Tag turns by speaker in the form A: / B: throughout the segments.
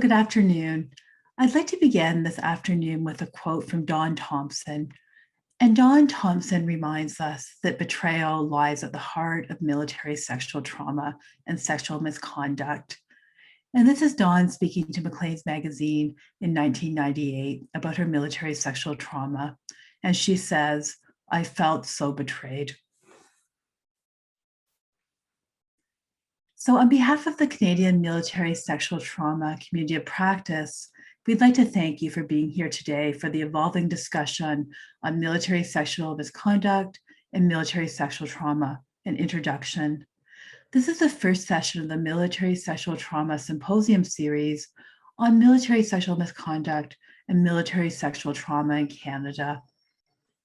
A: good afternoon. I'd like to begin this afternoon with a quote from Dawn Thompson. And Dawn Thompson reminds us that betrayal lies at the heart of military sexual trauma and sexual misconduct. And this is Dawn speaking to Maclean's magazine in 1998 about her military sexual trauma. And she says, "I felt so betrayed." So on behalf of the Canadian Military Sexual Trauma Community of Practice, we'd like to thank you for being here today for the evolving discussion on military sexual misconduct and military sexual trauma, an introduction. This is the first session of the Military Sexual Trauma Symposium series on military sexual misconduct and military sexual trauma in Canada.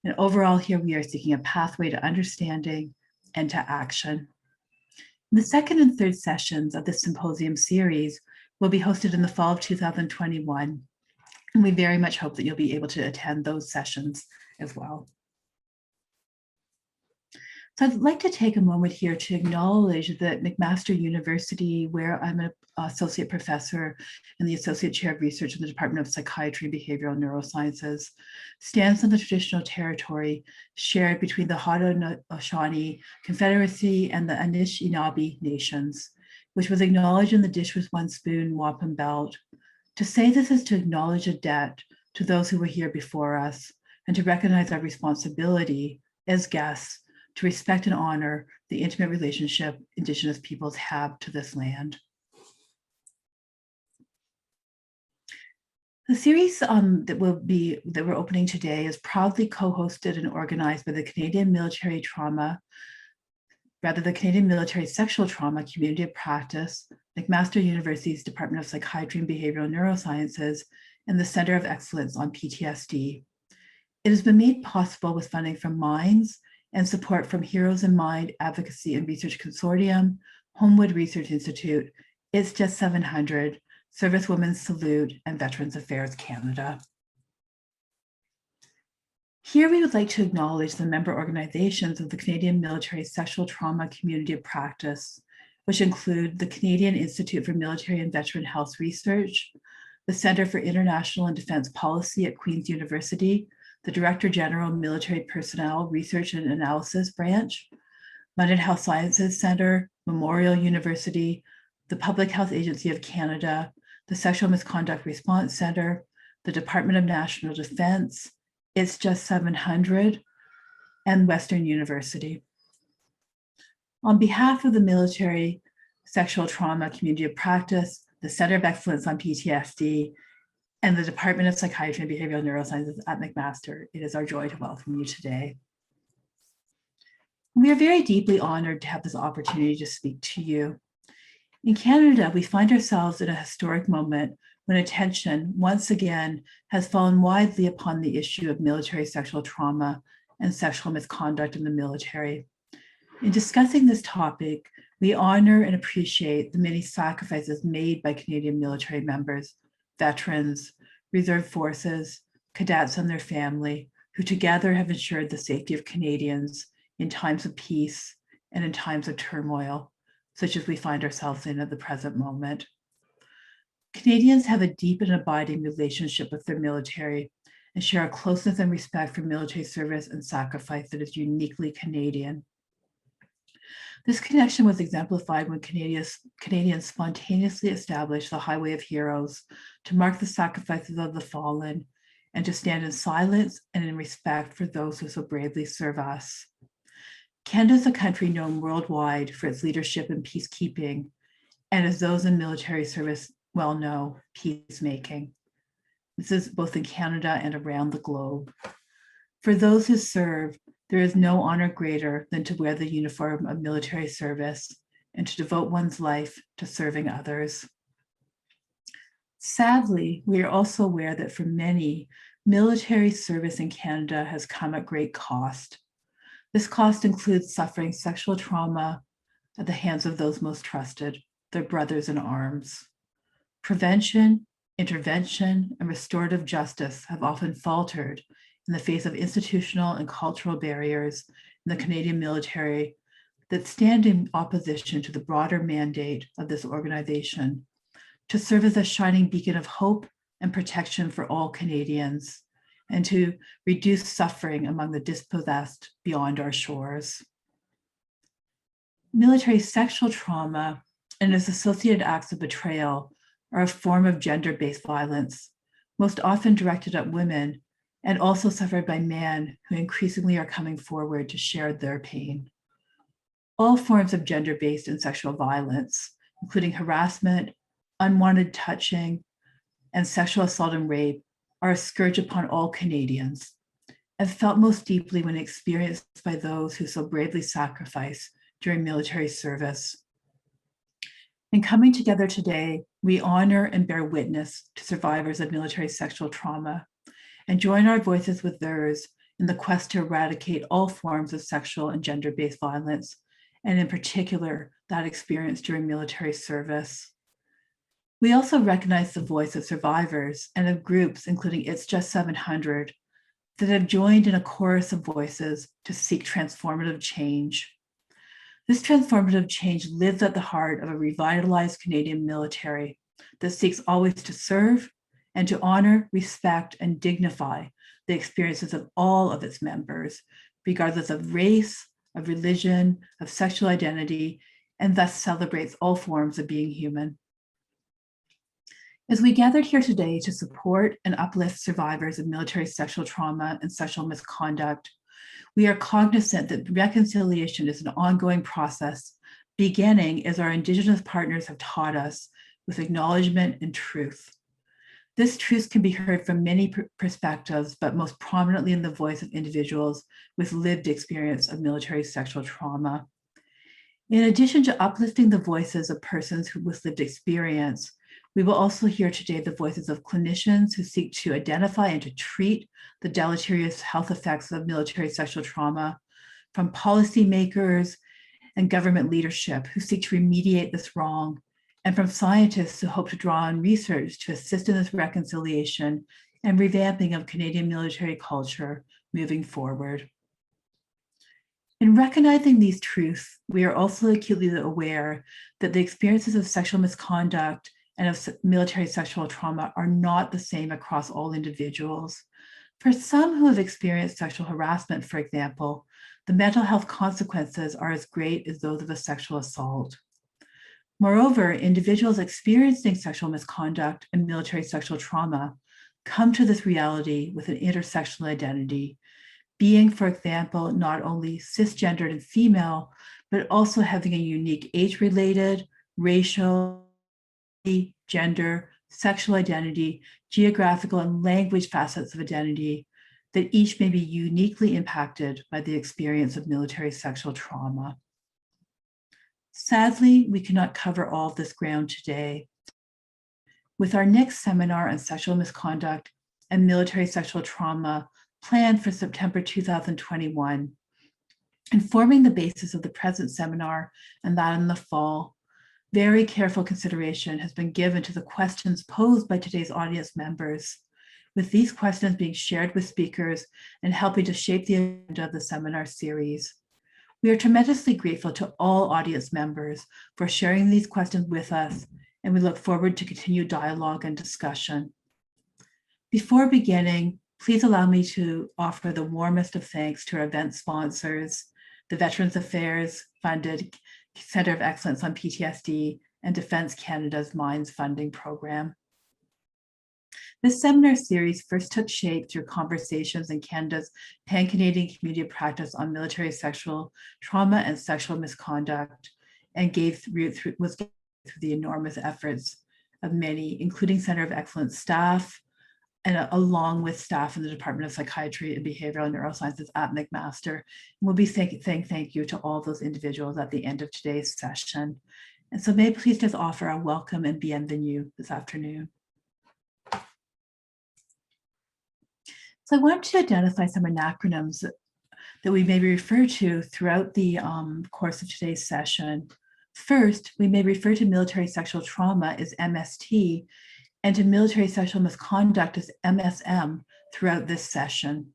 A: And overall, here we are seeking a pathway to understanding and to action. The second and third sessions of this symposium series will be hosted in the fall of 2021, and we very much hope that you'll be able to attend those sessions as well. So I'd like to take a moment here to acknowledge that McMaster University, where I'm an associate professor and the associate chair of research in the Department of Psychiatry and Behavioral Neurosciences, stands on the traditional territory shared between the Haudenosaunee Confederacy and the Anishinaabe nations, which was acknowledged in the Dish with One Spoon Wampum Belt. To say this is to acknowledge a debt to those who were here before us and to recognize our responsibility as guests to respect and honor the intimate relationship Indigenous peoples have to this land. The series that we're opening today is proudly co-hosted and organized by the Canadian Military Sexual Trauma Community of Practice, McMaster University's Department of Psychiatry and Behavioral Neurosciences, and the Center of Excellence on PTSD. It has been made possible with funding from Minds and support from Heroes in Mind Advocacy and Research Consortium, Homewood Research Institute, It's Just 700, Service Women's Salute, and Veterans Affairs Canada. Here we would like to acknowledge the member organizations of the Canadian Military Sexual Trauma Community of Practice, which include the Canadian Institute for Military and Veteran Health Research, the Center for International and Defense Policy at Queen's University, the Director General Military Personnel Research and Analysis Branch, London Health Sciences Centre, Memorial University, the Public Health Agency of Canada, the Sexual Misconduct Response Centre, the Department of National Defence, It's Just 700, and Western University. On behalf of the Military Sexual Trauma Community of Practice, the Center of Excellence on PTSD, and the Department of Psychiatry and Behavioral Neurosciences at McMaster, it is our joy to welcome you today. We are very deeply honored to have this opportunity to speak to you. In Canada, we find ourselves in a historic moment when attention, once again, has fallen widely upon the issue of military sexual trauma and sexual misconduct in the military. In discussing this topic, we honor and appreciate the many sacrifices made by Canadian military members, veterans, reserve forces, cadets and their family, who together have ensured the safety of Canadians in times of peace and in times of turmoil, such as we find ourselves in at the present moment. Canadians have a deep and abiding relationship with their military and share a closeness and respect for military service and sacrifice that is uniquely Canadian. This connection was exemplified when Canadians spontaneously established the Highway of Heroes to mark the sacrifices of the fallen and to stand in silence and in respect for those who so bravely serve us. Canada is a country known worldwide for its leadership in peacekeeping, and as those in military service well know, peacemaking. This is both in Canada and around the globe. For those who serve, there is no honor greater than to wear the uniform of military service and to devote one's life to serving others. Sadly, we are also aware that for many, military service in Canada has come at great cost. This cost includes suffering sexual trauma at the hands of those most trusted, their brothers in arms. Prevention, intervention, and restorative justice have often faltered in the face of institutional and cultural barriers in the Canadian military that stand in opposition to the broader mandate of this organization to serve as a shining beacon of hope and protection for all Canadians, and to reduce suffering among the dispossessed beyond our shores. Military sexual trauma and its associated acts of betrayal are a form of gender-based violence, most often directed at women and also suffered by men who increasingly are coming forward to share their pain. All forms of gender-based and sexual violence, including harassment, unwanted touching, and sexual assault and rape, are a scourge upon all Canadians and felt most deeply when experienced by those who so bravely sacrifice during military service. In coming together today, we honor and bear witness to survivors of military sexual trauma and join our voices with theirs in the quest to eradicate all forms of sexual and gender-based violence, and in particular, that experienced during military service. We also recognize the voice of survivors and of groups, including It's Just 700, that have joined in a chorus of voices to seek transformative change. This transformative change lives at the heart of a revitalized Canadian military that seeks always to serve and to honor, respect, and dignify the experiences of all of its members, regardless of race, of religion, of sexual identity, and thus celebrates all forms of being human. As we gathered here today to support and uplift survivors of military sexual trauma and sexual misconduct, we are cognizant that reconciliation is an ongoing process, beginning, as our Indigenous partners have taught us, with acknowledgement and truth. This truth can be heard from many perspectives, but most prominently in the voice of individuals with lived experience of military sexual trauma. In addition to uplifting the voices of persons with lived experience, we will also hear today the voices of clinicians who seek to identify and to treat the deleterious health effects of military sexual trauma, from policymakers and government leadership who seek to remediate this wrong, and from scientists who hope to draw on research to assist in this reconciliation and revamping of Canadian military culture moving forward. In recognizing these truths, we are also acutely aware that the experiences of sexual misconduct and of military sexual trauma are not the same across all individuals. For some who have experienced sexual harassment, for example, the mental health consequences are as great as those of a sexual assault. Moreover, individuals experiencing sexual misconduct and military sexual trauma come to this reality with an intersectional identity, being, for example, not only cisgendered and female, but also having a unique age-related, racial, gender, sexual identity, geographical, and language facets of identity that each may be uniquely impacted by the experience of military sexual trauma. Sadly, we cannot cover all of this ground today. With our next seminar on sexual misconduct and military sexual trauma planned for September 2021, and forming the basis of the present seminar and that in the fall, very careful consideration has been given to the questions posed by today's audience members, with these questions being shared with speakers and helping to shape the agenda of the seminar series. We are tremendously grateful to all audience members for sharing these questions with us, and we look forward to continued dialogue and discussion. Before beginning, please allow me to offer the warmest of thanks to our event sponsors, the Veterans Affairs funded Centre of Excellence on PTSD and Defence Canada's Minds funding program. This seminar series first took shape through conversations in Canada's Pan-Canadian Community of Practice on military sexual trauma and sexual misconduct, and was through the enormous efforts of many, including Centre of Excellence staff, and along with staff in the Department of Psychiatry and Behavioral Neurosciences at McMaster. And we'll be saying thank you to all those individuals at the end of today's session. And so may I please just offer a welcome and bienvenue this afternoon. So I want to identify some acronyms that we may refer to throughout the course of today's session. First, we may refer to military sexual trauma as MST, and to military sexual misconduct as MSM throughout this session.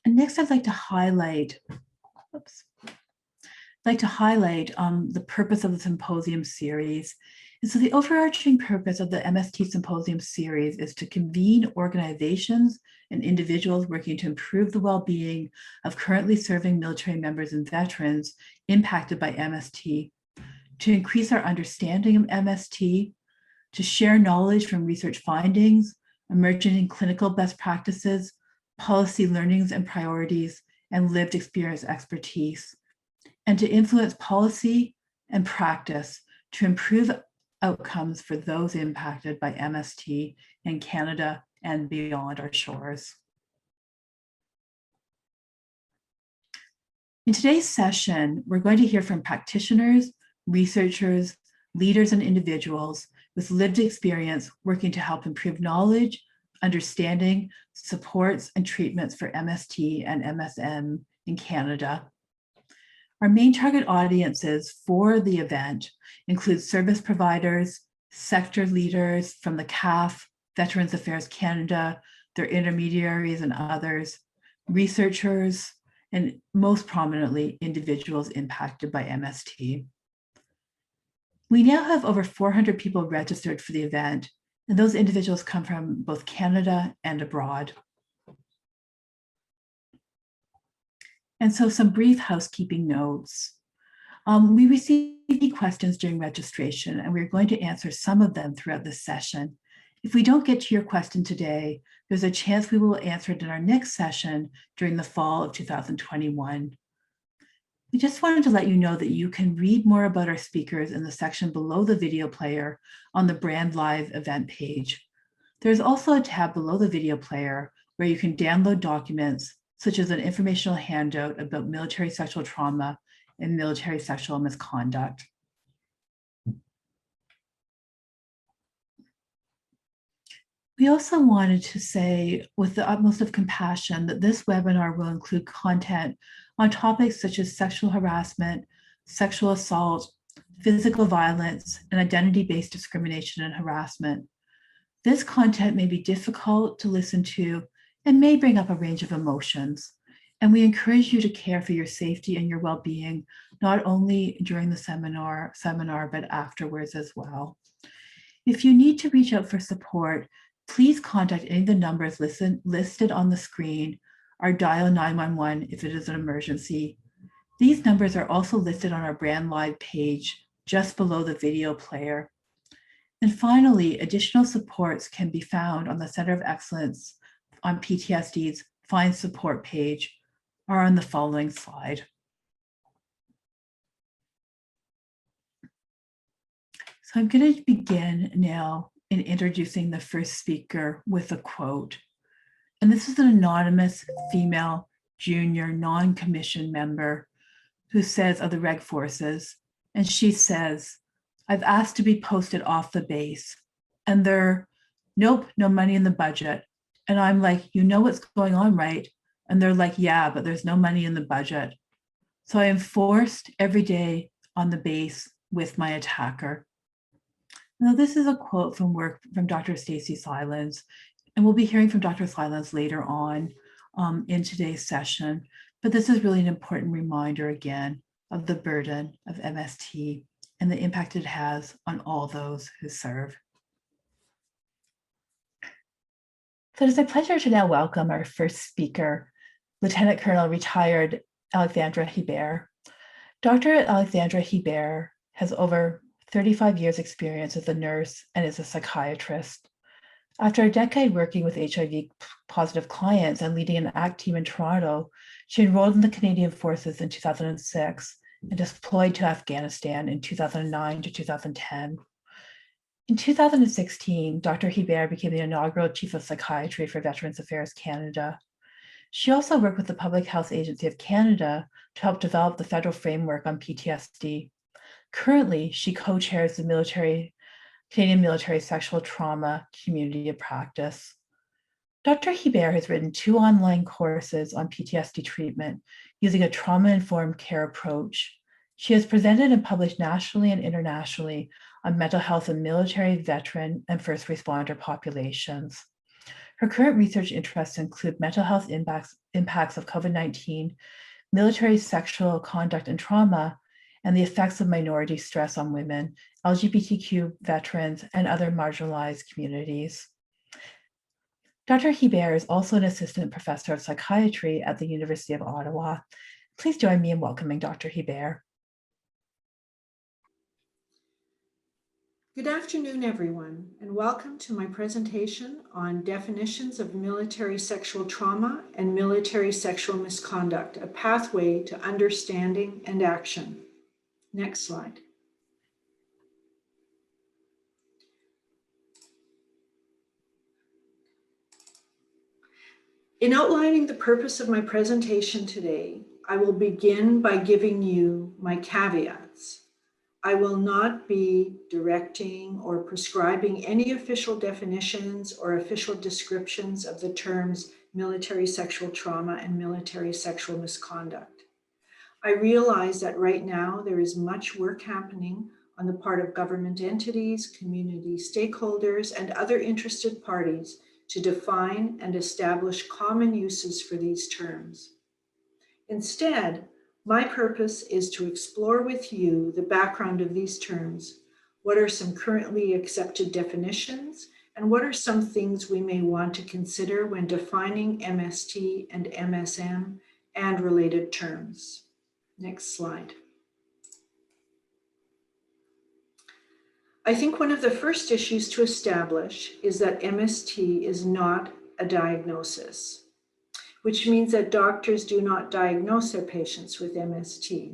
A: And next, I'd like to highlight, the purpose of the symposium series And so the overarching purpose of the MST Symposium series is to convene organizations and individuals working to improve the well-being of currently serving military members and veterans impacted by MST, to increase our understanding of MST, to share knowledge from research findings, emerging clinical best practices, policy learnings and priorities, and lived experience expertise, and to influence policy and practice to improve outcomes for those impacted by MST in Canada and beyond our shores. In today's session, we're going to hear from practitioners, researchers, leaders, and individuals with lived experience working to help improve knowledge, understanding, supports, and treatments for MST and MSM in Canada. Our main target audiences for the event include service providers, sector leaders from the CAF, Veterans Affairs Canada, their intermediaries and others, researchers, and most prominently, individuals impacted by MST. We now have over 400 people registered for the event, and those individuals come from both Canada and abroad. And so some brief housekeeping notes. We received questions during registration, and we're going to answer some of them throughout this session. If we don't get to your question today, there's a chance we will answer it in our next session during the fall of 2021. We just wanted to let you know that you can read more about our speakers in the section below the video player on the Brand Live event page. There's also a tab below the video player where you can download documents such as an informational handout about military sexual trauma and military sexual misconduct. We also wanted to say with the utmost of compassion that this webinar will include content on topics such as sexual harassment, sexual assault, physical violence, and identity-based discrimination and harassment. This content may be difficult to listen to and may bring up a range of emotions. And we encourage you to care for your safety and your well-being, not only during the seminar, but afterwards as well. If you need to reach out for support, please contact any of the numbers listed on the screen or dial 911 if it is an emergency. These numbers are also listed on our Brand Live page just below the video player. And finally, additional supports can be found on the Center of Excellence on PTSD's Find Support page or on the following slide. So I'm going to begin now in introducing the first speaker with a quote. And this is an anonymous female junior non-commissioned member who says of the Reg Forces, and she says, I've asked to be posted off the base and they're, nope, no money in the budget. And I'm like, you know what's going on, right? And they're like, yeah, but there's no money in the budget. So I am forced every day on the base with my attacker. Now, this is a quote from work from Dr. Stacy Silence, and we'll be hearing from Dr. Silence later on in today's session. But this is really an important reminder again of the burden of MST and the impact it has on all those who serve. So it is a pleasure to now welcome our first speaker, Lieutenant Colonel retired Alexandra Hebert. Dr. Alexandra Hebert has over 35 years experience as a nurse and is a psychiatrist. After a decade working with HIV-positive clients and leading an ACT team in Toronto, she enrolled in the Canadian Forces in 2006 and deployed to Afghanistan in 2009 to 2010. In 2016, Dr. Hebert became the inaugural Chief of Psychiatry for Veterans Affairs Canada. She also worked with the Public Health Agency of Canada to help develop the federal framework on PTSD. Currently, she co-chairs the Canadian Military Sexual Trauma Community of Practice. Dr. Hebert has written 2 online courses on PTSD treatment using a trauma-informed care approach. She has presented and published nationally and internationally on mental health in military, veteran, and first responder populations. Her current research interests include mental health impacts of COVID-19, military sexual conduct and trauma, and the effects of minority stress on women LGBTQ veterans, and other marginalized communities. Dr. Hebert is also an assistant professor of psychiatry at the University of Ottawa. Please join me in welcoming Dr. Hebert.
B: Good afternoon, everyone, and welcome to my presentation on definitions of military sexual trauma and military sexual misconduct, a pathway to understanding and action. Next slide. In outlining the purpose of my presentation today, I will begin by giving you my caveats. I will not be directing or prescribing any official definitions or official descriptions of the terms military sexual trauma and military sexual misconduct. I realize that right now there is much work happening on the part of government entities, community stakeholders, and other interested parties to define and establish common uses for these terms. Instead, my purpose is to explore with you the background of these terms. What are some currently accepted definitions, and what are some things we may want to consider when defining MST and MSM and related terms? Next slide. I think one of the first issues to establish is that MST is not a diagnosis, which means that doctors do not diagnose their patients with MST.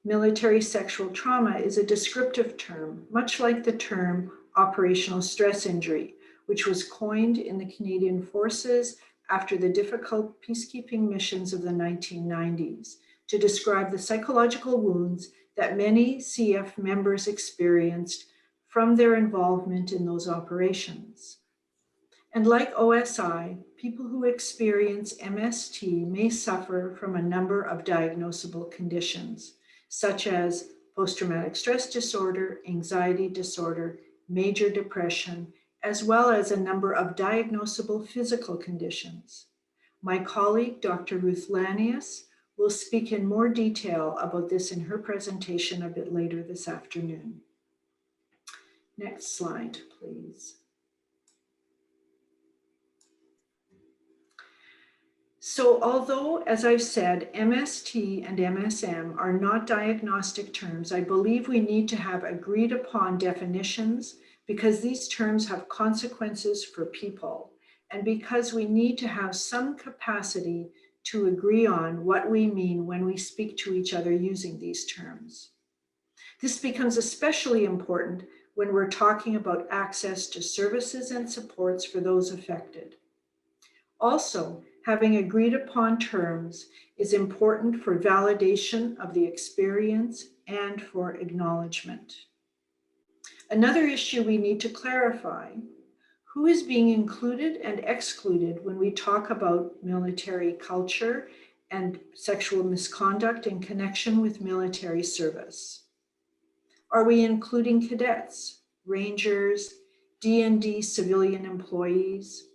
B: Military sexual trauma is a descriptive term, much like the term operational stress injury, which was coined in the Canadian Forces after the difficult peacekeeping missions of the 1990s to describe the psychological wounds that many CF members experienced from their involvement in those operations. And like OSI, people who experience MST may suffer from a number of diagnosable conditions, such as post-traumatic stress disorder, anxiety disorder, major depression, as well as a number of diagnosable physical conditions. My colleague, Dr. Ruth Lanius, will speak in more detail about this in her presentation a bit later this afternoon. Next slide, please. So although, as I've said, MST and MSM are not diagnostic terms, I believe we need to have agreed upon definitions because these terms have consequences for people and because we need to have some capacity to agree on what we mean when we speak to each other using these terms. This becomes especially important when we're talking about access to services and supports for those affected. Also, having agreed upon terms is important for validation of the experience and for acknowledgement. Another issue we need to clarify: who is being included and excluded when we talk about military culture and sexual misconduct in connection with military service? Are we including cadets, rangers, D&D civilian employees?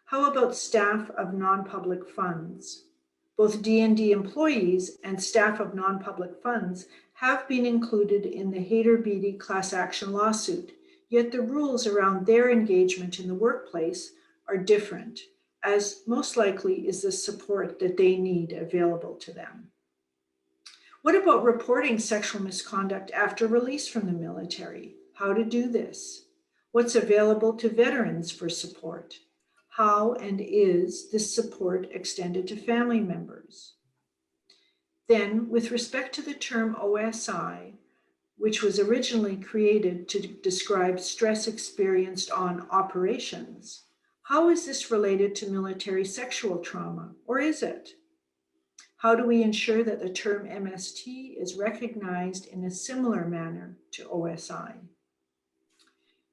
B: How about staff of non-public funds? Both D&D employees and staff of non-public funds have been included in the Hayter-Beatty class action lawsuit, yet the rules around their engagement in the workplace are different, as most likely is the support that they need available to them. What about reporting sexual misconduct after release from the military? How to do this? What's available to veterans for support? How and is this support extended to family members? Then, with respect to the term OSI, which was originally created to describe stress experienced on operations, how is this related to military sexual trauma, or is it? How do we ensure that the term MST is recognized in a similar manner to OSI?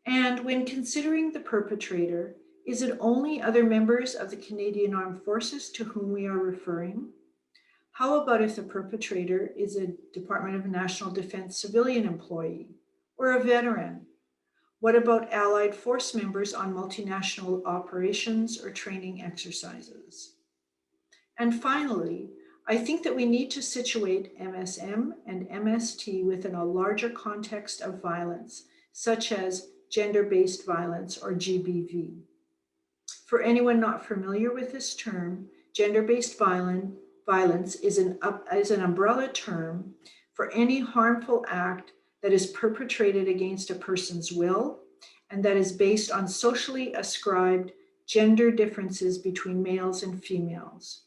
B: And when considering the perpetrator, is it only other members of the Canadian Armed Forces to whom we are referring? How about if the perpetrator is a Department of National Defense civilian employee or a veteran? What about allied force members on multinational operations or training exercises? And finally, I think that we need to situate MSM and MST within a larger context of violence, such as gender-based violence or GBV. For anyone not familiar with this term, gender-based violence is an umbrella term for any harmful act that is perpetrated against a person's will and that is based on socially ascribed gender differences between males and females.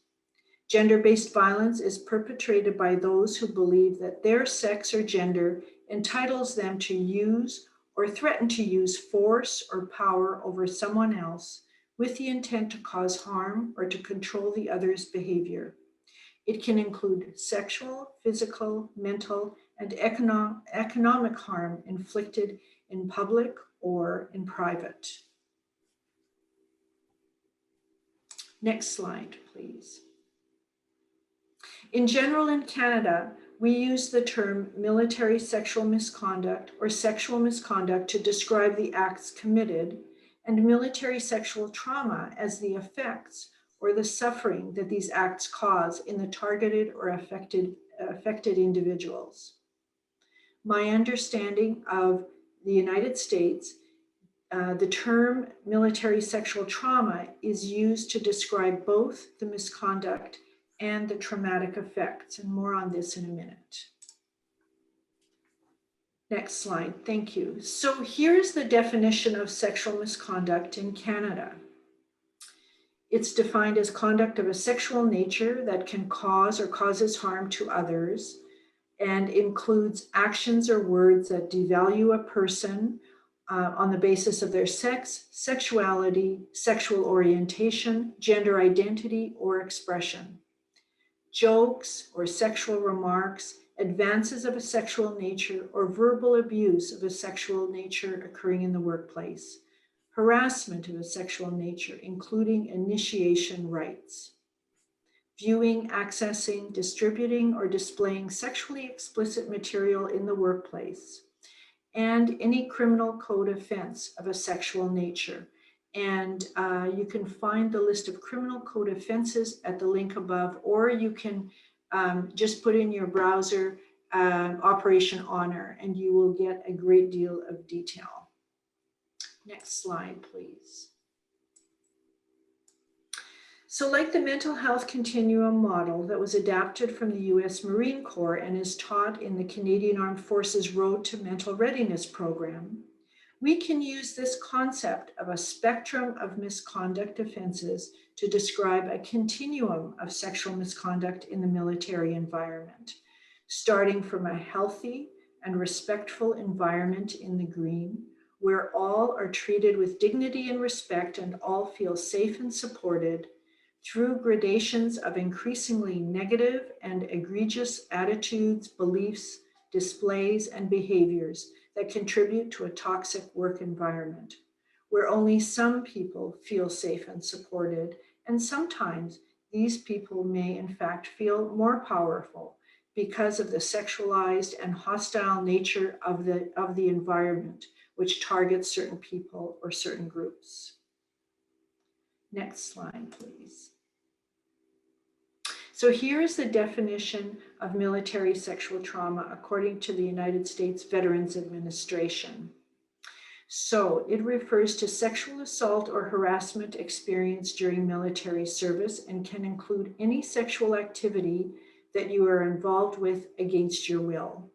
B: Gender-based violence is perpetrated by those who believe that their sex or gender entitles them to use or threaten to use force or power over someone else with the intent to cause harm or to control the other's behavior. It can include sexual, physical, mental, and economic harm inflicted in public or in private. Next slide, please. In general, in Canada, we use the term military sexual misconduct or sexual misconduct to describe the acts committed, and military sexual trauma as the effects or the suffering that these acts cause in the targeted or affected individuals. My understanding of the United States, the term military sexual trauma is used to describe both the misconduct and the traumatic effects, and more on this in a minute. Next slide, thank you. So here's the definition of sexual misconduct in Canada. It's defined as conduct of a sexual nature that can cause or causes harm to others and includes actions or words that devalue a person on the basis of their sex, sexuality, sexual orientation, gender identity, or expression. Jokes or sexual remarks, advances of a sexual nature, or verbal abuse of a sexual nature occurring in the workplace. Harassment of a sexual nature, including initiation rights. Viewing, accessing, distributing, or displaying sexually explicit material in the workplace. And any criminal code offense of a sexual nature. And you can find the list of criminal code offenses at the link above, or you can just put in your browser Operation Honor, and you will get a great deal of detail. Next slide, please. So like the mental health continuum model that was adapted from the US Marine Corps and is taught in the Canadian Armed Forces Road to Mental Readiness program, we can use this concept of a spectrum of misconduct offenses to describe a continuum of sexual misconduct in the military environment, starting from a healthy and respectful environment in the green, where all are treated with dignity and respect and all feel safe and supported, through gradations of increasingly negative and egregious attitudes, beliefs, displays, and behaviors that contribute to a toxic work environment, where only some people feel safe and supported, and sometimes these people may in fact feel more powerful because of the sexualized and hostile nature of the environment, which targets certain people or certain groups. Next slide, please. So here is the definition of military sexual trauma according to the United States Veterans Administration. So it refers to sexual assault or harassment experienced during military service and can include any sexual activity that you are involved with against your will,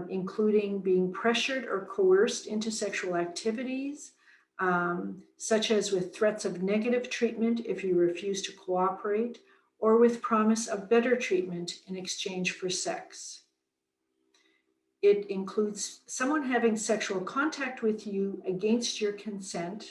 B: including being pressured or coerced into sexual activities, such as with threats of negative treatment if you refuse to cooperate, or with promise of better treatment in exchange for sex. It includes someone having sexual contact with you against your consent,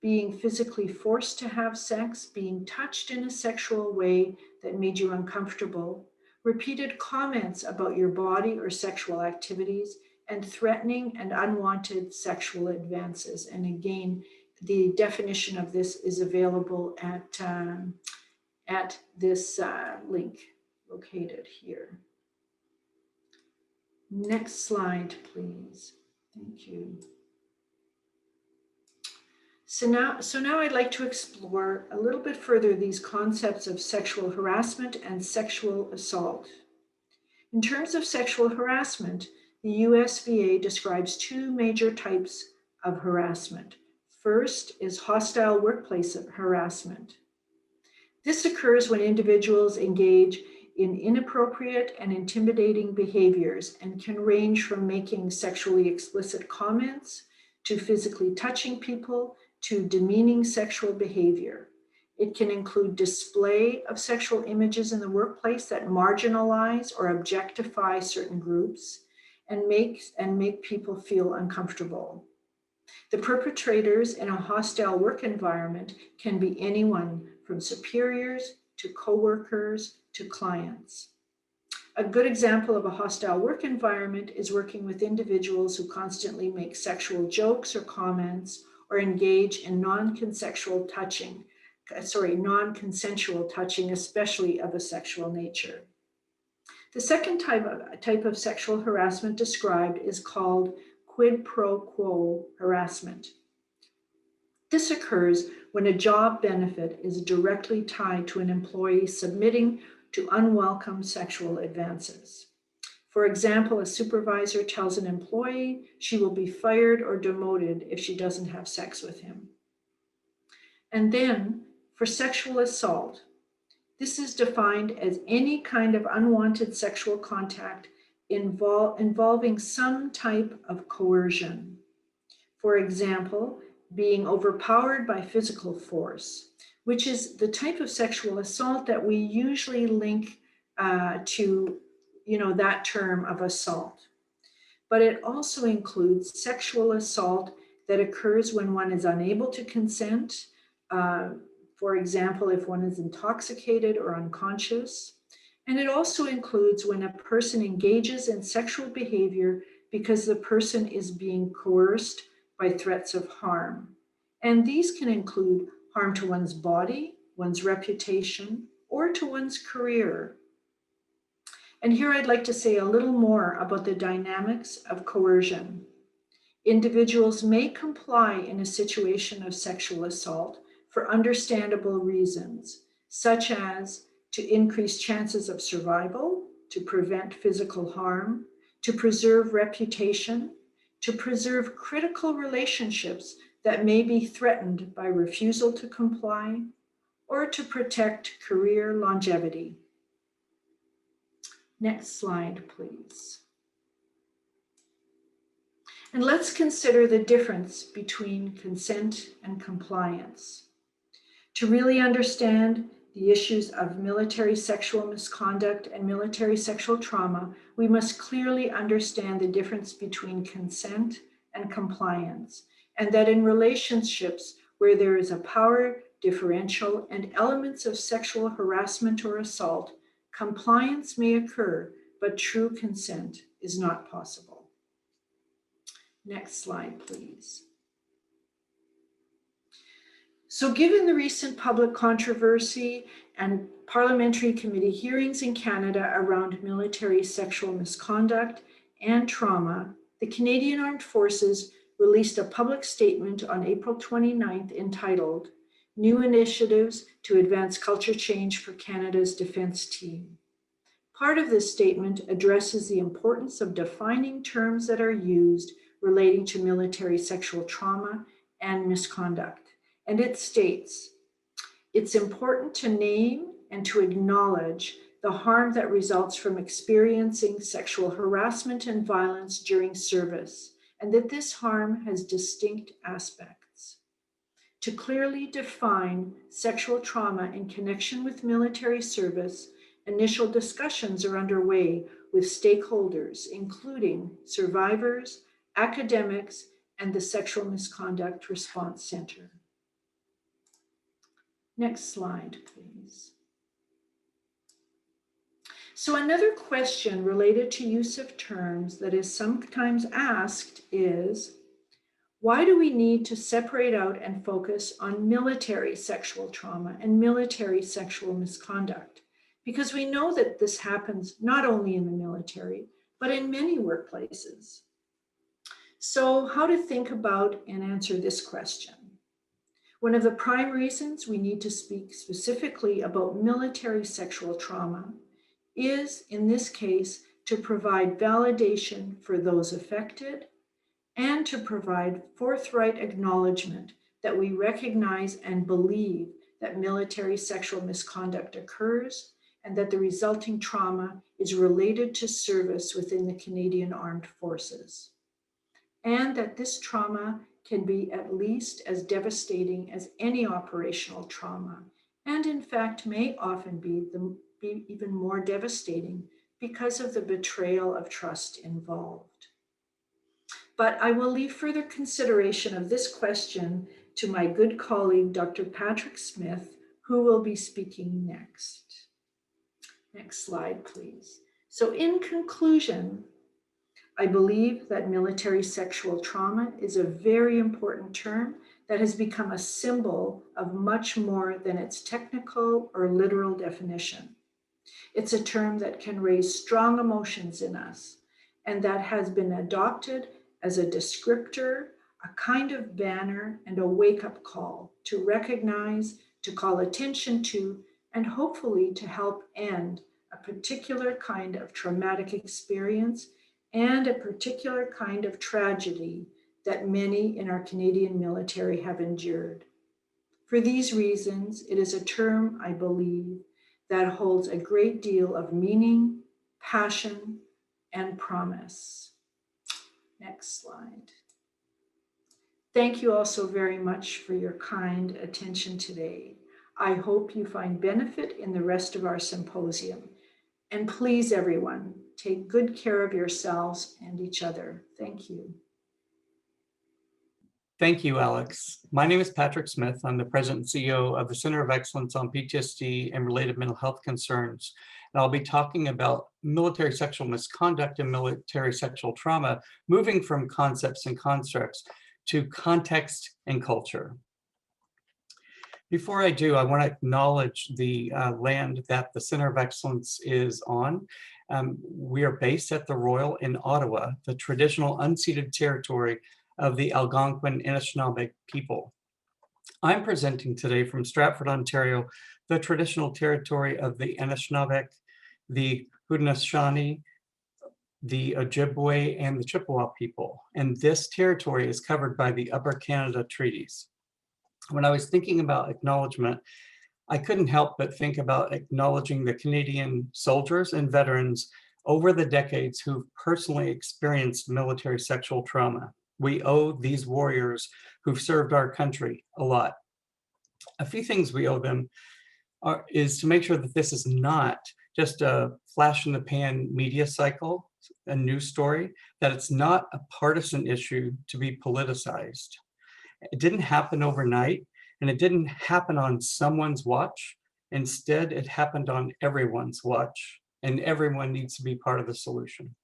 B: being physically forced to have sex, being touched in a sexual way that made you uncomfortable, repeated comments about your body or sexual activities, and threatening and unwanted sexual advances. And again, the definition of this is available at this link located here. Next slide, please. Thank you. So now I'd like to explore a little bit further these concepts of sexual harassment and sexual assault. In terms of sexual harassment, the USVA describes two major types of harassment. First is hostile workplace harassment. This occurs when individuals engage in inappropriate and intimidating behaviors and can range from making sexually explicit comments to physically touching people to demeaning sexual behavior. It can include display of sexual images in the workplace that marginalize or objectify certain groups and make people feel uncomfortable. The perpetrators in a hostile work environment can be anyone from superiors to coworkers to clients. A good example of a hostile work environment is working with individuals who constantly make sexual jokes or comments or engage in non-consensual touching, especially of a sexual nature. The second type of sexual harassment described is called quid pro quo harassment. This occurs when a job benefit is directly tied to an employee submitting to unwelcome sexual advances. For example, a supervisor tells an employee she will be fired or demoted if she doesn't have sex with him. And then for sexual assault, this is defined as any kind of unwanted sexual contact involving some type of coercion. For example, being overpowered by physical force, which is the type of sexual assault that we usually link to, that term of assault. But it also includes sexual assault that occurs when one is unable to consent. For example, if one is intoxicated or unconscious. And it also includes when a person engages in sexual behavior because the person is being coerced by threats of harm. And these can include harm to one's body, one's reputation, or to one's career. And here I'd like to say a little more about the dynamics of coercion. Individuals may comply in a situation of sexual assault for understandable reasons, such as to increase chances of survival, to prevent physical harm, to preserve reputation, to preserve critical relationships that may be threatened by refusal to comply, or to protect career longevity. Next slide, please. And let's consider the difference between consent and compliance. To really understand the issues of military sexual misconduct and military sexual trauma, we must clearly understand the difference between consent and compliance, and that in relationships where there is a power differential and elements of sexual harassment or assault, compliance may occur, but true consent is not possible. Next slide, please. So given the recent public controversy and parliamentary committee hearings in Canada around military sexual misconduct and trauma, the Canadian Armed Forces released a public statement on April 29th entitled, New Initiatives to Advance Culture Change for Canada's Defence Team. Part of this statement addresses the importance of defining terms that are used relating to military sexual trauma and misconduct. And it states, it's important to name and to acknowledge the harm that results from experiencing sexual harassment and violence during service, and that this harm has distinct aspects. To clearly define sexual trauma in connection with military service, initial discussions are underway with stakeholders, including survivors, academics, and the Sexual Misconduct Response Center. Next slide, please. So another question related to use of terms that is sometimes asked is, why do we need to separate out and focus on military sexual trauma and military sexual misconduct? Because we know that this happens not only in the military, but in many workplaces. So how to think about and answer this question? One of the prime reasons we need to speak specifically about military sexual trauma is, in this case, to provide validation for those affected and to provide forthright acknowledgement that we recognize and believe that military sexual misconduct occurs and that the resulting trauma is related to service within the Canadian Armed Forces, and that this trauma can be at least as devastating as any operational trauma, and in fact may often be even more devastating because of the betrayal of trust involved. But I will leave further consideration of this question to my good colleague, Dr. Patrick Smith, who will be speaking next. Next slide, please. So in conclusion, I believe that military sexual trauma is a very important term that has become a symbol of much more than its technical or literal definition. It's a term that can raise strong emotions in us and that has been adopted as a descriptor, a kind of banner, and a wake-up call to recognize, to call attention to, and hopefully to help end a particular kind of traumatic experience and a particular kind of tragedy that many in our Canadian military have endured. For these reasons, it is a term, I believe, that holds a great deal of meaning, passion, and promise. Next slide. Thank you all so very much for your kind attention today. I hope you find benefit in the rest of our symposium. And please, everyone, take good care of yourselves and each other. Thank you.
C: Thank you, Alex. My name is Patrick Smith. I'm the President and CEO of the Center of Excellence on PTSD and Related Mental Health Concerns. And I'll be talking about military sexual misconduct and military sexual trauma, moving from concepts and constructs to context and culture. Before I do, I want to acknowledge the land that the Center of Excellence is on. We are based at the Royal in Ottawa, the traditional unceded territory of the Algonquin Anishinaabe people. I'm presenting today from Stratford, Ontario, the traditional territory of the Anishinaabe, the Haudenosaunee, the Ojibwe, and the Chippewa people. And this territory is covered by the Upper Canada Treaties. When I was thinking about acknowledgement, I couldn't help but think about acknowledging the Canadian soldiers and veterans over the decades who've personally experienced military sexual trauma. We owe these warriors who've served our country a lot. A few things we owe them is to make sure that this is not just a flash in the pan media cycle, a news story, that it's not a partisan issue to be politicized. It didn't happen overnight, and it didn't happen on someone's watch. Instead, it happened on everyone's watch, and everyone needs to be part of the solution.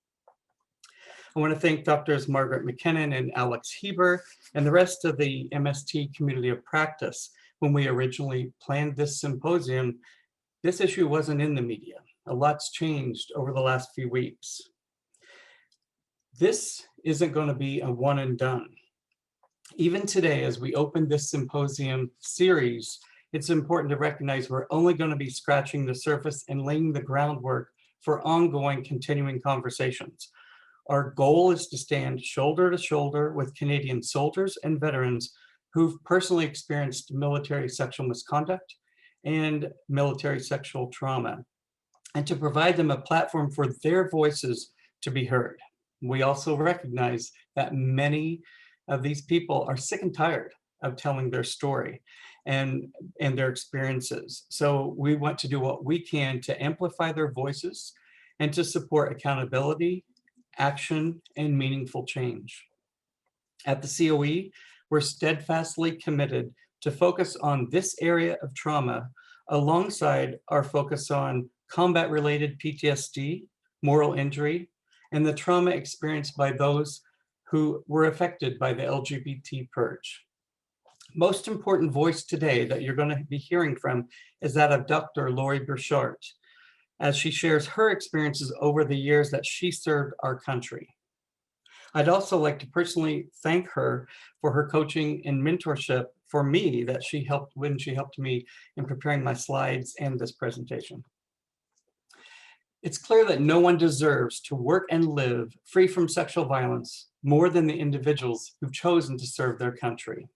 C: I want to thank Drs. Margaret McKinnon and Alex Heber and the rest of the MST community of practice. When we originally planned this symposium, this issue wasn't in the media. A lot's changed over the last few weeks. This isn't going to be a one and done. Even today, as we open this symposium series, it's important to recognize we're only going to be scratching the surface and laying the groundwork for ongoing, continuing conversations. Our goal is to stand shoulder to shoulder with Canadian soldiers and veterans who've personally experienced military sexual misconduct and military sexual trauma, and to provide them a platform for their voices to be heard. We also recognize that many of these people are sick and tired of telling their story and their experiences. So we want to do what we can to amplify their voices and to support accountability, action, and meaningful change. At the COE, we're steadfastly committed to focus on this area of trauma alongside our focus on combat-related PTSD, moral injury, and the trauma experienced by those who were affected by the LGBT purge. Most important voice today that you're going to be hearing from is that of Dr. Lori Burchard, as she shares her experiences over the years that she served our country. I'd also like to personally thank her for her coaching and mentorship for me that she helped me in preparing my slides and this presentation. It's clear that no one deserves to work and live free from sexual violence more than the individuals who've chosen to serve their country.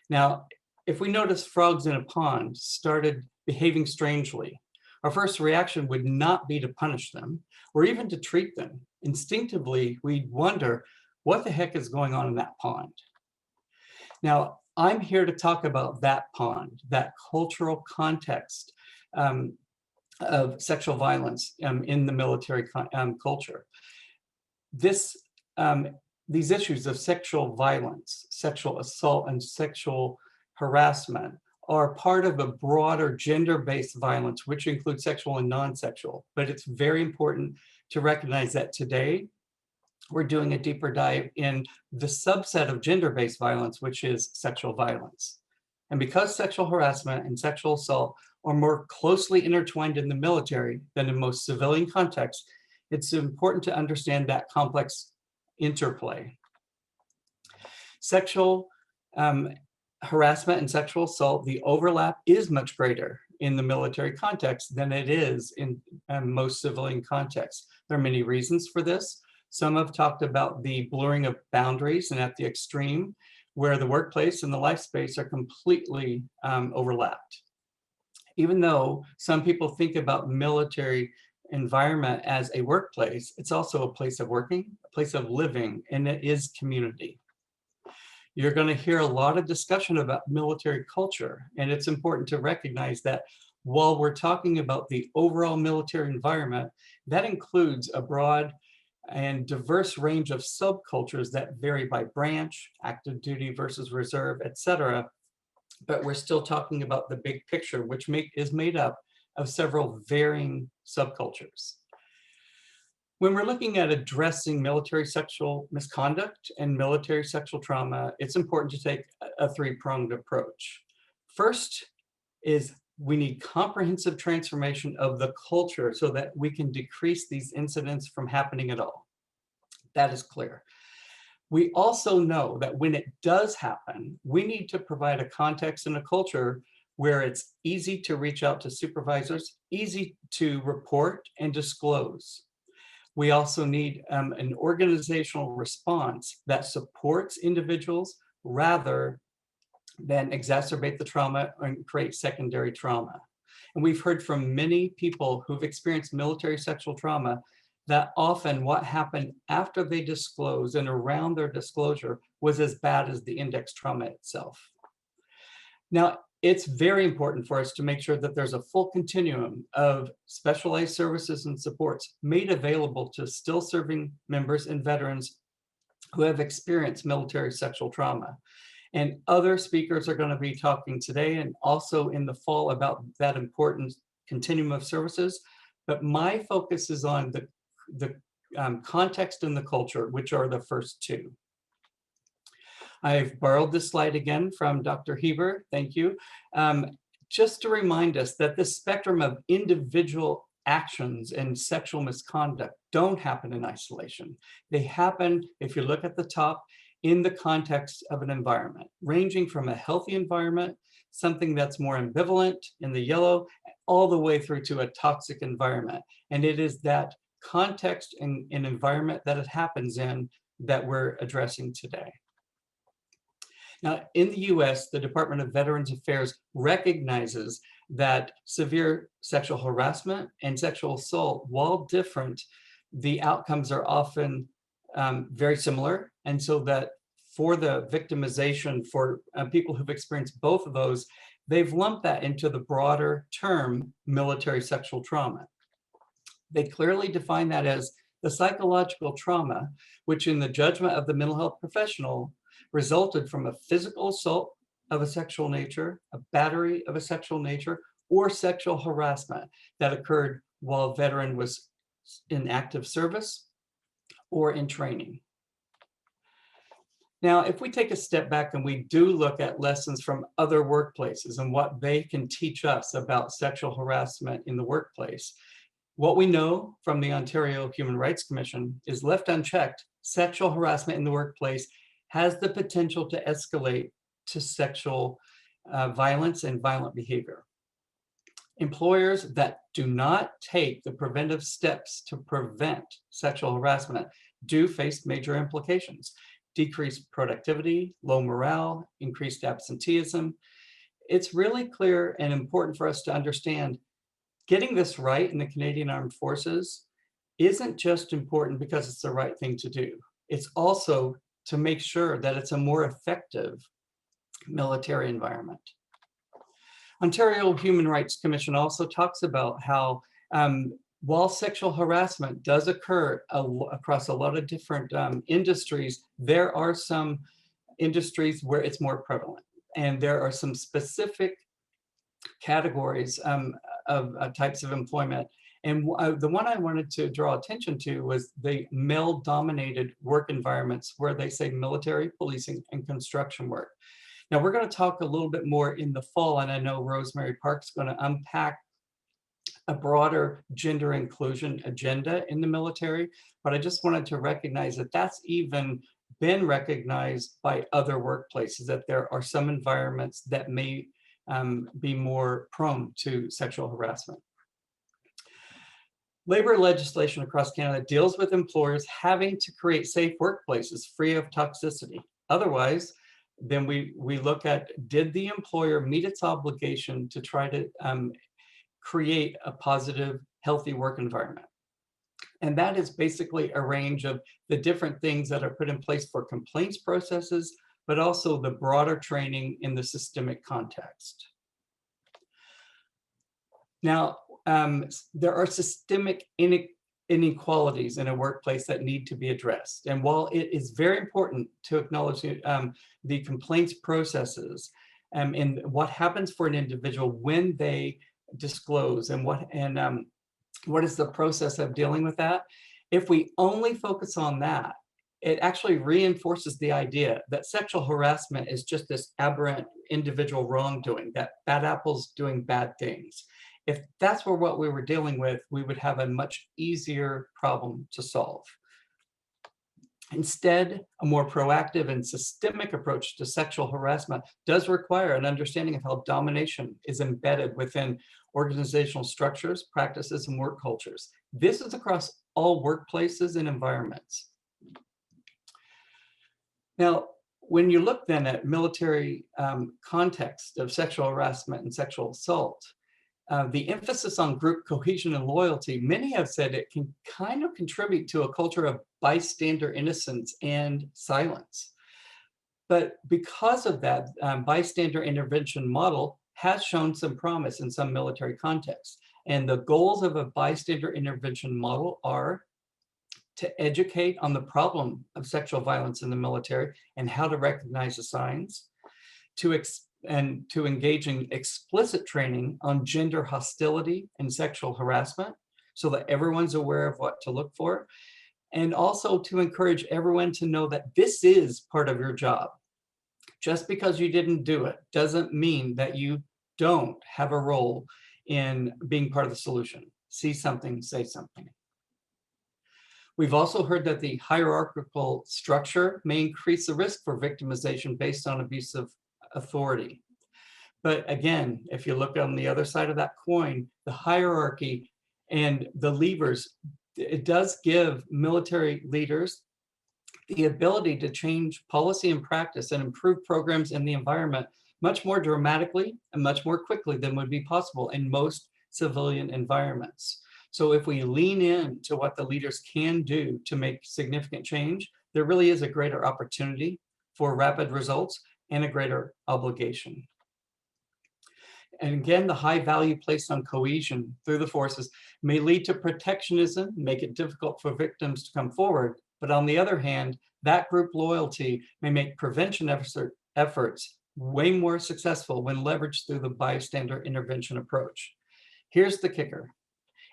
C: Now, if we notice frogs in a pond started behaving strangely, our first reaction would not be to punish them or even to treat them. Instinctively, we'd wonder, what the heck is going on in that pond? Now, I'm here to talk about that pond, that cultural context of sexual violence in the military culture. These issues of sexual violence, sexual assault, and sexual harassment are part of a broader gender-based violence, which includes sexual and non-sexual. But it's very important to recognize that today we're doing a deeper dive in the subset of gender-based violence, which is sexual violence. And because sexual harassment and sexual assault are more closely intertwined in the military than in most civilian contexts, it's important to understand that complex interplay. Sexual harassment and sexual assault, the overlap is much greater in the military context than it is in most civilian contexts. There are many reasons for this. Some have talked about the blurring of boundaries, and at the extreme, where the workplace and the life space are completely overlapped. Even though some people think about military environment as a workplace, it's also a place of working, a place of living, and it is community. You're going to hear a lot of discussion about military culture, and it's important to recognize that while we're talking about the overall military environment, that includes a broad and diverse range of subcultures that vary by branch, active duty versus reserve, etc. But we're still talking about the big picture, which is made up of several varying subcultures. When we're looking at addressing military sexual misconduct and military sexual trauma, it's important to take a three-pronged approach. First is we need comprehensive transformation of the culture so that we can decrease these incidents from happening at all. That is clear. We also know that when it does happen, we need to provide a context and a culture where it's easy to reach out to supervisors, easy to report and disclose. We also need an organizational response that supports individuals rather than exacerbate the trauma and create secondary trauma. And we've heard from many people who've experienced military sexual trauma that often what happened after they disclosed and around their disclosure was as bad as the index trauma itself. Now, it's very important for us to make sure that there's a full continuum of specialized services and supports made available to still serving members and veterans who have experienced military sexual trauma. And other speakers are going to be talking today and also in the fall about that important continuum of services. But my focus is on the context and the culture, which are the first two. I've borrowed this slide again from Dr. Heber, thank you, just to remind us that the spectrum of individual actions and sexual misconduct don't happen in isolation. They happen, if you look at the top, in the context of an environment, ranging from a healthy environment, something that's more ambivalent in the yellow, all the way through to a toxic environment. And it is that context and environment that it happens in that we're addressing today. Now, in the US, the Department of Veterans Affairs recognizes that severe sexual harassment and sexual assault, while different, the outcomes are often very similar. And so that for the victimization for people who've experienced both of those, they've lumped that into the broader term military sexual trauma. They clearly define that as the psychological trauma, which in the judgment of the mental health professional resulted from a physical assault of a sexual nature, a battery of a sexual nature, or sexual harassment that occurred while a veteran was in active service or in training. Now, if we take a step back and we do look at lessons from other workplaces and what they can teach us about sexual harassment in the workplace, what we know from the Ontario Human Rights Commission is left unchecked, sexual harassment in the workplace has the potential to escalate to sexual violence and violent behavior. Employers that do not take the preventive steps to prevent sexual harassment do face major implications: decreased productivity, low morale, increased absenteeism. It's really clear and important for us to understand getting this right in the Canadian Armed Forces isn't just important because it's the right thing to do. It's also to make sure that it's a more effective military environment. Ontario Human Rights Commission also talks about how while sexual harassment does occur across a lot of different industries, there are some industries where it's more prevalent. And there are some specific categories of types of employment. And the one I wanted to draw attention to was the male-dominated work environments where they say military, policing, and construction work. Now, we're going to talk a little bit more in the fall, and I know Rosemary Park's going to unpack a broader gender inclusion agenda in the military, but I just wanted to recognize that that's even been recognized by other workplaces, that there are some environments that may be more prone to sexual harassment. Labor legislation across Canada deals with employers having to create safe workplaces free of toxicity. Otherwise, then we look at, did the employer meet its obligation to try to create a positive, healthy work environment? And that is basically a range of the different things that are put in place for complaints processes, but also the broader training in the systemic context. Now, there are systemic inequalities in a workplace that need to be addressed. And while it is very important to acknowledge the complaints processes and what happens for an individual when they disclose and what is the process of dealing with that, if we only focus on that, it actually reinforces the idea that sexual harassment is just this aberrant individual wrongdoing, that bad apples doing bad things. If that's what we were dealing with, we would have a much easier problem to solve. Instead, a more proactive and systemic approach to sexual harassment does require an understanding of how domination is embedded within organizational structures, practices, and work cultures. This is across all workplaces and environments. Now, when you look then at military context of sexual harassment and sexual assault, the emphasis on group cohesion and loyalty, many have said it can kind of contribute to a culture of bystander innocence and silence. But because of that, bystander intervention model has shown some promise in some military contexts. And the goals of a bystander intervention model are to educate on the problem of sexual violence in the military and how to recognize the signs, to engage in explicit training on gender hostility and sexual harassment so that everyone's aware of what to look for, and also to encourage everyone to know that this is part of your job. Just because you didn't do it doesn't mean that you don't have a role in being part of the solution. See something, say something. We've also heard that the hierarchical structure may increase the risk for victimization based on abusive authority. But again, if you look on the other side of that coin, the hierarchy and the levers, it does give military leaders the ability to change policy and practice and improve programs in the environment much more dramatically and much more quickly than would be possible in most civilian environments. So if we lean in to what the leaders can do to make significant change, there really is a greater opportunity for rapid results and a greater obligation. And again, the high value placed on cohesion through the forces may lead to protectionism, make it difficult for victims to come forward. But on the other hand, that group loyalty may make prevention efforts way more successful when leveraged through the bystander intervention approach. Here's the kicker.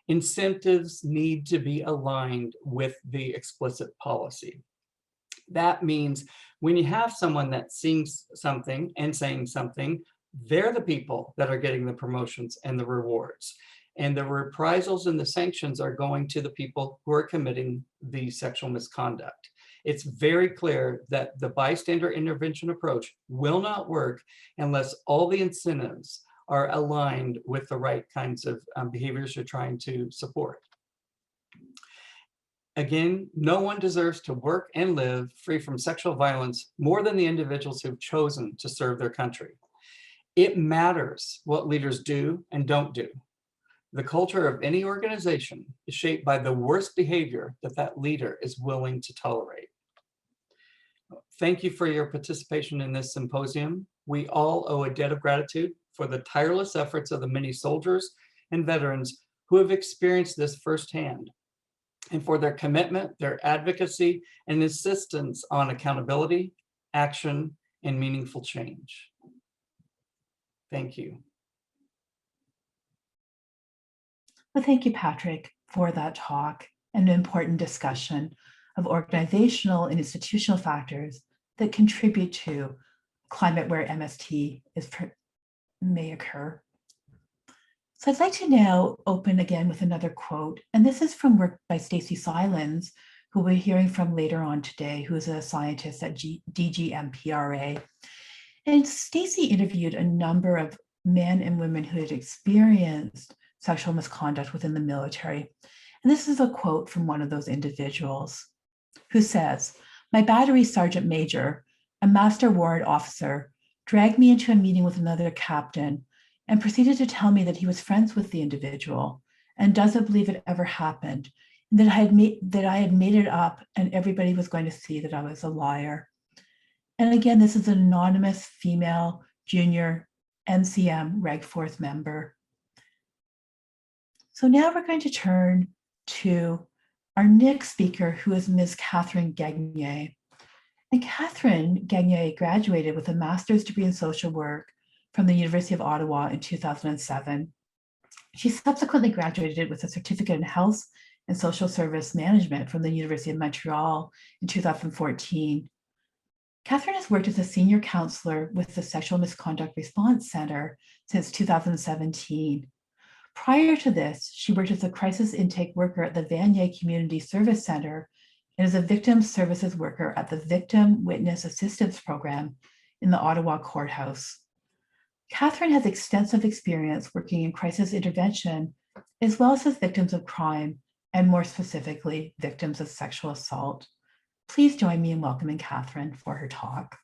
C: Incentives need to be aligned with the explicit policy. That means when you have someone that's seeing something and saying something, they're the people that are getting the promotions and the rewards. And the reprisals and the sanctions are going to the people who are committing the sexual misconduct. It's very clear that the bystander intervention approach will not work unless all the incentives are aligned with the right kinds of behaviors you're trying to support. Again, no one deserves to work and live free from sexual violence more than the individuals who've chosen to serve their country. It matters what leaders do and don't do. The culture of any organization is shaped by the worst behavior that that leader is willing to tolerate. Thank you for your participation in this symposium. We all owe a debt of gratitude for the tireless efforts of the many soldiers and veterans who have experienced this firsthand, and for their commitment, their advocacy, and insistence on accountability, action, and meaningful change. Thank you.
A: Well, thank you, Patrick, for that talk and an important discussion of organizational and institutional factors that contribute to climate where MST may occur. So I'd like to now open again with another quote, and this is from work by Stacy Silens, who we're hearing from later on today, who is a scientist at DGMPRA. And Stacy interviewed a number of men and women who had experienced sexual misconduct within the military. And this is a quote from one of those individuals who says, "My battery sergeant major, a master warrant officer, dragged me into a meeting with another captain and proceeded to tell me that he was friends with the individual and doesn't believe it ever happened, and that I had made it up and everybody was going to see that I was a liar." And again, this is an anonymous female junior NCM Reg 4th member. So now we're going to turn to our next speaker, who is Ms. Catherine Gagnier. And Catherine Gagnier graduated with a master's degree in social work from the University of Ottawa in 2007. She subsequently graduated with a certificate in health and social service management from the University of Montreal in 2014. Catherine has worked as a senior counselor with the Sexual Misconduct Response Center since 2017. Prior to this, she worked as a crisis intake worker at the Vanier Community Service Center and as a victim services worker at the Victim Witness Assistance Program in the Ottawa Courthouse. Catherine has extensive experience working in crisis intervention, as well as with victims of crime, and more specifically, victims of sexual assault. Please join me in welcoming Catherine for her talk.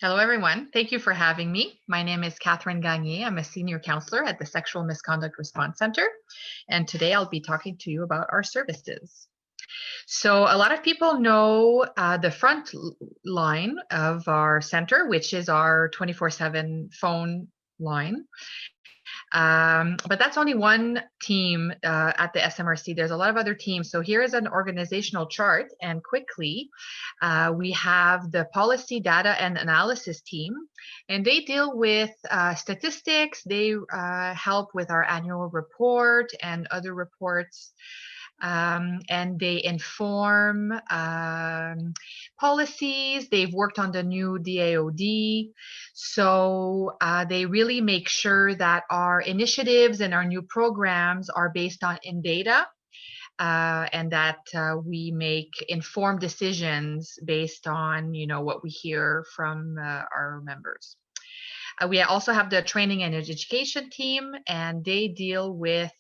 D: Hello, everyone. Thank you for having me. My name is Catherine Gagnier. I'm a senior counselor at the Sexual Misconduct Response Center, and today I'll be talking to you about our services. So a lot of people know the front line of our center, which is our 24/7 phone line. But that's only one team at the SMRC. There's a lot of other teams. So here is an organizational chart, and quickly, we have the policy data and analysis team, and they deal with statistics. They help with our annual report and other reports. And they inform policies. They've worked on the new DAOD. So they really make sure that our initiatives and our new programs are based in data, and that we make informed decisions based on, what we hear from our members. We also have the training and education team, and they deal with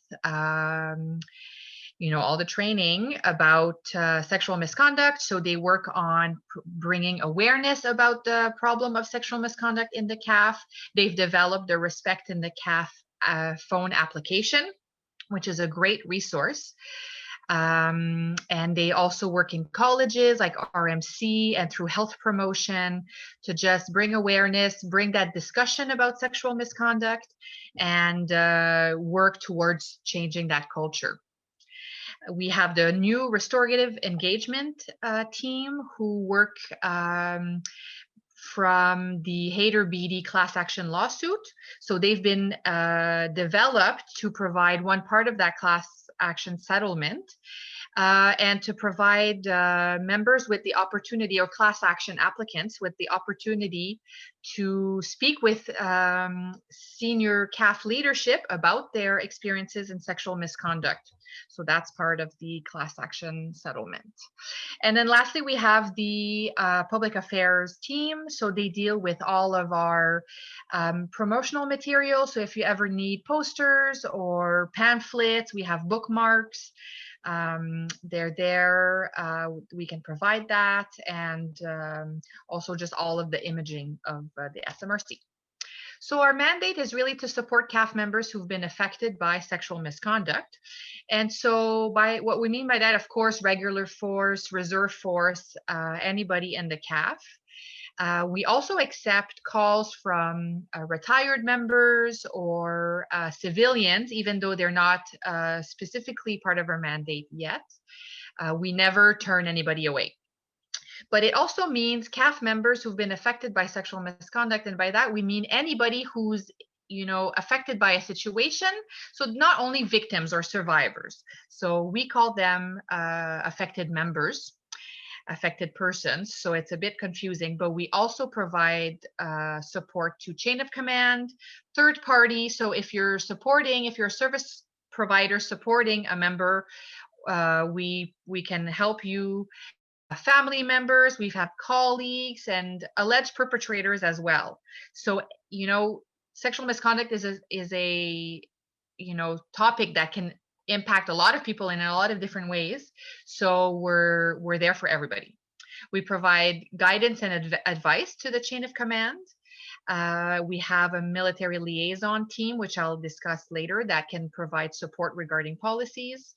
D: all the training about sexual misconduct. So they work on bringing awareness about the problem of sexual misconduct in the CAF. They've developed the Respect in the CAF phone application, which is a great resource. And they also work in colleges like RMC and through health promotion to just bring awareness, bring that discussion about sexual misconduct, and work towards changing that culture. We have the new restorative engagement team who work from the Hayter Beatty class action lawsuit. So they've been developed to provide one part of that class action settlement and to provide members with the opportunity, or class action applicants with the opportunity to speak with senior CAF leadership about their experiences in sexual misconduct. So that's part of the class action settlement. And then lastly, we have the public affairs team. So they deal with all of our promotional material. So if you ever need posters or pamphlets, we have bookmarks. They're there. We can provide that, and also just all of the imaging of the SMRC. So our mandate is really to support CAF members who've been affected by sexual misconduct. And so by what we mean by that, of course, regular force, reserve force, anybody in the CAF. We also accept calls from retired members or civilians, even though they're not specifically part of our mandate yet. We never turn anybody away. But it also means CAF members who've been affected by sexual misconduct. And by that, we mean anybody who's affected by a situation. So not only victims or survivors. So we call them affected members, affected persons. So it's a bit confusing, but we also provide support to chain of command, third party. So if you're a service provider supporting a member, we can help you. Family members, we've had colleagues and alleged perpetrators as well. So, sexual misconduct is a topic that can impact a lot of people in a lot of different ways. So we're there for everybody. We provide guidance and advice to the chain of command. We have a military liaison team, which I'll discuss later, that can provide support regarding policies.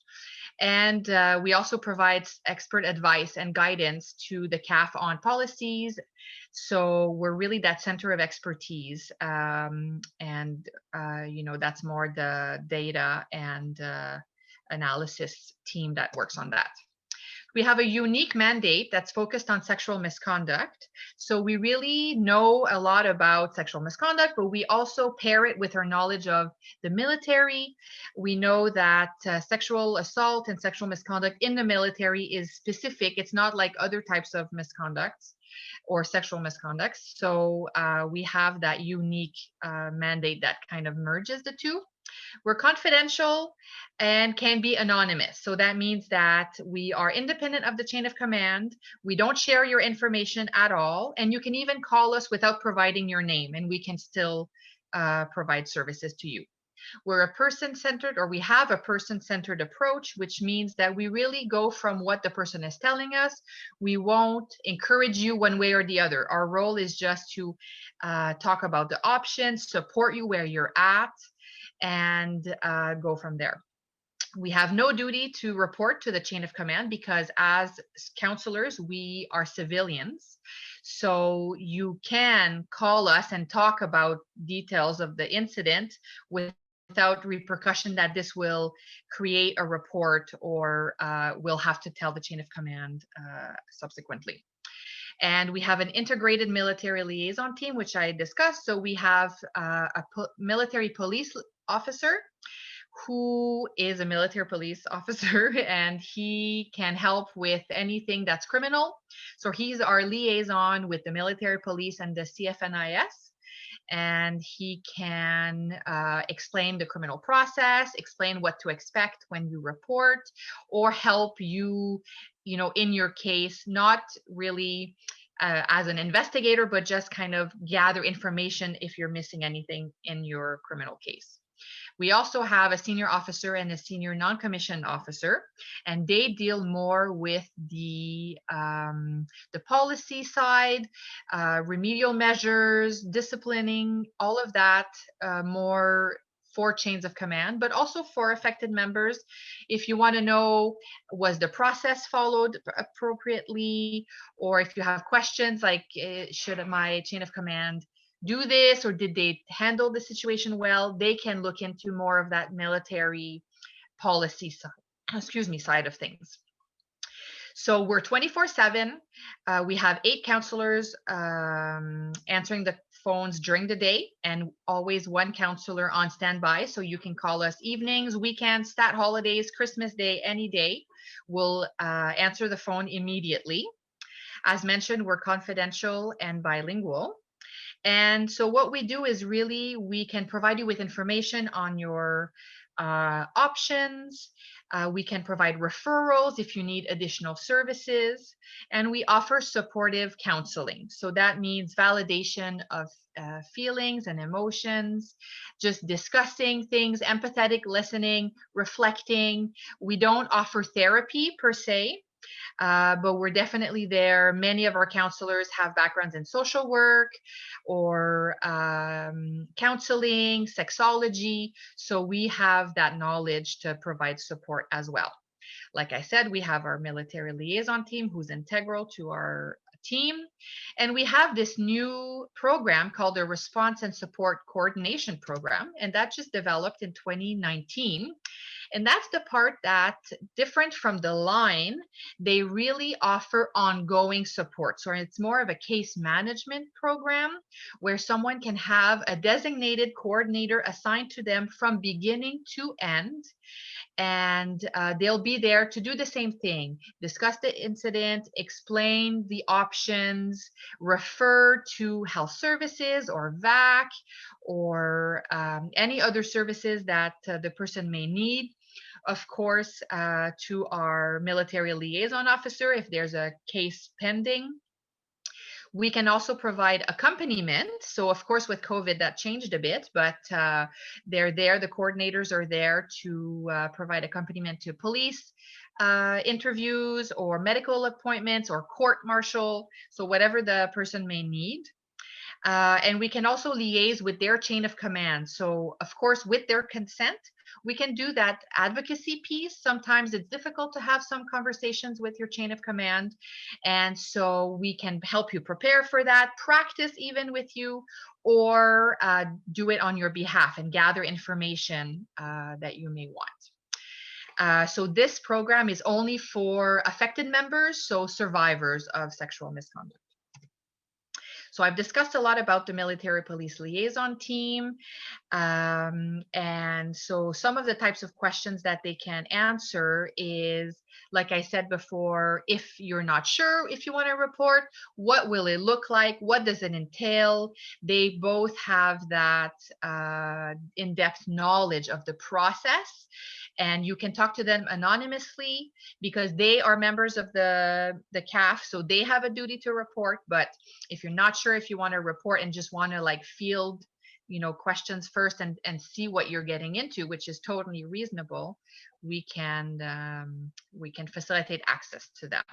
D: And we also provide expert advice and guidance to the CAF on policies. So we're really that center of expertise. That's more the data and analysis team that works on that. We have a unique mandate that's focused on sexual misconduct. So we really know a lot about sexual misconduct, but we also pair it with our knowledge of the military. We know that sexual assault and sexual misconduct in the military is specific. It's not like other types of misconducts or sexual misconducts. So we have that unique mandate that kind of merges the two. We're confidential and can be anonymous. So that means that we are independent of the chain of command. We don't share your information at all. And you can even call us without providing your name, and we can still provide services to you. We're a person-centered, or we have a person-centered approach, which means that we really go from what the person is telling us. We won't encourage you one way or the other. Our role is just to talk about the options, support you where you're at, and go from there. We have no duty to report to the chain of command because as counselors, we are civilians. So you can call us and talk about details of the incident without repercussion that this will create a report or we'll have to tell the chain of command subsequently. And we have an integrated military liaison team, which I discussed. So we have a military police officer who is a military police officer, and he can help with anything that's criminal. So he's our liaison with the military police and the CFNIS, and he can explain the criminal process, explain what to expect when you report, or help you, in your case, not really as an investigator, but just kind of gather information if you're missing anything in your criminal case. We also have a senior officer and a senior non-commissioned officer, and they deal more with the policy side, remedial measures, disciplining, all of that, more for chains of command, but also for affected members. If you want to know, was the process followed appropriately? Or if you have questions like, should my chain of command do this, or did they handle the situation well? They can look into more of that military policy side of things. So we're 24/7. We have 8 counselors answering the phones during the day and always one counselor on standby. So you can call us evenings, weekends, stat holidays, Christmas Day, any day. We'll answer the phone immediately. As mentioned, we're confidential and bilingual. And so what we do is really, we can provide you with information on your options. We can provide referrals if you need additional services, and we offer supportive counseling. So that means validation of feelings and emotions, just discussing things, empathetic listening, reflecting. We don't offer therapy per se, but we're definitely there. Many of our counselors have backgrounds in social work or counseling, sexology. So we have that knowledge to provide support as well. Like I said, we have our military liaison team who's integral to our team. And we have this new program called the Response and Support Coordination Program. And that just developed in 2019. And that's the part that, different from the line, they really offer ongoing support. So it's more of a case management program where someone can have a designated coordinator assigned to them from beginning to end. And they'll be there to do the same thing, discuss the incident, explain the options, refer to health services or VAC or any other services that the person may need. Of course, to our military liaison officer if there's a case pending. We can also provide accompaniment. So of course, with COVID, that changed a bit, but they're there. The coordinators are there to provide accompaniment to police interviews or medical appointments or court martial. So whatever the person may need. And we can also liaise with their chain of command. So of course, with their consent, we can do that advocacy piece. Sometimes it's difficult to have some conversations with your chain of command. And so we can help you prepare for that, practice even with you, or do it on your behalf and gather information that you may want. So this program is only for affected members, so survivors of sexual misconduct. So I've discussed a lot about the military police liaison team. And so some of the types of questions that they can answer is, like I said before, if you're not sure if you want to report, what will it look like? What does it entail? They both have that in-depth knowledge of the process. And you can talk to them anonymously because they are members of the CAF, so they have a duty to report. But if you're not sure if you want to report and just want to like field, questions first and see what you're getting into, which is totally reasonable, we can facilitate access to them.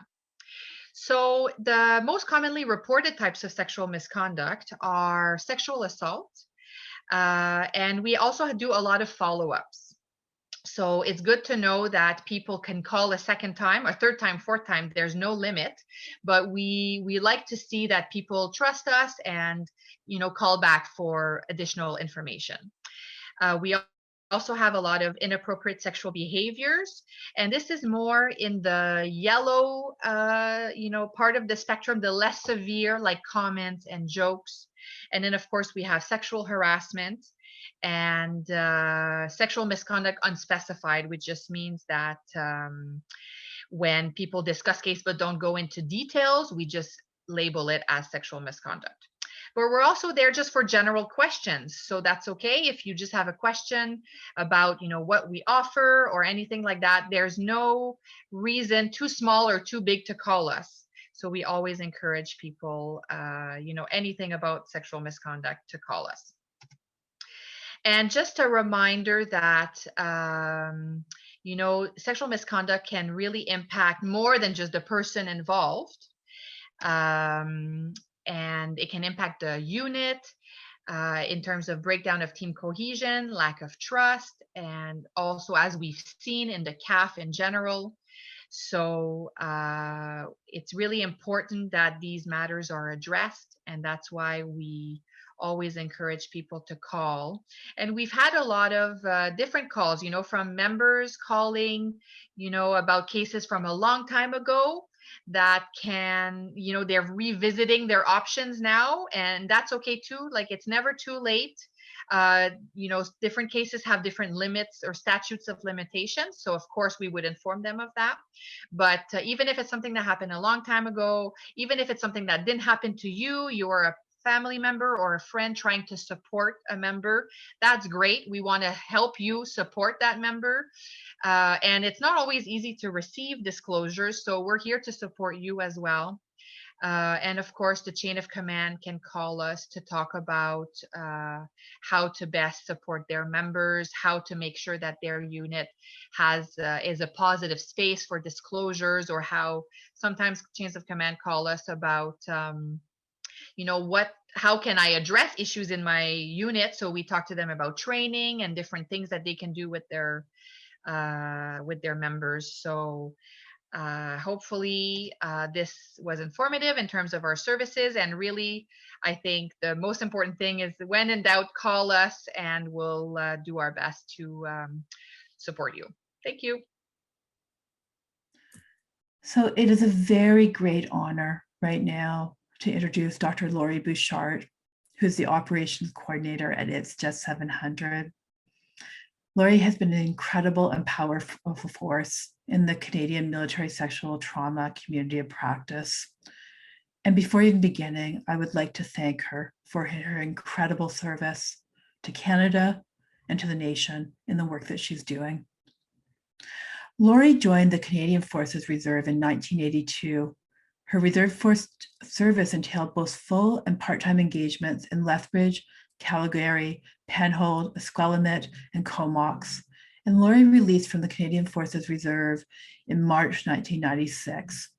D: So the most commonly reported types of sexual misconduct are sexual assault, and we also do a lot of follow-ups. So it's good to know that people can call a second time, a third time, fourth time. There's no limit, but we like to see that people trust us and call back for additional information. We also have a lot of inappropriate sexual behaviors, and this is more in the yellow, part of the spectrum, the less severe, like comments and jokes. And then of course we have sexual harassment and sexual misconduct unspecified, which just means that when people discuss case but don't go into details, we just label it as sexual misconduct. But we're also there just for general questions. So that's okay if you just have a question about, what we offer or anything like that. There's no reason too small or too big to call us. So we always encourage people, anything about sexual misconduct to call us. And just a reminder that, sexual misconduct can really impact more than just the person involved. And it can impact the unit in terms of breakdown of team cohesion, lack of trust, and also, as we've seen in the CAF in general. So it's really important that these matters are addressed, and that's why we always encourage people to call. And we've had a lot of different calls, from members calling, about cases from a long time ago, that can, they're revisiting their options now, and that's okay too. Like, it's never too late. Different cases have different limits or statutes of limitations. So of course we would inform them of that. But even if it's something that happened a long time ago, even if it's something that didn't happen to you, you're a family member or a friend trying to support a member, that's great. We want to help you support that member. And it's not always easy to receive disclosures. So we're here to support you as well. And of course, the chain of command can call us to talk about how to best support their members, how to make sure that their unit is a positive space for disclosures, or how sometimes chains of command call us about how can I address issues in my unit. So we talk to them about training and different things that they can do with their members. So hopefully this was informative in terms of our services. And really, I think the most important thing is, when in doubt, call us and we'll do our best to support you. Thank you.
A: So it is a very great honor right now to introduce Dr. Laurie Bouchard, who's the operations coordinator at It's Just 700. Laurie has been an incredible and powerful force in the Canadian military sexual trauma community of practice. And before even beginning, I would like to thank her for her incredible service to Canada and to the nation in the work that she's doing. Laurie joined the Canadian Forces Reserve in 1982. Her reserve force service entailed both full and part-time engagements in Lethbridge, Calgary, Penhold, Esquelmet, and Comox. And Laurie released from the Canadian Forces Reserve in March 1996.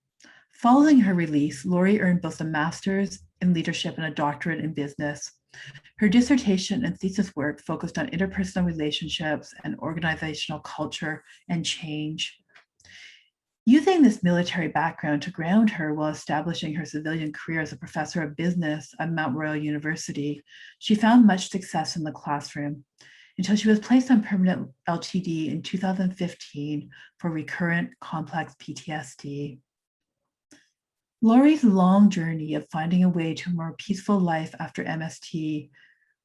A: Following her release, Laurie earned both a master's in leadership and a doctorate in business. Her dissertation and thesis work focused on interpersonal relationships and organizational culture and change. Using this military background to ground her while establishing her civilian career as a professor of business at Mount Royal University, she found much success in the classroom until she was placed on permanent LTD in 2015 for recurrent complex PTSD. Laurie's long journey of finding a way to a more peaceful life after MST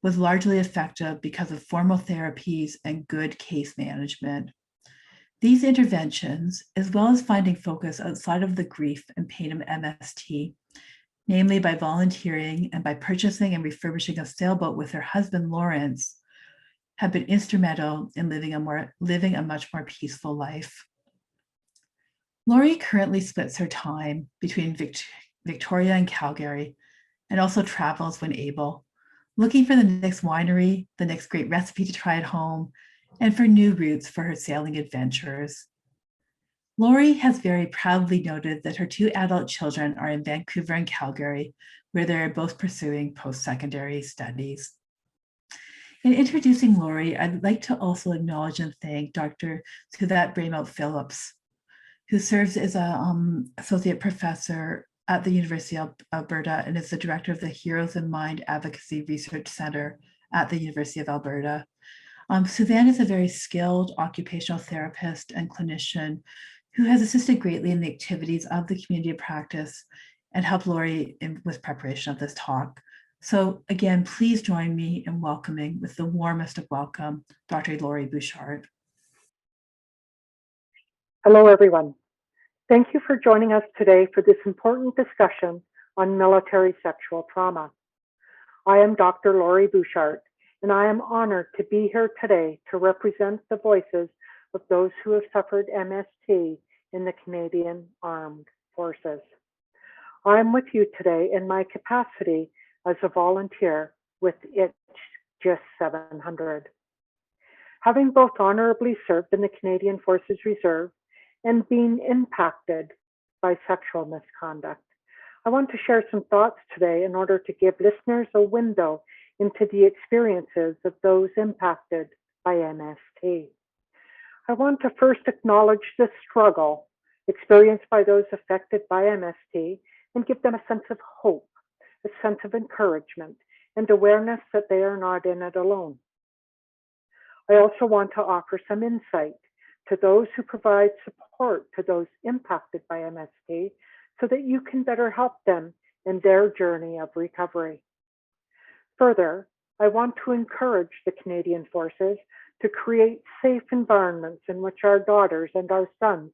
A: was largely effective because of formal therapies and good case management. These interventions, as well as finding focus outside of the grief and pain of MST, namely by volunteering and by purchasing and refurbishing a sailboat with her husband, Lawrence, have been instrumental in living a much more peaceful life. Laurie currently splits her time between Victoria and Calgary, and also travels when able, looking for the next winery, the next great recipe to try at home, and for new routes for her sailing adventures. Laurie has very proudly noted that her two adult children are in Vancouver and Calgary, where they are both pursuing post-secondary studies. In introducing Laurie, I'd like to also acknowledge and thank Dr. Suvette Braymelt-Phillips, who serves as an associate professor at the University of Alberta and is the director of the Heroes in Mind Advocacy Research Center at the University of Alberta. Suzanne is a very skilled occupational therapist and clinician who has assisted greatly in the activities of the community of practice and helped Laurie with preparation of this talk. So again, please join me in welcoming with the warmest of welcome, Dr. Laurie Bouchard.
E: Hello, everyone. Thank you for joining us today for this important discussion on military sexual trauma. I am Dr. Laurie Bouchard, and I am honored to be here today to represent the voices of those who have suffered MST in the Canadian Armed Forces. I am with you today in my capacity as a volunteer with It's Just 700. Having both honorably served in the Canadian Forces Reserve and being impacted by sexual misconduct, I want to share some thoughts today in order to give listeners a window into the experiences of those impacted by MST. I want to first acknowledge the struggle experienced by those affected by MST and give them a sense of hope, a sense of encouragement, and awareness that they are not in it alone. I also want to offer some insight to those who provide support to those impacted by MST so that you can better help them in their journey of recovery. Further, I want to encourage the Canadian Forces to create safe environments in which our daughters and our sons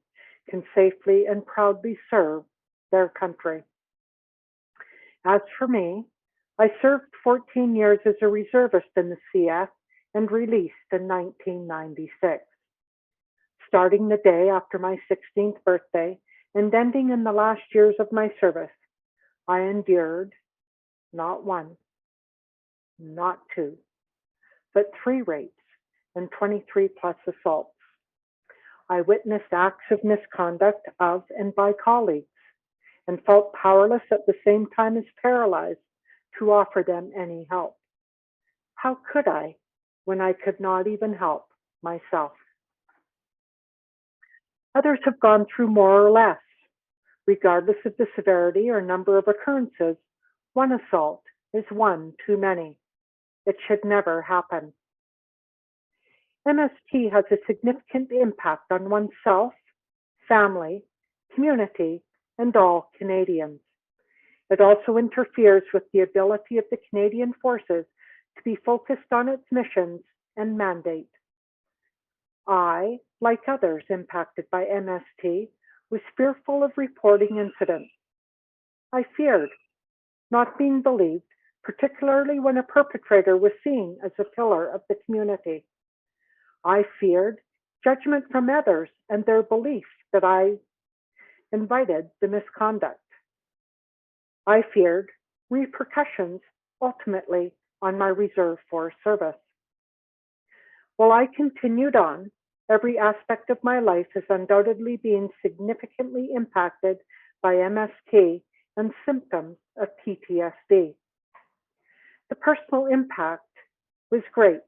E: can safely and proudly serve their country. As for me, I served 14 years as a reservist in the CF and released in 1996. Starting the day after my 16th birthday and ending in the last years of my service, I endured not one, not two, but 3 rapes and 23 plus assaults. I witnessed acts of misconduct of and by colleagues and felt powerless at the same time as paralyzed to offer them any help. How could I when I could not even help myself? Others have gone through more or less. Regardless of the severity or number of occurrences, one assault is one too many. It should never happen. MST has a significant impact on oneself, family, community, and all Canadians. It also interferes with the ability of the Canadian Forces to be focused on its missions and mandate. I, like others impacted by MST, was fearful of reporting incidents. I feared not being believed, particularly when a perpetrator was seen as a pillar of the community. I feared judgment from others and their belief that I invited the misconduct. I feared repercussions ultimately on my reserve force service. While I continued on, every aspect of my life is undoubtedly being significantly impacted by MST and symptoms of PTSD. The personal impact was great.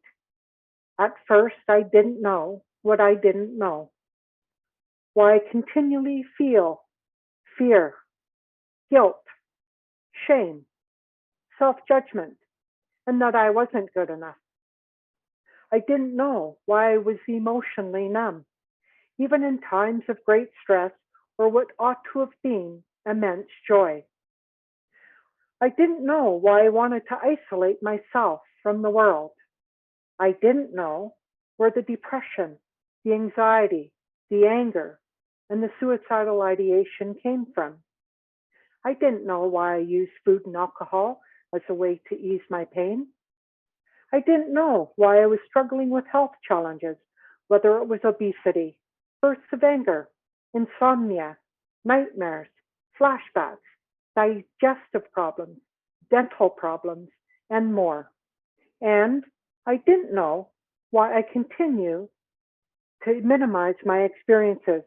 E: At first, I didn't know what I didn't know. Why I continually feel fear, guilt, shame, self-judgment, and that I wasn't good enough. I didn't know why I was emotionally numb, even in times of great stress or what ought to have been immense joy. I didn't know why I wanted to isolate myself from the world. I didn't know where the depression, the anxiety, the anger, and the suicidal ideation came from. I didn't know why I used food and alcohol as a way to ease my pain. I didn't know why I was struggling with health challenges, whether it was obesity, bursts of anger, insomnia, nightmares, flashbacks, digestive problems, dental problems, and more. And I didn't know why I continue to minimize my experiences.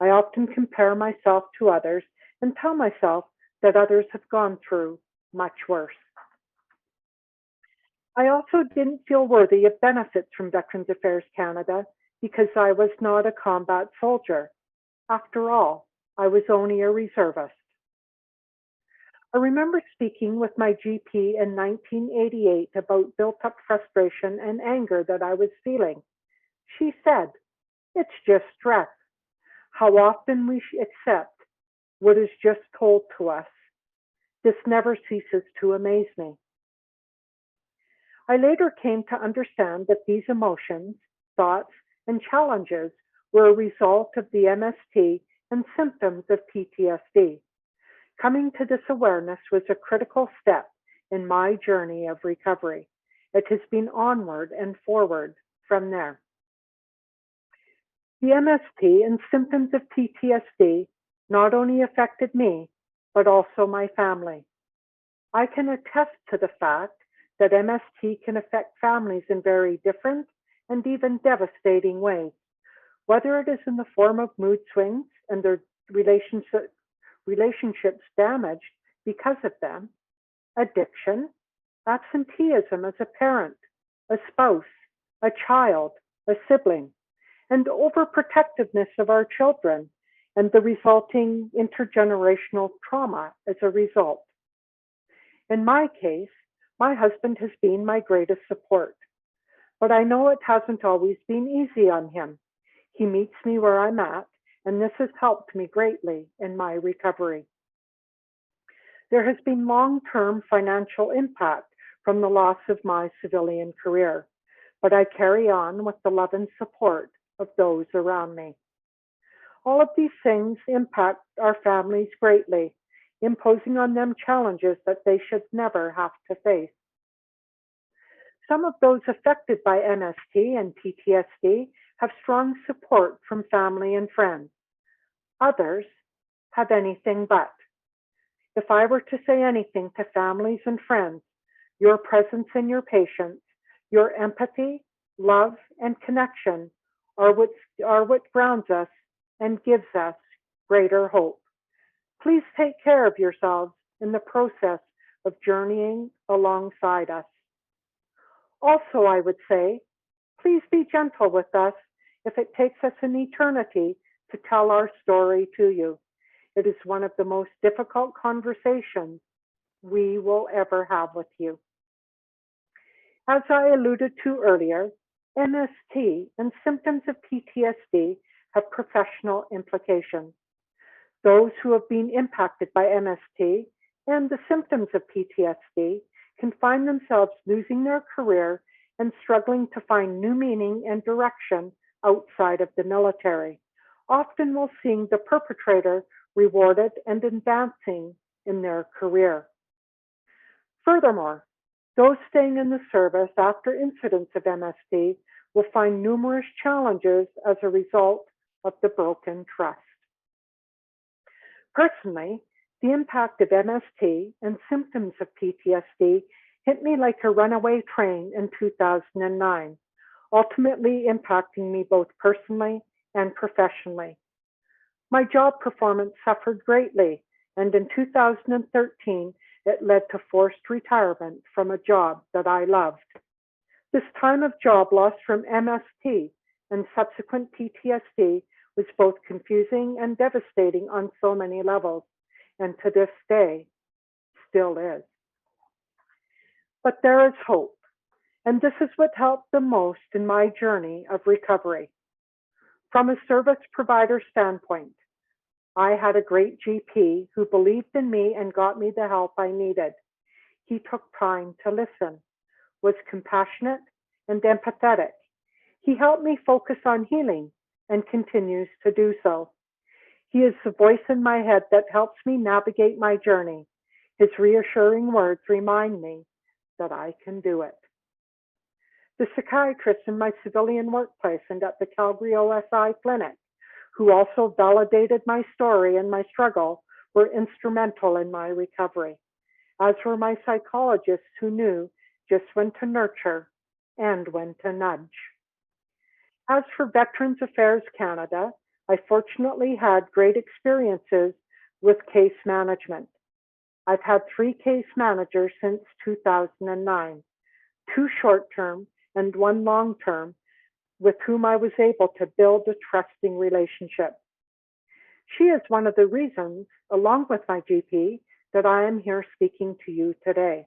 E: I often compare myself to others and tell myself that others have gone through much worse. I also didn't feel worthy of benefits from Veterans Affairs Canada because I was not a combat soldier. After all, I was only a reservist. I remember speaking with my GP in 1988 about built-up frustration and anger that I was feeling. She said, "It's just stress. How often we accept what is just told to us. This never ceases to amaze me." I later came to understand that these emotions, thoughts, and challenges were a result of the MST and symptoms of PTSD. Coming to this awareness was a critical step in my journey of recovery. It has been onward and forward from there. The MST and symptoms of PTSD not only affected me, but also my family. I can attest to the fact that MST can affect families in very different and even devastating ways, whether it is in the form of mood swings and their relationships damaged because of them, addiction, absenteeism as a parent, a spouse, a child, a sibling, and overprotectiveness of our children and the resulting intergenerational trauma as a result. In my case, my husband has been my greatest support, but I know it hasn't always been easy on him. He meets me where I'm at and this has helped me greatly in my recovery. There has been long-term financial impact from the loss of my civilian career, but I carry on with the love and support of those around me. All of these things impact our families greatly, imposing on them challenges that they should never have to face. Some of those affected by MST and PTSD have strong support from family and friends. Others have anything but. If I were to say anything to families and friends, your presence and your patience, your empathy, love, and connection are what grounds us and gives us greater hope. Please take care of yourselves in the process of journeying alongside us. Also, I would say, please be gentle with us if it takes us an eternity to tell our story to you. It is one of the most difficult conversations we will ever have with you. As I alluded to earlier, MST and symptoms of PTSD have professional implications. Those who have been impacted by MST and the symptoms of PTSD can find themselves losing their career and struggling to find new meaning and direction outside of the military, often while seeing the perpetrator rewarded and advancing in their career. Furthermore, those staying in the service after incidents of MST will find numerous challenges as a result of the broken trust. Personally, the impact of MST and symptoms of PTSD hit me like a runaway train in 2009, ultimately impacting me both personally and professionally. My job performance suffered greatly, and in 2013, it led to forced retirement from a job that I loved. This time of job loss from MST and subsequent PTSD was both confusing and devastating on so many levels, and to this day, still is. But there is hope, and this is what helped the most in my journey of recovery. From a service provider standpoint, I had a great GP who believed in me and got me the help I needed. He took time to listen, was compassionate and empathetic. He helped me focus on healing and continues to do so. He is the voice in my head that helps me navigate my journey. His reassuring words remind me that I can do it. The psychiatrist in my civilian workplace and at the Calgary OSI clinic, who also validated my story and my struggle, were instrumental in my recovery, as were my psychologists who knew just when to nurture and when to nudge. As for Veterans Affairs Canada, I fortunately had great experiences with case management. I've had 3 case managers since 2009, 2 short-term and 1 long-term, with whom I was able to build a trusting relationship. She is one of the reasons, along with my GP, that I am here speaking to you today.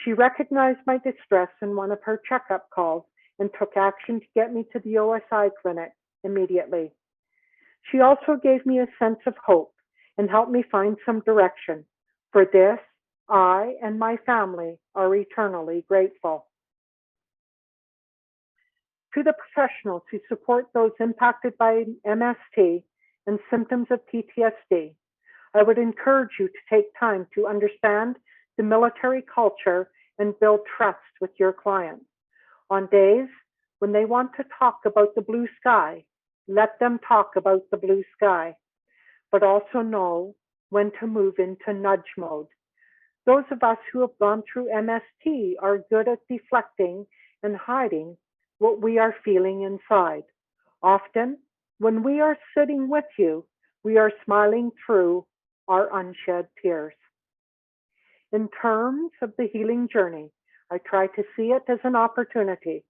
E: She recognized my distress in one of her checkup calls and took action to get me to the OSI clinic immediately. She also gave me a sense of hope and helped me find some direction. For this, I and my family are eternally grateful. To the professionals who support those impacted by MST and symptoms of PTSD, I would encourage you to take time to understand the military culture and build trust with your clients. On days when they want to talk about the blue sky, let them talk about the blue sky, but also know when to move into nudge mode. Those of us who have gone through MST are good at deflecting and hiding what we are feeling inside. Often, when we are sitting with you, we are smiling through our unshed tears. In terms of the healing journey, I try to see it as an opportunity.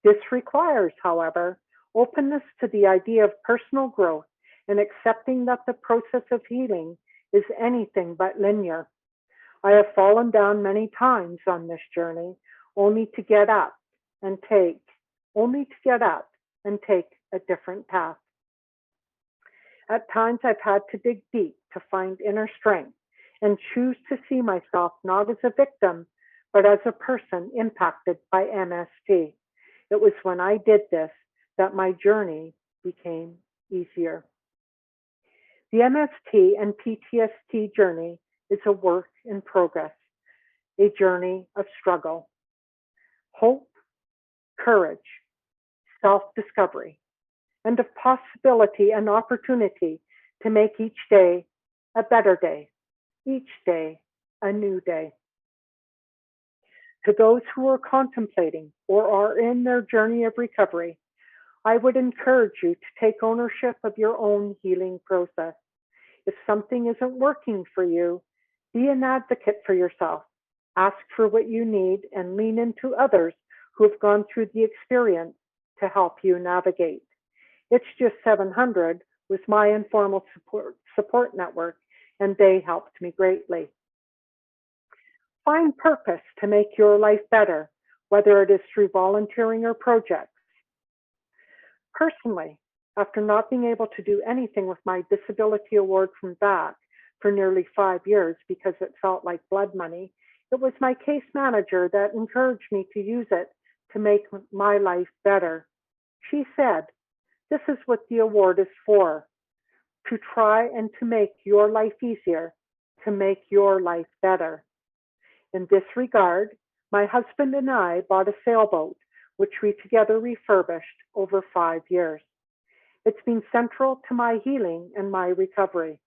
E: This requires, however, openness to the idea of personal growth and accepting that the process of healing is anything but linear. I have fallen down many times on this journey, only to get up and take a different path. At times, I've had to dig deep to find inner strength and choose to see myself not as a victim, but as a person impacted by MST. It was when I did this that my journey became easier. The MST and PTSD journey is a work in progress, a journey of struggle, hope, courage, self-discovery, and of possibility and opportunity to make each day a better day, each day a new day. To those who are contemplating or are in their journey of recovery, I would encourage you to take ownership of your own healing process. If something isn't working for you, be an advocate for yourself. Ask for what you need and lean into others who have gone through the experience to help you navigate. It's Just 700 was my informal support network, and they helped me greatly. Find purpose to make your life better, whether it is through volunteering or projects. Personally, after not being able to do anything with my disability award from VAC for nearly 5 years because it felt like blood money, it was my case manager that encouraged me to use it to make my life better. She said, "This is what the award is for, to try and to make your life easier, to make your life better." In this regard, my husband and I bought a sailboat, which we together refurbished over 5 years. It's been central to my healing and my recovery,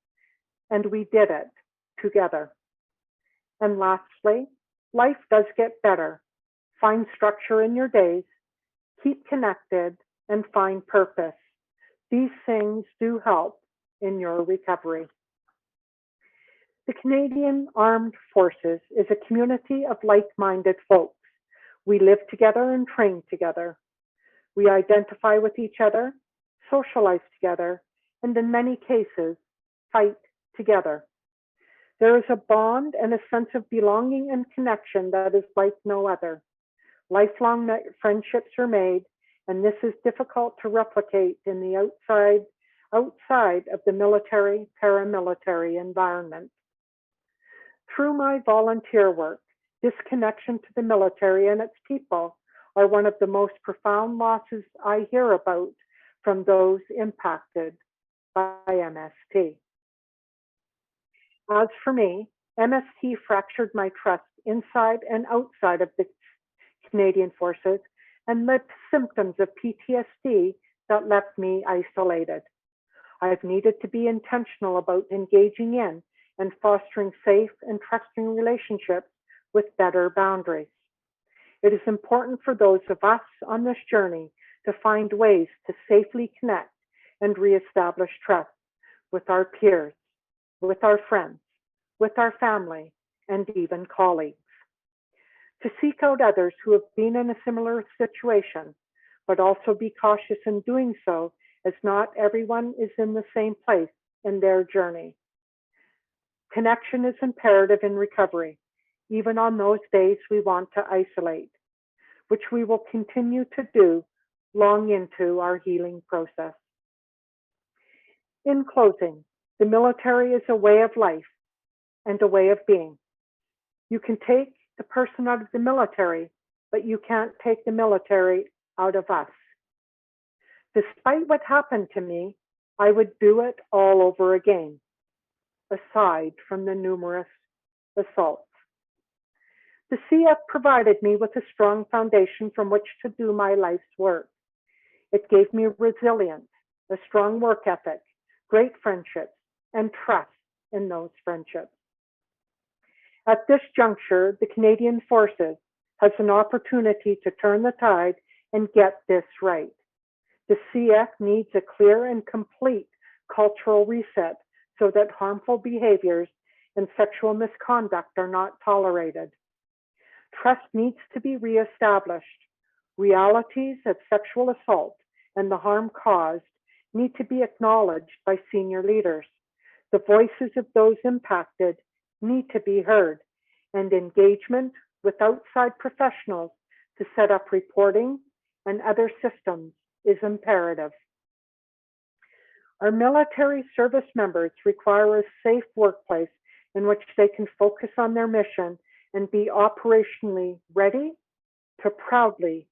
E: and we did it together. And lastly, life does get better. Find structure in your days, keep connected, and find purpose. These things do help in your recovery. The Canadian Armed Forces is a community of like-minded folks. We live together and train together. We identify with each other, socialize together, and in many cases, fight together. There is a bond and a sense of belonging and connection that is like no other. Lifelong friendships are made, and this is difficult to replicate in the outside of the military, paramilitary environment. Through my volunteer work, this connection to the military and its people are one of the most profound losses I hear about from those impacted by MST. As for me, MST fractured my trust inside and outside of the Canadian Forces and led to symptoms of PTSD that left me isolated. I've needed to be intentional about engaging in and fostering safe and trusting relationships with better boundaries. It is important for those of us on this journey to find ways to safely connect and reestablish trust with our peers, with our friends, with our family, and even colleagues. To seek out others who have been in a similar situation, but also be cautious in doing so, as not everyone is in the same place in their journey. Connection is imperative in recovery, even on those days we want to isolate, which we will continue to do long into our healing process. In closing, the military is a way of life and a way of being. You can take the person out of the military, but you can't take the military out of us. Despite what happened to me, I would do it all over again, aside from the numerous assaults. The CF provided me with a strong foundation from which to do my life's work. It gave me resilience, a strong work ethic, great friendships, and trust in those friendships. At this juncture, the Canadian Forces has an opportunity to turn the tide and get this right. The CF needs a clear and complete cultural reset so that harmful behaviors and sexual misconduct are not tolerated. Trust needs to be reestablished. Realities of sexual assault and the harm caused need to be acknowledged by senior leaders. The voices of those impacted need to be heard, and engagement with outside professionals to set up reporting and other systems is imperative. Our military service members require a safe workplace in which they can focus on their mission and be operationally ready to proudly,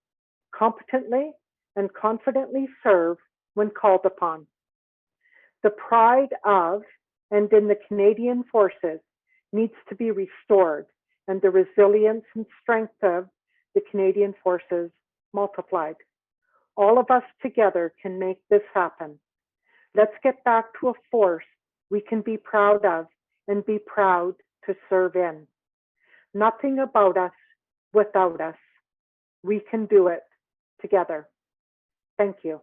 E: competently, and confidently serve when called upon. The pride of and in the Canadian Forces needs to be restored and the resilience and strength of the Canadian Forces multiplied. All of us together can make this happen. Let's get back to a force we can be proud of and be proud to serve in. Nothing about us without us. We can do it together. Thank you.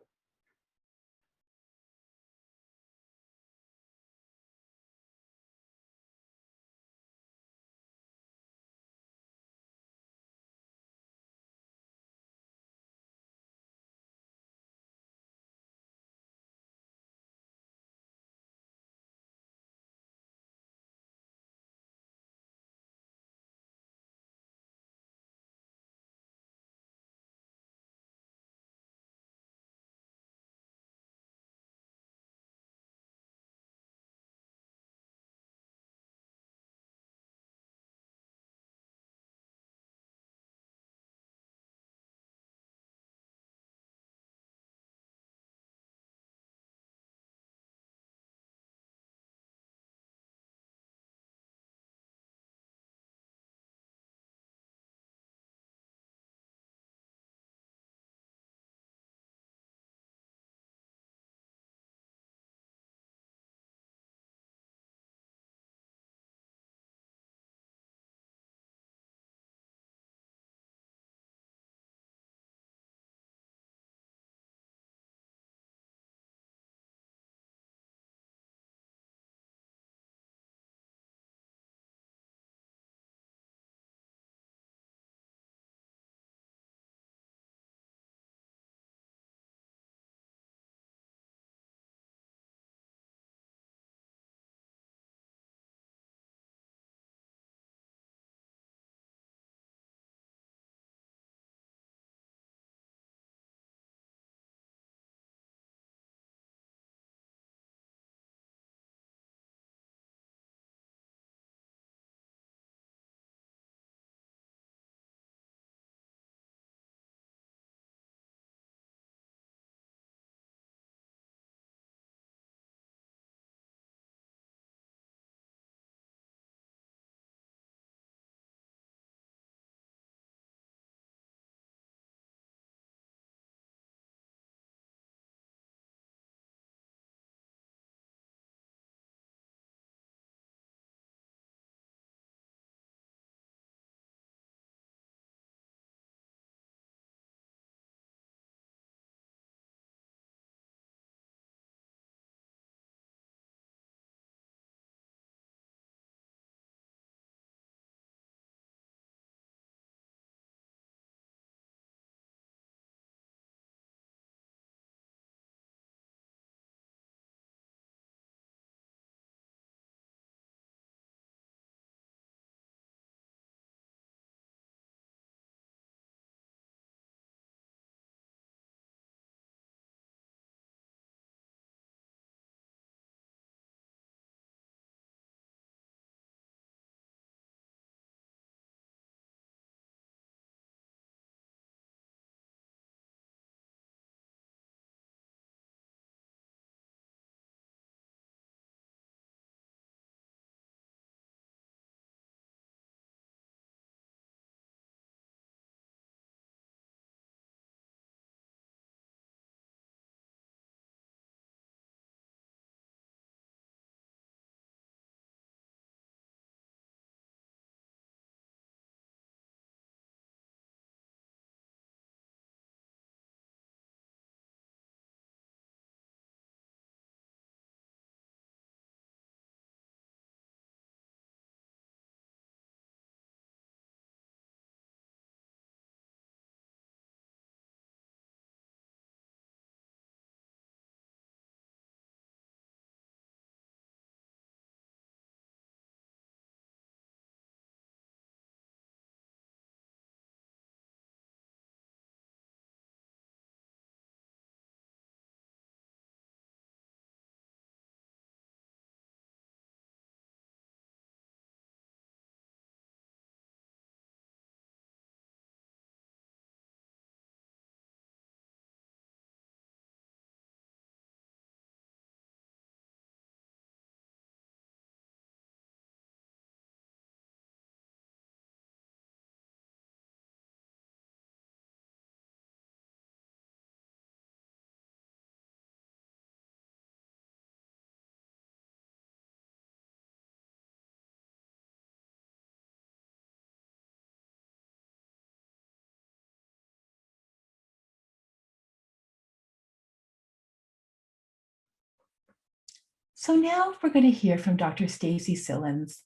A: So now we're going to hear from Dr. Stacy Sillens.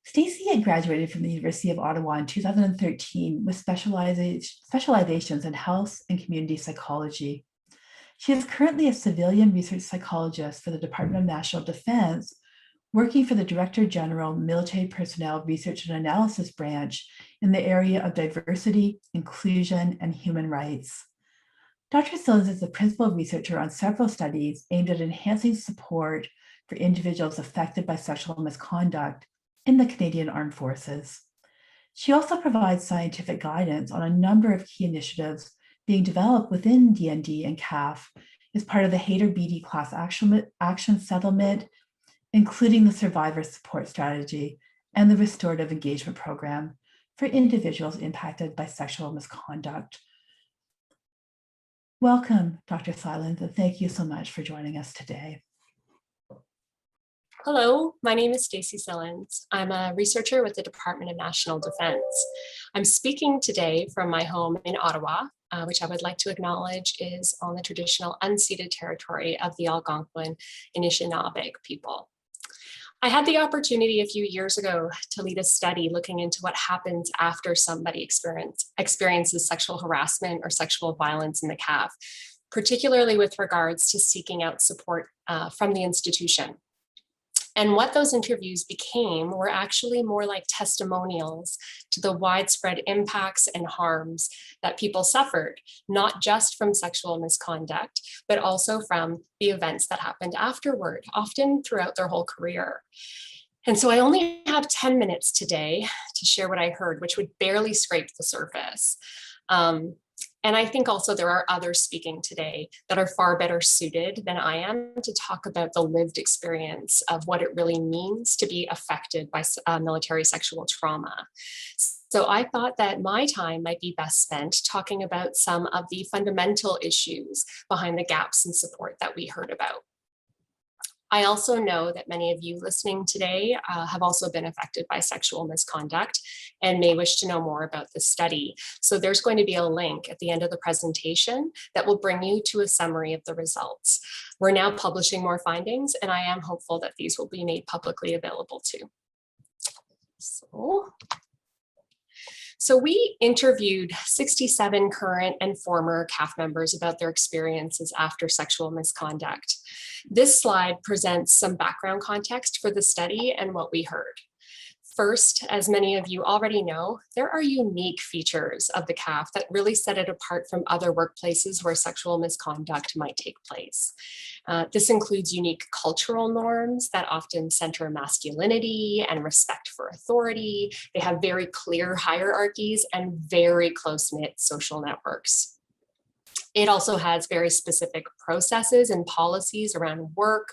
A: Stacy had graduated from the University of Ottawa in 2013 with specializations in health and community psychology. She is currently a civilian research psychologist for the Department of National Defense, working for the Director General Military Personnel Research and Analysis Branch in the area of diversity, inclusion, and human rights. Dr. Sillens is the principal researcher on several studies aimed at enhancing support for individuals affected by sexual misconduct in the Canadian Armed Forces. She also provides scientific guidance on a number of key initiatives being developed within DND and CAF as part of the Hayter-Beatty class action settlement, including the survivor support strategy and the restorative engagement program for individuals impacted by sexual misconduct. Welcome, Dr. Sillens, and thank you so much for joining us today.
F: Hello, my name is Stacy Sillens. I'm a researcher with the Department of National Defense. I'm speaking today from my home in Ottawa, which I would like to acknowledge is on the traditional unceded territory of the Algonquin Anishinaabe people. I had the opportunity a few years ago to lead a study looking into what happens after somebody experiences sexual harassment or sexual violence in the CAF, particularly with regards to seeking out support from the institution. And what those interviews became were actually more like testimonials to the widespread impacts and harms that people suffered, not just from sexual misconduct, but also from the events that happened afterward, often throughout their whole career. And so I only have 10 minutes today to share what I heard, which would barely scrape the surface. And I think also there are others speaking today that are far better suited than I am to talk about the lived experience of what it really means to be affected by military sexual trauma. So I thought that my time might be best spent talking about some of the fundamental issues behind the gaps in support that we heard about. I also know that many of you listening today have also been affected by sexual misconduct and may wish to know more about this study. So there's going to be a link at the end of the presentation that will bring you to a summary of the results. We're now publishing more findings, and I am hopeful that these will be made publicly available too. So we interviewed 67 current and former CAF members about their experiences after sexual misconduct. This slide presents some background context for the study and what we heard. First, as many of you already know, there are unique features of the CAF that really set it apart from other workplaces where sexual misconduct might take place. This includes unique cultural norms that often center masculinity and respect for authority. They have very clear hierarchies and very close-knit social networks. It also has very specific processes and policies around work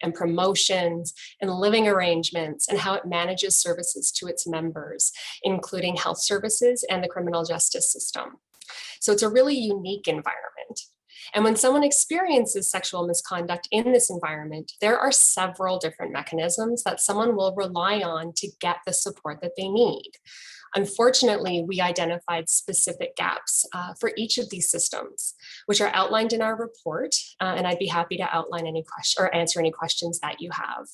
F: and promotions and living arrangements and how it manages services to its members, including health services and the criminal justice system. So it's a really unique environment. And when someone experiences sexual misconduct in this environment, there are several different mechanisms that someone will rely on to get the support that they need. Unfortunately, we identified specific gaps for each of these systems, which are outlined in our report, and I'd be happy to outline any question or answer any questions that you have.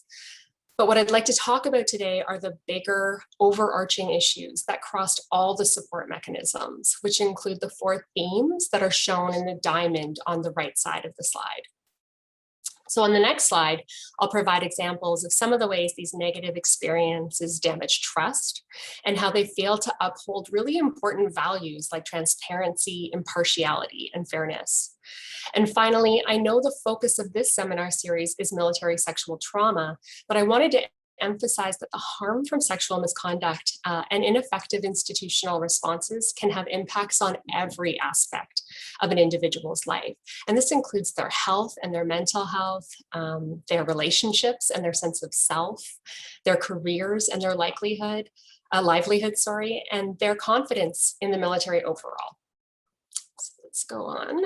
F: But what I'd like to talk about today are the bigger overarching issues that crossed all the support mechanisms, which include the 4 themes that are shown in the diamond on the right side of the slide. So on the next slide, I'll provide examples of some of the ways these negative experiences damage trust and how they fail to uphold really important values like transparency, impartiality, and fairness. And finally, I know the focus of this seminar series is military sexual trauma, but I wanted to emphasize that the harm from sexual misconduct and ineffective institutional responses can have impacts on every aspect of an individual's life. And this includes their health and their mental health, their relationships and their sense of self, their careers and their livelihood, and their confidence in the military overall. So let's go on.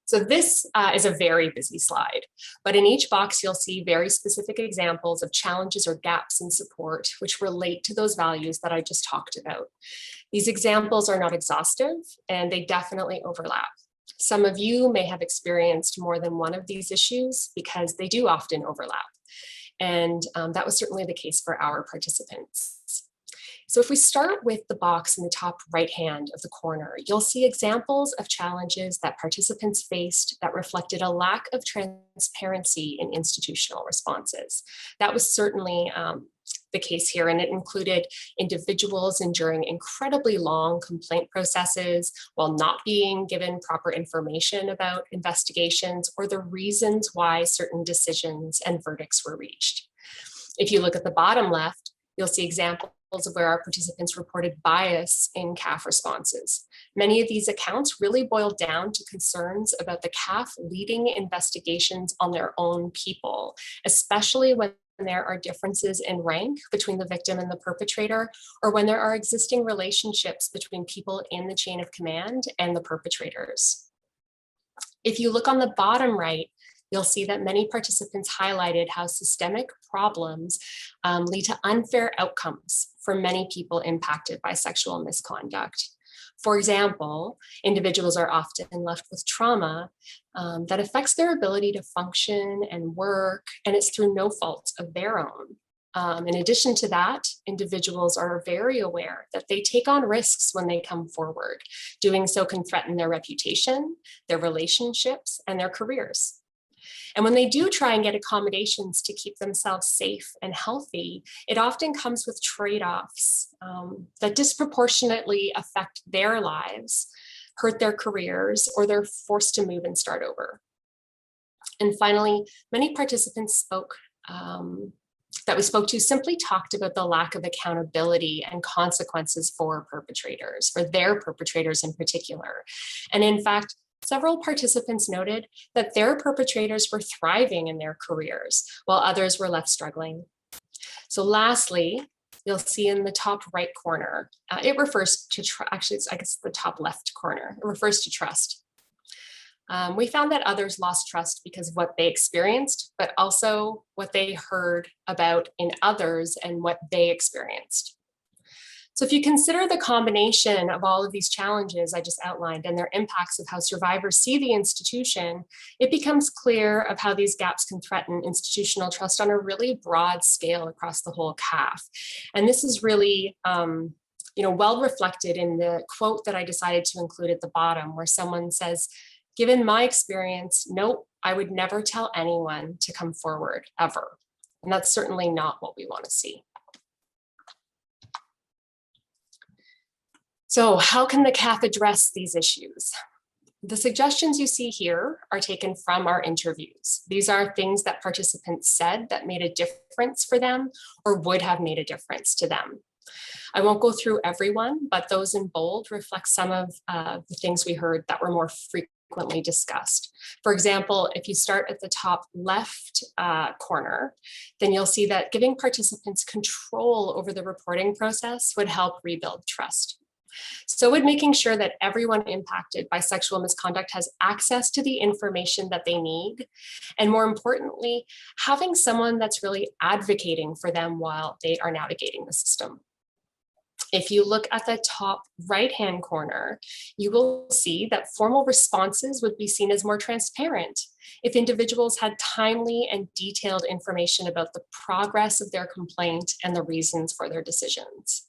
F: So this is a very busy slide, but in each box, you'll see very specific examples of challenges or gaps in support, which relate to those values that I just talked about. These examples are not exhaustive, and they definitely overlap. Some of you may have experienced more than one of these issues because they do often overlap. And that was certainly the case for our participants. So if we start with the box in the top right hand of the corner, you'll see examples of challenges that participants faced that reflected a lack of transparency in institutional responses. That was certainly the case here, and it included individuals enduring incredibly long complaint processes while not being given proper information about investigations or the reasons why certain decisions and verdicts were reached. If you look at the bottom left, you'll see examples of where our participants reported bias in CAF responses. Many of these accounts really boiled down to concerns about the CAF leading investigations on their own people, especially when there are differences in rank between the victim and the perpetrator, or when there are existing relationships between people in the chain of command and the perpetrators. If you look on the bottom right, you'll see that many participants highlighted how systemic problems lead to unfair outcomes for many people impacted by sexual misconduct. For example, individuals are often left with trauma that affects their ability to function and work, and it's through no fault of their own. In addition to that, individuals are very aware that they take on risks when they come forward. Doing so can threaten their reputation, their relationships, and their careers. And when they do try and get accommodations to keep themselves safe and healthy, it often comes with trade-offs that disproportionately affect their lives, hurt their careers, or they're forced to move and start over. And finally, many participants that we spoke to simply talked about the lack of accountability and consequences for perpetrators, for their perpetrators in particular. And in fact, several participants noted that their perpetrators were thriving in their careers, while others were left struggling. So lastly, you'll see in the top right corner, it refers to, actually, I guess the top left corner, it refers to trust. We found that others lost trust because of what they experienced, but also what they heard about in others and what they experienced. So if you consider the combination of all of these challenges I just outlined and their impacts of how survivors see the institution, it becomes clear of how these gaps can threaten institutional trust on a really broad scale across the whole CAF. And this is really well reflected in the quote that I decided to include at the bottom, where someone says, "Given my experience, nope, I would never tell anyone to come forward ever." And that's certainly not what we want to see. So how can the CAF address these issues? The suggestions you see here are taken from our interviews. These are things that participants said that made a difference for them or would have made a difference to them. I won't go through everyone, but those in bold reflect some of the things we heard that were more frequently discussed. For example, if you start at the top left corner, then you'll see that giving participants control over the reporting process would help rebuild trust. So would making sure that everyone impacted by sexual misconduct has access to the information that they need, and more importantly, having someone that's really advocating for them while they are navigating the system. If you look at the top right-hand corner, you will see that formal responses would be seen as more transparent if individuals had timely and detailed information about the progress of their complaint and the reasons for their decisions.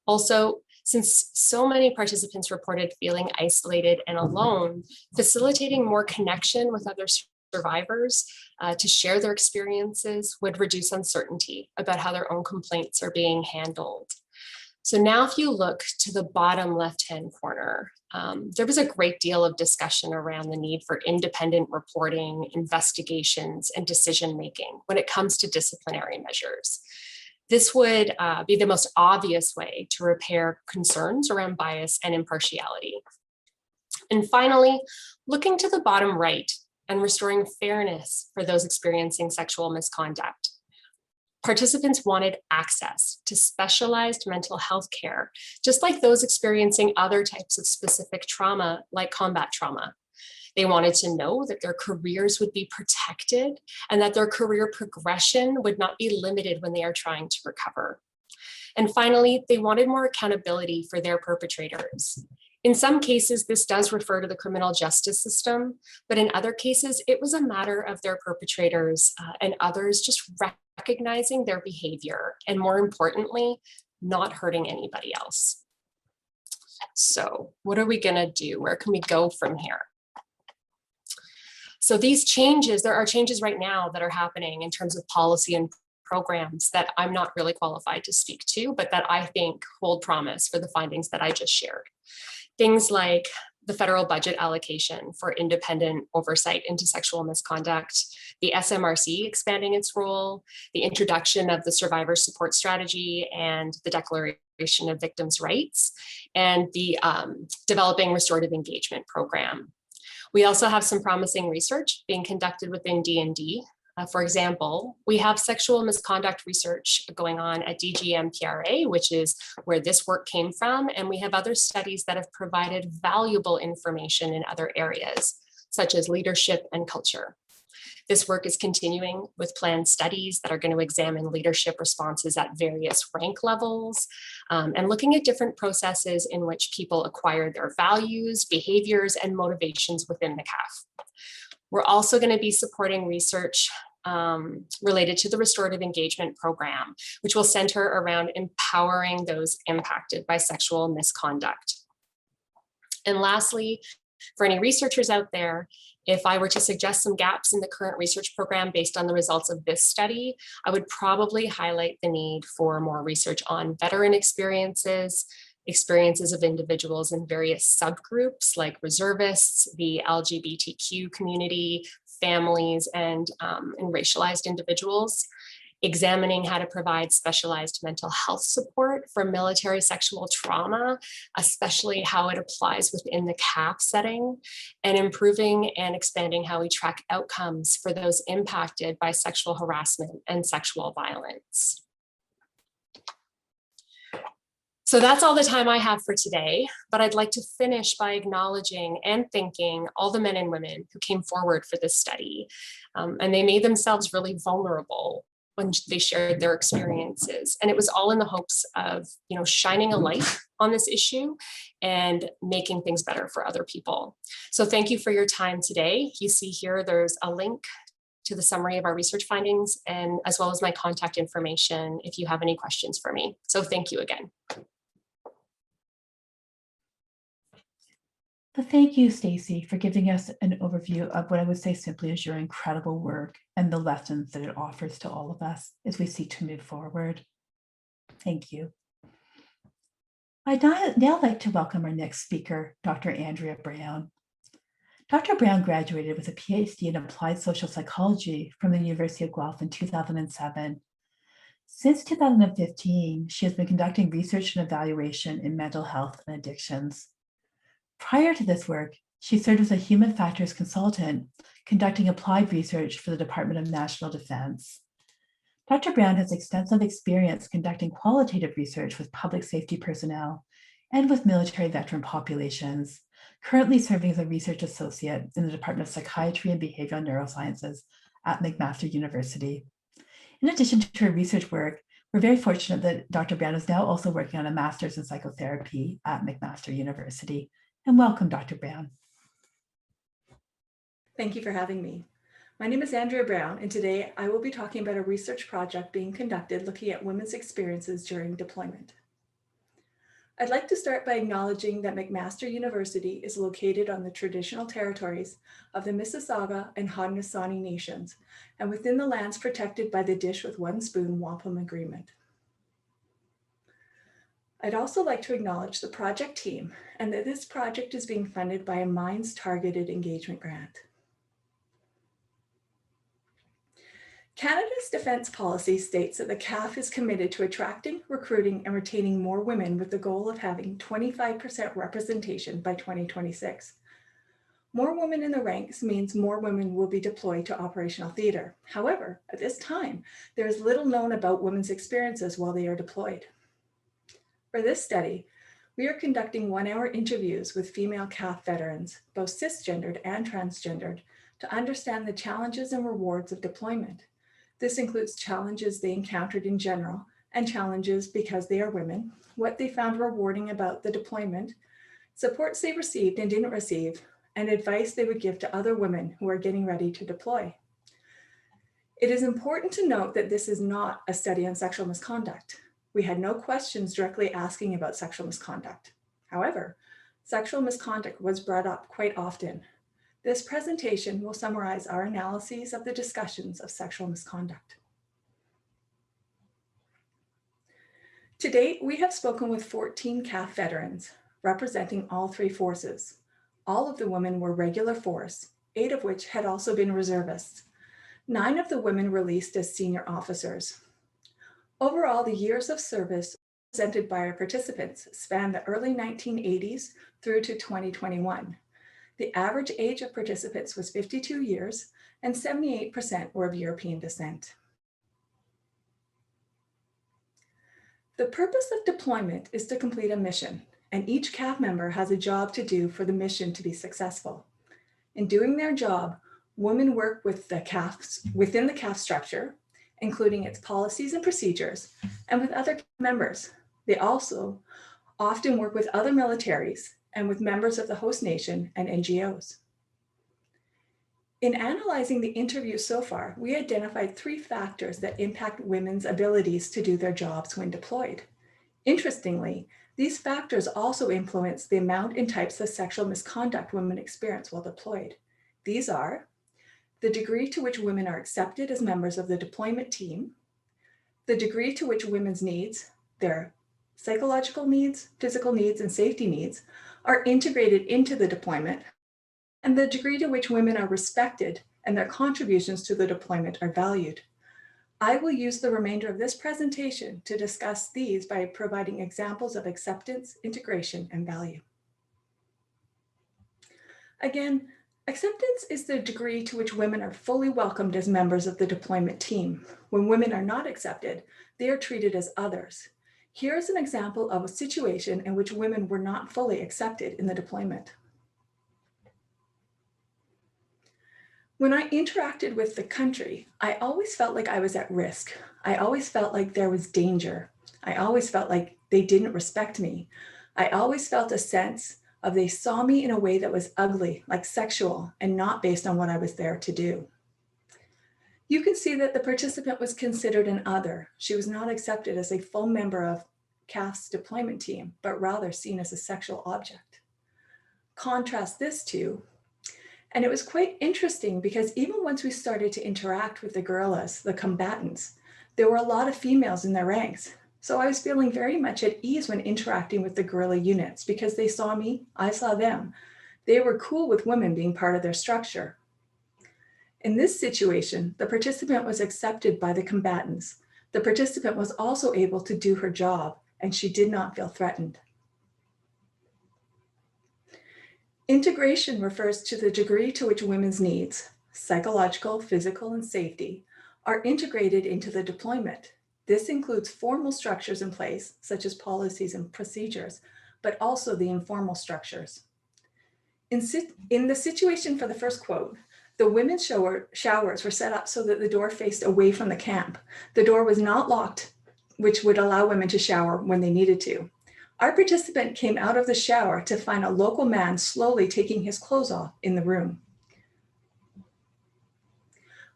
F: Also, since so many participants reported feeling isolated and alone, facilitating more connection with other survivors to share their experiences would reduce uncertainty about how their own complaints are being handled. So now if you look to the bottom left-hand corner, there was a great deal of discussion around the need for independent reporting, investigations, and decision-making when it comes to disciplinary measures. This would be the most obvious way to repair concerns around bias and impartiality. And finally, looking to the bottom right and restoring fairness for those experiencing sexual misconduct. Participants wanted access to specialized mental health care, just like those experiencing other types of specific trauma, like combat trauma. They wanted to know that their careers would be protected and that their career progression would not be limited when they are trying to recover. And finally, they wanted more accountability for their perpetrators. In some cases, this does refer to the criminal justice system, but in other cases, it was a matter of their perpetrators and others just recognizing their behavior and, more importantly, not hurting anybody else. So what are we going to do? Where can we go from here? So these changes, there are changes right now that are happening in terms of policy and programs that I'm not really qualified to speak to, but that I think hold promise for the findings that I just shared. Things like the federal budget allocation for independent oversight into sexual misconduct, the SMRC expanding its role, the introduction of the survivor support strategy and the Declaration of Victims' Rights, and the developing restorative engagement program. We also have some promising research being conducted within D&D. For example, we have sexual misconduct research going on at DGMPRA, which is where this work came from. And we have other studies that have provided valuable information in other areas, such as leadership and culture. This work is continuing with planned studies that are going to examine leadership responses at various rank levels and looking at different processes in which people acquire their values, behaviors, and motivations within the CAF. We're also going to be supporting research related to the restorative engagement program, which will center around empowering those impacted by sexual misconduct. And lastly, for any researchers out there, if I were to suggest some gaps in the current research program based on the results of this study, I would probably highlight the need for more research on veteran experiences of individuals in various subgroups like reservists, the LGBTQ community, families, and racialized individuals, examining how to provide specialized mental health support for military sexual trauma, especially how it applies within the CAF setting, and improving and expanding how we track outcomes for those impacted by sexual harassment and sexual violence. So that's all the time I have for today, but I'd like to finish by acknowledging and thanking all the men and women who came forward for this study. And they made themselves really vulnerable when they shared their experiences. And it was all in the hopes of, shining a light on this issue and making things better for other people. So thank you for your time today. You see here, there's a link to the summary of our research findings, and as well as my contact information if you have any questions for me. So thank you again.
A: Well, thank you, Stacey, for giving us an overview of what I would say simply is your incredible work and the lessons that it offers to all of us as we seek to move forward. Thank you. I'd now like to welcome our next speaker, Dr. Andrea Brown. Dr. Brown graduated with a PhD in applied social psychology from the University of Guelph in 2007. Since 2015, she has been conducting research and evaluation in mental health and addictions. Prior to this work, she served as a human factors consultant, conducting applied research for the Department of National Defense. Dr. Brown has extensive experience conducting qualitative research with public safety personnel and with military veteran populations, currently serving as a research associate in the Department of Psychiatry and Behavioral Neurosciences at McMaster University. In addition to her research work, we're very fortunate that Dr. Brown is now also working on a master's in psychotherapy at McMaster University. And welcome, Dr. Brown.
G: Thank you for having me. My name is Andrea Brown, and today I will be talking about a research project being conducted looking at women's experiences during deployment. I'd like to start by acknowledging that McMaster University is located on the traditional territories of the Mississauga and Haudenosaunee Nations, and within the lands protected by the Dish with One Spoon Wampum Agreement. I'd also like to acknowledge the project team and that this project is being funded by a Minds Targeted Engagement Grant. Canada's defence policy states that the CAF is committed to attracting, recruiting, and retaining more women with the goal of having 25% representation by 2026. More women in the ranks means more women will be deployed to operational theatre. However, at this time, there is little known about women's experiences while they are deployed. For this study, we are conducting 1-hour interviews with female CAF veterans, both cisgendered and transgendered, to understand the challenges and rewards of deployment. This includes challenges they encountered in general and challenges because they are women, what they found rewarding about the deployment, supports they received and didn't receive, and advice they would give to other women who are getting ready to deploy. It is important to note that this is not a study on sexual misconduct. We had no questions directly asking about sexual misconduct. However, sexual misconduct was brought up quite often. This presentation will summarize our analyses of the discussions of sexual misconduct. To date, we have spoken with 14 CAF veterans representing all three forces. All of the women were regular force, 8 of which had also been reservists. 9 of the women released as senior officers. Overall, the years of service presented by our participants span the early 1980s through to 2021. The average age of participants was 52 years, and 78% were of European descent. The purpose of deployment is to complete a mission, and each CAF member has a job to do for the mission to be successful. In doing their job, women work with the within the CAF structure, including its policies and procedures, and with other members. They also often work with other militaries and with members of the host nation and NGOs. In analyzing the interview so far, we identified 3 factors that impact women's abilities to do their jobs when deployed. Interestingly, these factors also influence the amount and types of sexual misconduct women experience while deployed. These are the degree to which women are accepted as members of the deployment team, the degree to which women's needs, their psychological needs, physical needs, and safety needs, are integrated into the deployment, and the degree to which women are respected and their contributions to the deployment are valued. I will use the remainder of this presentation to discuss these by providing examples of acceptance, integration, and value. Again, acceptance is the degree to which women are fully welcomed as members of the deployment team. When women are not accepted, they are treated as others. Here is an example of a situation in which women were not fully accepted in the deployment. When I interacted with the country, I always felt like I was at risk. I always felt like there was danger. I always felt like they didn't respect me. I always felt a sense of they saw me in a way that was ugly, like sexual, and not based on what I was there to do. You can see that the participant was considered an other. She was not accepted as a full member of CAF's deployment team, but rather seen as a sexual object. Contrast this to, and it was quite interesting because even once we started to interact with the guerrillas, the combatants, there were a lot of females in their ranks. So I was feeling very much at ease when interacting with the guerrilla units because they saw me, I saw them. They were cool with women being part of their structure. In this situation, the participant was accepted by the combatants. The participant was also able to do her job, and she did not feel threatened. Integration refers to the degree to which women's needs, psychological, physical, and safety, are integrated into the deployment. This includes formal structures in place, such as policies and procedures, but also the informal structures. In the situation for the first quote, the women's showers were set up so that the door faced away from the camp. The door was not locked, which would allow women to shower when they needed to. Our participant came out of the shower to find a local man slowly taking his clothes off in the room.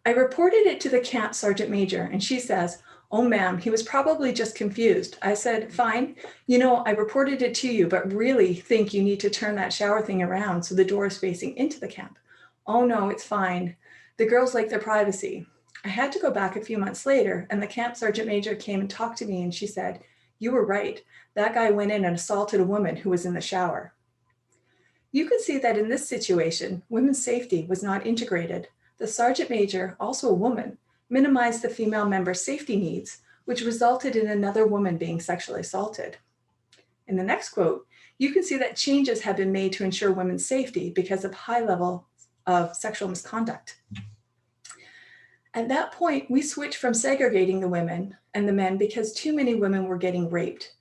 G: I reported it to the camp sergeant major, and she says, "Oh, ma'am, he was probably just confused." I said, "Fine, you know, I reported it to you, but really think you need to turn that shower thing around so the door is facing into the camp." "Oh no, it's fine. The girls like their privacy." I had to go back a few months later, and the camp sergeant major came and talked to me, and she said, "You were right. That guy went in and assaulted a woman who was in the shower." You can see that in this situation, women's safety was not integrated. The sergeant major, also a woman, minimized the female member's safety needs, which resulted in another woman being sexually assaulted. In the next quote, you can see that changes have been made to ensure women's safety because of high level of sexual misconduct. At that point, we switched from segregating the women and the men because too many women were getting raped.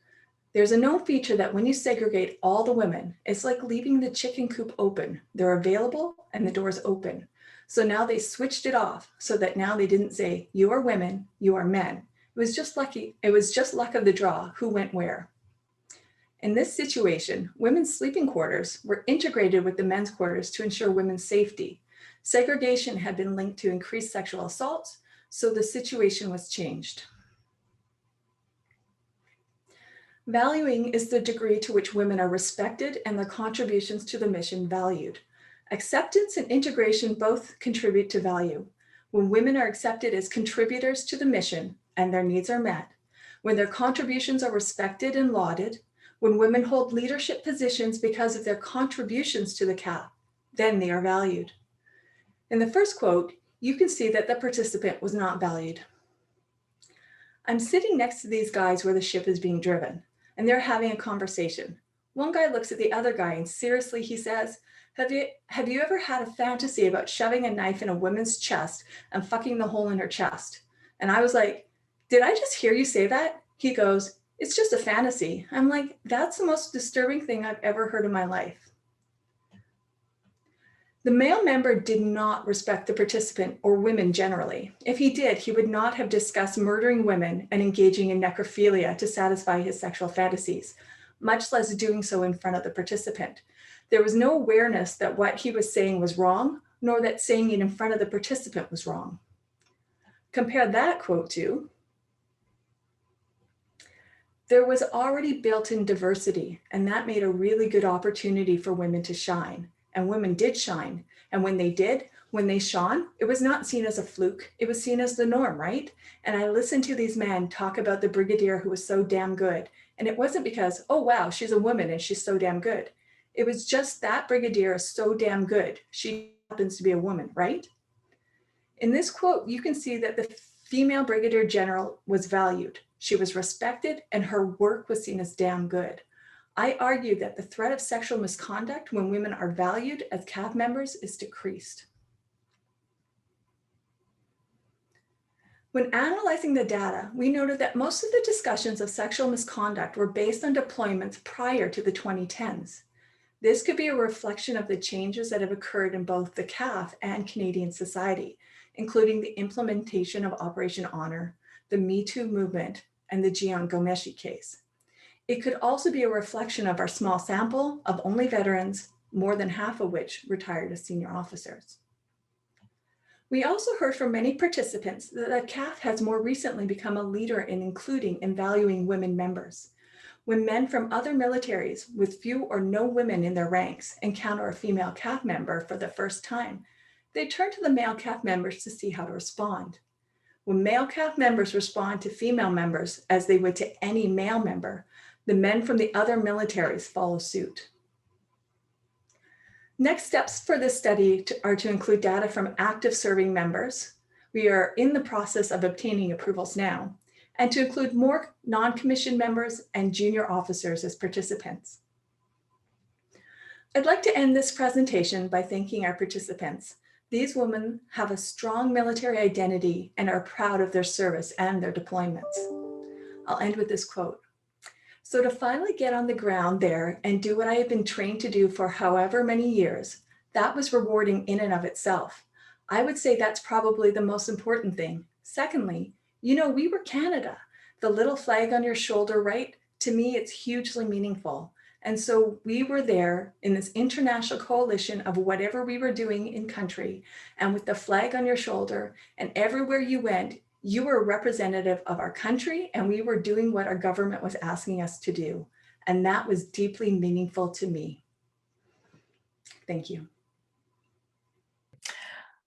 G: There's a known feature that when you segregate all the women, it's like leaving the chicken coop open. They're available and the door's open. So now they switched it off so that now they didn't say, "You are women, you are men." It was just luck of the draw who went where. In this situation, women's sleeping quarters were integrated with the men's quarters to ensure women's safety. Segregation had been linked to increased sexual assaults, so the situation was changed. Valuing is the degree to which women are respected and their contributions to the mission valued. Acceptance and integration both contribute to value. When women are accepted as contributors to the mission and their needs are met, when their contributions are respected and lauded, when women hold leadership positions because of their contributions to the CAF, then they are valued. In the first quote, you can see that the participant was not valued. I'm sitting next to these guys where the ship is being driven, and they're having a conversation. One guy looks at the other guy and seriously he says, have you ever had a fantasy about shoving a knife in a woman's chest and fucking the hole in her chest? And I was like, did I just hear you say that? He goes, it's just a fantasy. I'm like, that's the most disturbing thing I've ever heard in my life. The male member did not respect the participant or women generally. If he did, he would not have discussed murdering women and engaging in necrophilia to satisfy his sexual fantasies, much less doing so in front of the participant. There was no awareness that what he was saying was wrong, nor that saying it in front of the participant was wrong. Compare that quote to, there was already built-in diversity, and that made a really good opportunity for women to shine. And women did shine. And when they shone, it was not seen as a fluke. It was seen as the norm, right? And I listened to these men talk about the brigadier who was so damn good. And it wasn't because, oh, wow, she's a woman and she's so damn good. It was just that brigadier is so damn good. She happens to be a woman, right? In this quote, you can see that the female brigadier general was valued. She was respected and her work was seen as damn good. I argue that the threat of sexual misconduct when women are valued as CAF members is decreased. When analyzing the data, we noted that most of the discussions of sexual misconduct were based on deployments prior to the 2010s. This could be a reflection of the changes that have occurred in both the CAF and Canadian society, including the implementation of Operation Honor, the Me Too movement, and the Jian Ghomeshi case. It could also be a reflection of our small sample of only veterans, more than half of which retired as senior officers. We also heard from many participants that the CAF has more recently become a leader in including and valuing women members. When men from other militaries with few or no women in their ranks encounter a female CAF member for the first time, they turn to the male CAF members to see how to respond. When male CAF members respond to female members as they would to any male member, the men from the other militaries follow suit. Next steps for this study are to include data from active serving members. We are in the process of obtaining approvals now, and to include more non-commissioned members and junior officers as participants. I'd like to end this presentation by thanking our participants. These women have a strong military identity and are proud of their service and their deployments. I'll end with this quote. So to finally get on the ground there and do what I have been trained to do for however many years, that was rewarding in and of itself. I would say that's probably the most important thing. Secondly, you know, we were Canada. The little flag on your shoulder, right? To me, it's hugely meaningful. And so we were there in this international coalition of whatever we were doing in country, and with the flag on your shoulder, and everywhere you went, you were a representative of our country, and we were doing what our government was asking us to do. And that was deeply meaningful to me. Thank you.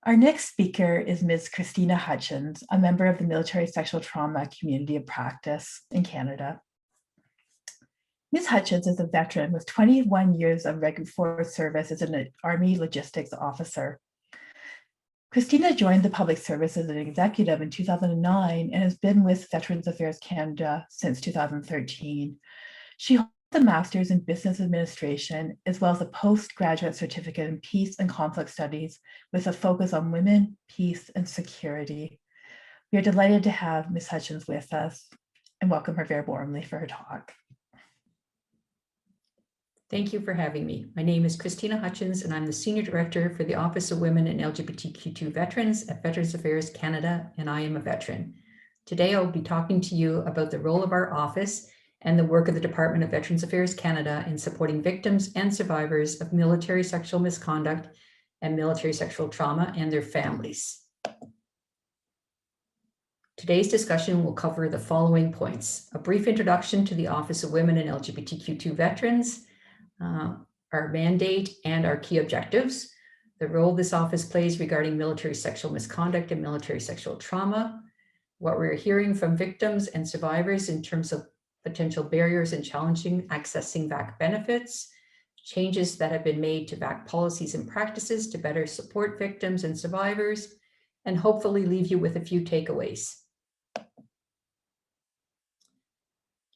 A: Our next speaker is Ms. Christina Hutchins, a member of the Military Sexual Trauma Community of Practice in Canada. Ms. Hutchins is a veteran with 21 years of regular force service as an Army logistics officer. Christina joined the public service as an executive in 2009 and has been with Veterans Affairs Canada since 2013. She holds a master's in business administration, as well as a postgraduate certificate in peace and conflict studies with a focus on women, peace, and security. We are delighted to have Ms. Hutchins with us and welcome her very warmly for her talk.
H: Thank you for having me. My name is Christina Hutchins, and I'm the Senior Director for the Office of Women and LGBTQ2 Veterans at Veterans Affairs Canada, and I am a veteran. Today, I'll be talking to you about the role of our office and the work of the Department of Veterans Affairs Canada in supporting victims and survivors of military sexual misconduct and military sexual trauma and their families. Today's discussion will cover the following points: a brief introduction to the Office of Women and LGBTQ2 Veterans, our mandate and our key objectives, the role this office plays regarding military sexual misconduct and military sexual trauma, what we're hearing from victims and survivors in terms of potential barriers and challenging accessing VAC benefits, changes that have been made to VAC policies and practices to better support victims and survivors, and hopefully leave you with a few takeaways.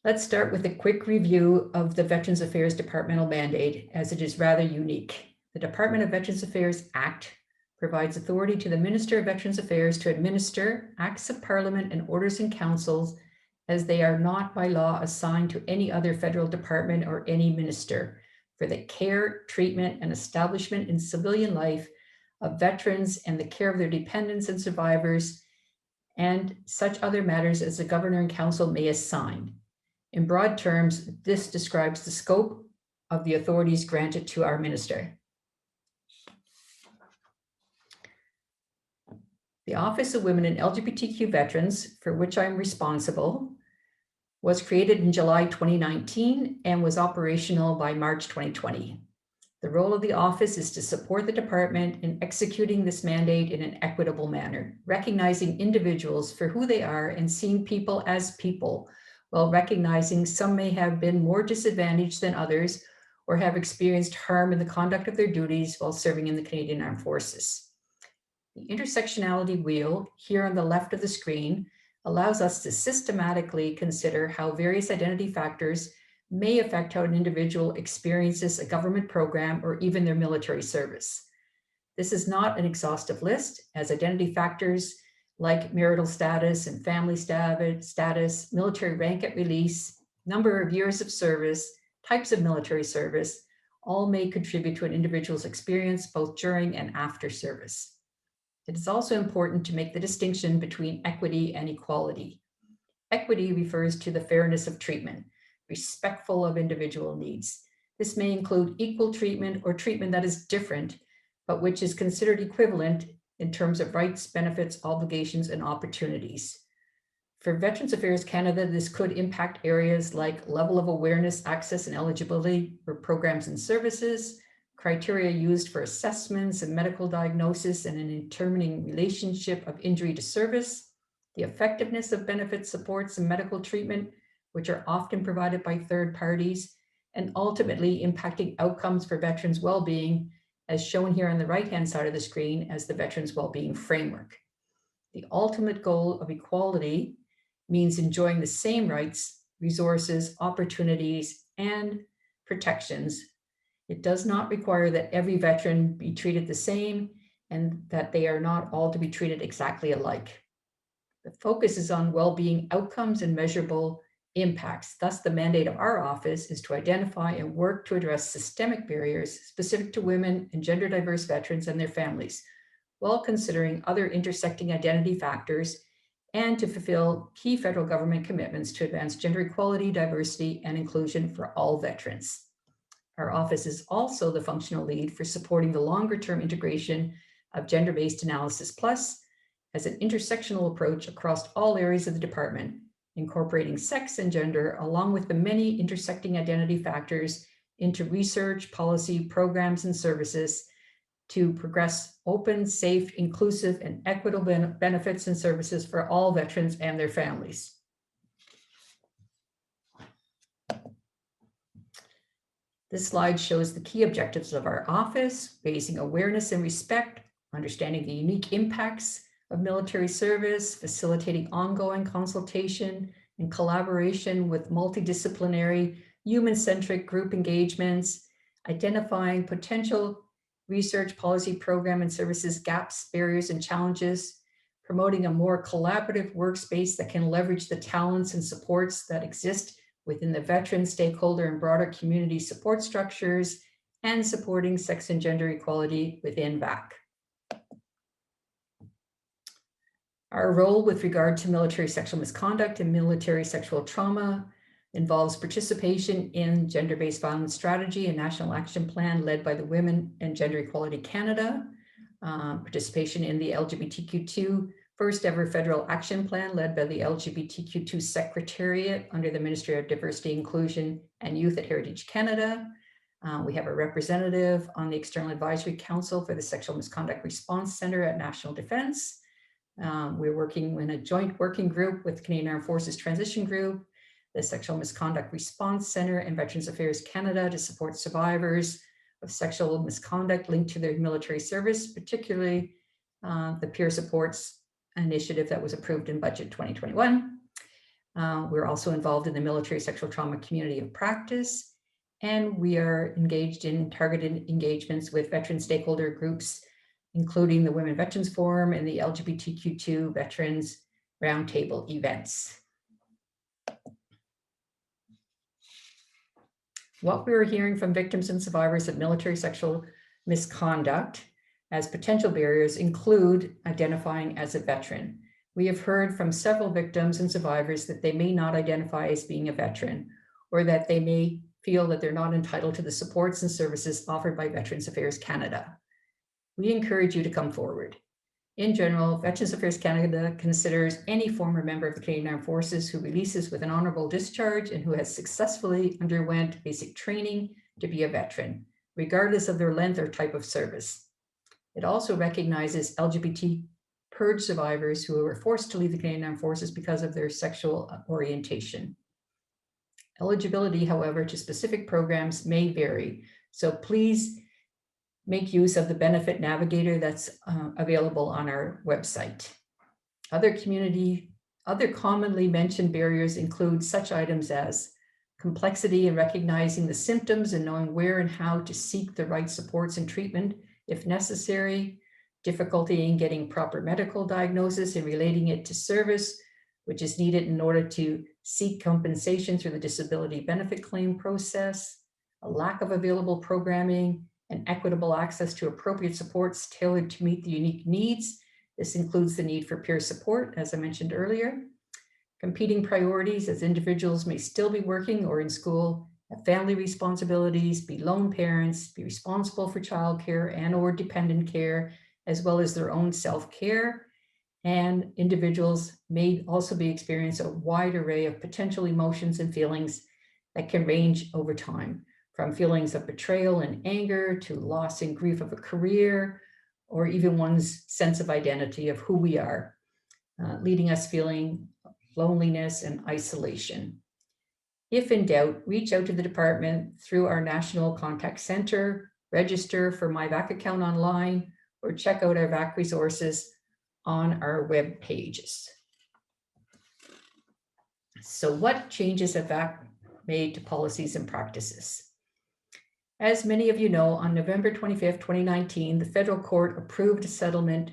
H: Let's start with a quick review of the Veterans Affairs departmental mandate, as it is rather unique. The Department of Veterans Affairs Act provides authority to the Minister of Veterans Affairs to administer acts of Parliament and orders and councils as they are not by law assigned to any other federal department or any minister for the care, treatment, and establishment in civilian life of veterans and the care of their dependents and survivors, and such other matters as the Governor and Council may assign. In broad terms, this describes the scope of the authorities granted to our minister. The Office of Women and LGBTQ Veterans, for which I am responsible, was created in July 2019 and was operational by March 2020. The role of the office is to support the department in executing this mandate in an equitable manner, recognizing individuals for who they are and seeing people as people, while recognizing some may have been more disadvantaged than others or have experienced harm in the conduct of their duties while serving in the Canadian Armed Forces. The intersectionality wheel here on the left of the screen allows us to systematically consider how various identity factors may affect how an individual experiences a government program or even their military service. This is not an exhaustive list, as identity factors like marital status and family status, military rank at release, number of years of service, types of military service, all may contribute to an individual's experience both during and after service. It is also important to make the distinction between equity and equality. Equity refers to the fairness of treatment, respectful of individual needs. This may include equal treatment or treatment that is different, but which is considered equivalent in terms of rights, benefits, obligations, and opportunities. For Veterans Affairs Canada, this could impact areas like level of awareness, access, and eligibility for programs and services, criteria used for assessments and medical diagnosis and in determining relationship of injury to service, the effectiveness of benefit supports and medical treatment, which are often provided by third parties, and ultimately impacting outcomes for veterans' well-being, as shown here on the right-hand side of the screen as the Veterans Wellbeing Framework. The ultimate goal of equality means enjoying the same rights, resources, opportunities, and protections. It does not require that every veteran be treated the same and that they are not all to be treated exactly alike. The focus is on well-being outcomes and measurable impacts. Thus, the mandate of our office is to identify and work to address systemic barriers specific to women and gender diverse veterans and their families, while considering other intersecting identity factors and to fulfill key federal government commitments to advance gender equality, diversity, and inclusion for all veterans. Our office is also the functional lead for supporting the longer-term integration of Gender-Based Analysis Plus as an intersectional approach across all areas of the department, incorporating sex and gender, along with the many intersecting identity factors, into research, policy, programs, and services to progress open, safe, inclusive, and equitable benefits and services for all veterans and their families. This slide shows the key objectives of our office: raising awareness and respect, understanding the unique impacts of military service, facilitating ongoing consultation and collaboration with multidisciplinary, human-centric group engagements, identifying potential research, policy, program, and services gaps, barriers, and challenges, promoting a more collaborative workspace that can leverage the talents and supports that exist within the veteran, stakeholder, and broader community support structures, and supporting sex and gender equality within VAC. Our role with regard to military sexual misconduct and military sexual trauma involves participation in gender-based violence strategy and national action plan led by the Women and Gender Equality Canada, participation in the LGBTQ2 first ever federal action plan led by the LGBTQ2 Secretariat under the Ministry of Diversity, Inclusion and Youth at Heritage Canada. We have a representative on the External Advisory Council for the Sexual Misconduct Response Center at National Defence. We're working in a joint working group with Canadian Armed Forces Transition Group, the Sexual Misconduct Response Center, and Veterans Affairs Canada to support survivors of sexual misconduct linked to their military service, particularly the peer supports initiative that was approved in budget 2021. We're also involved in the military sexual trauma community of practice, and we are engaged in targeted engagements with veteran stakeholder groups, including the Women Veterans Forum and the LGBTQ2 Veterans Roundtable events. What we are hearing from victims and survivors of military sexual misconduct as potential barriers include identifying as a veteran. We have heard from several victims and survivors that they may not identify as being a veteran, or that they may feel that they're not entitled to the supports and services offered by Veterans Affairs Canada. We encourage you to come forward. In general, Veterans Affairs Canada considers any former member of the Canadian Armed Forces who releases with an honorable discharge and who has successfully underwent basic training to be a veteran, regardless of their length or type of service. It also recognizes LGBT purge survivors who were forced to leave the Canadian Armed Forces because of their sexual orientation. Eligibility, however, to specific programs may vary, so please make use of the benefit navigator that's available on our website. Other commonly mentioned barriers include such items as complexity in recognizing the symptoms and knowing where and how to seek the right supports and treatment if necessary, difficulty in getting proper medical diagnosis and relating it to service, which is needed in order to seek compensation through the disability benefit claim process, a lack of available programming, and equitable access to appropriate supports tailored to meet the unique needs. This includes the need for peer support, as I mentioned earlier, competing priorities as individuals may still be working or in school, have family responsibilities, be lone parents, be responsible for childcare and or dependent care, as well as their own self-care. And individuals may also be experiencing a wide array of potential emotions and feelings that can range over time, from feelings of betrayal and anger to loss and grief of a career, or even one's sense of identity of who we are, leading us feeling loneliness and isolation. If in doubt, reach out to the department through our National Contact Center, register for my VAC account online, or check out our VAC resources on our web pages. So what changes have VAC made to policies and practices? As many of you know, on November 25th, 2019, the federal court approved a settlement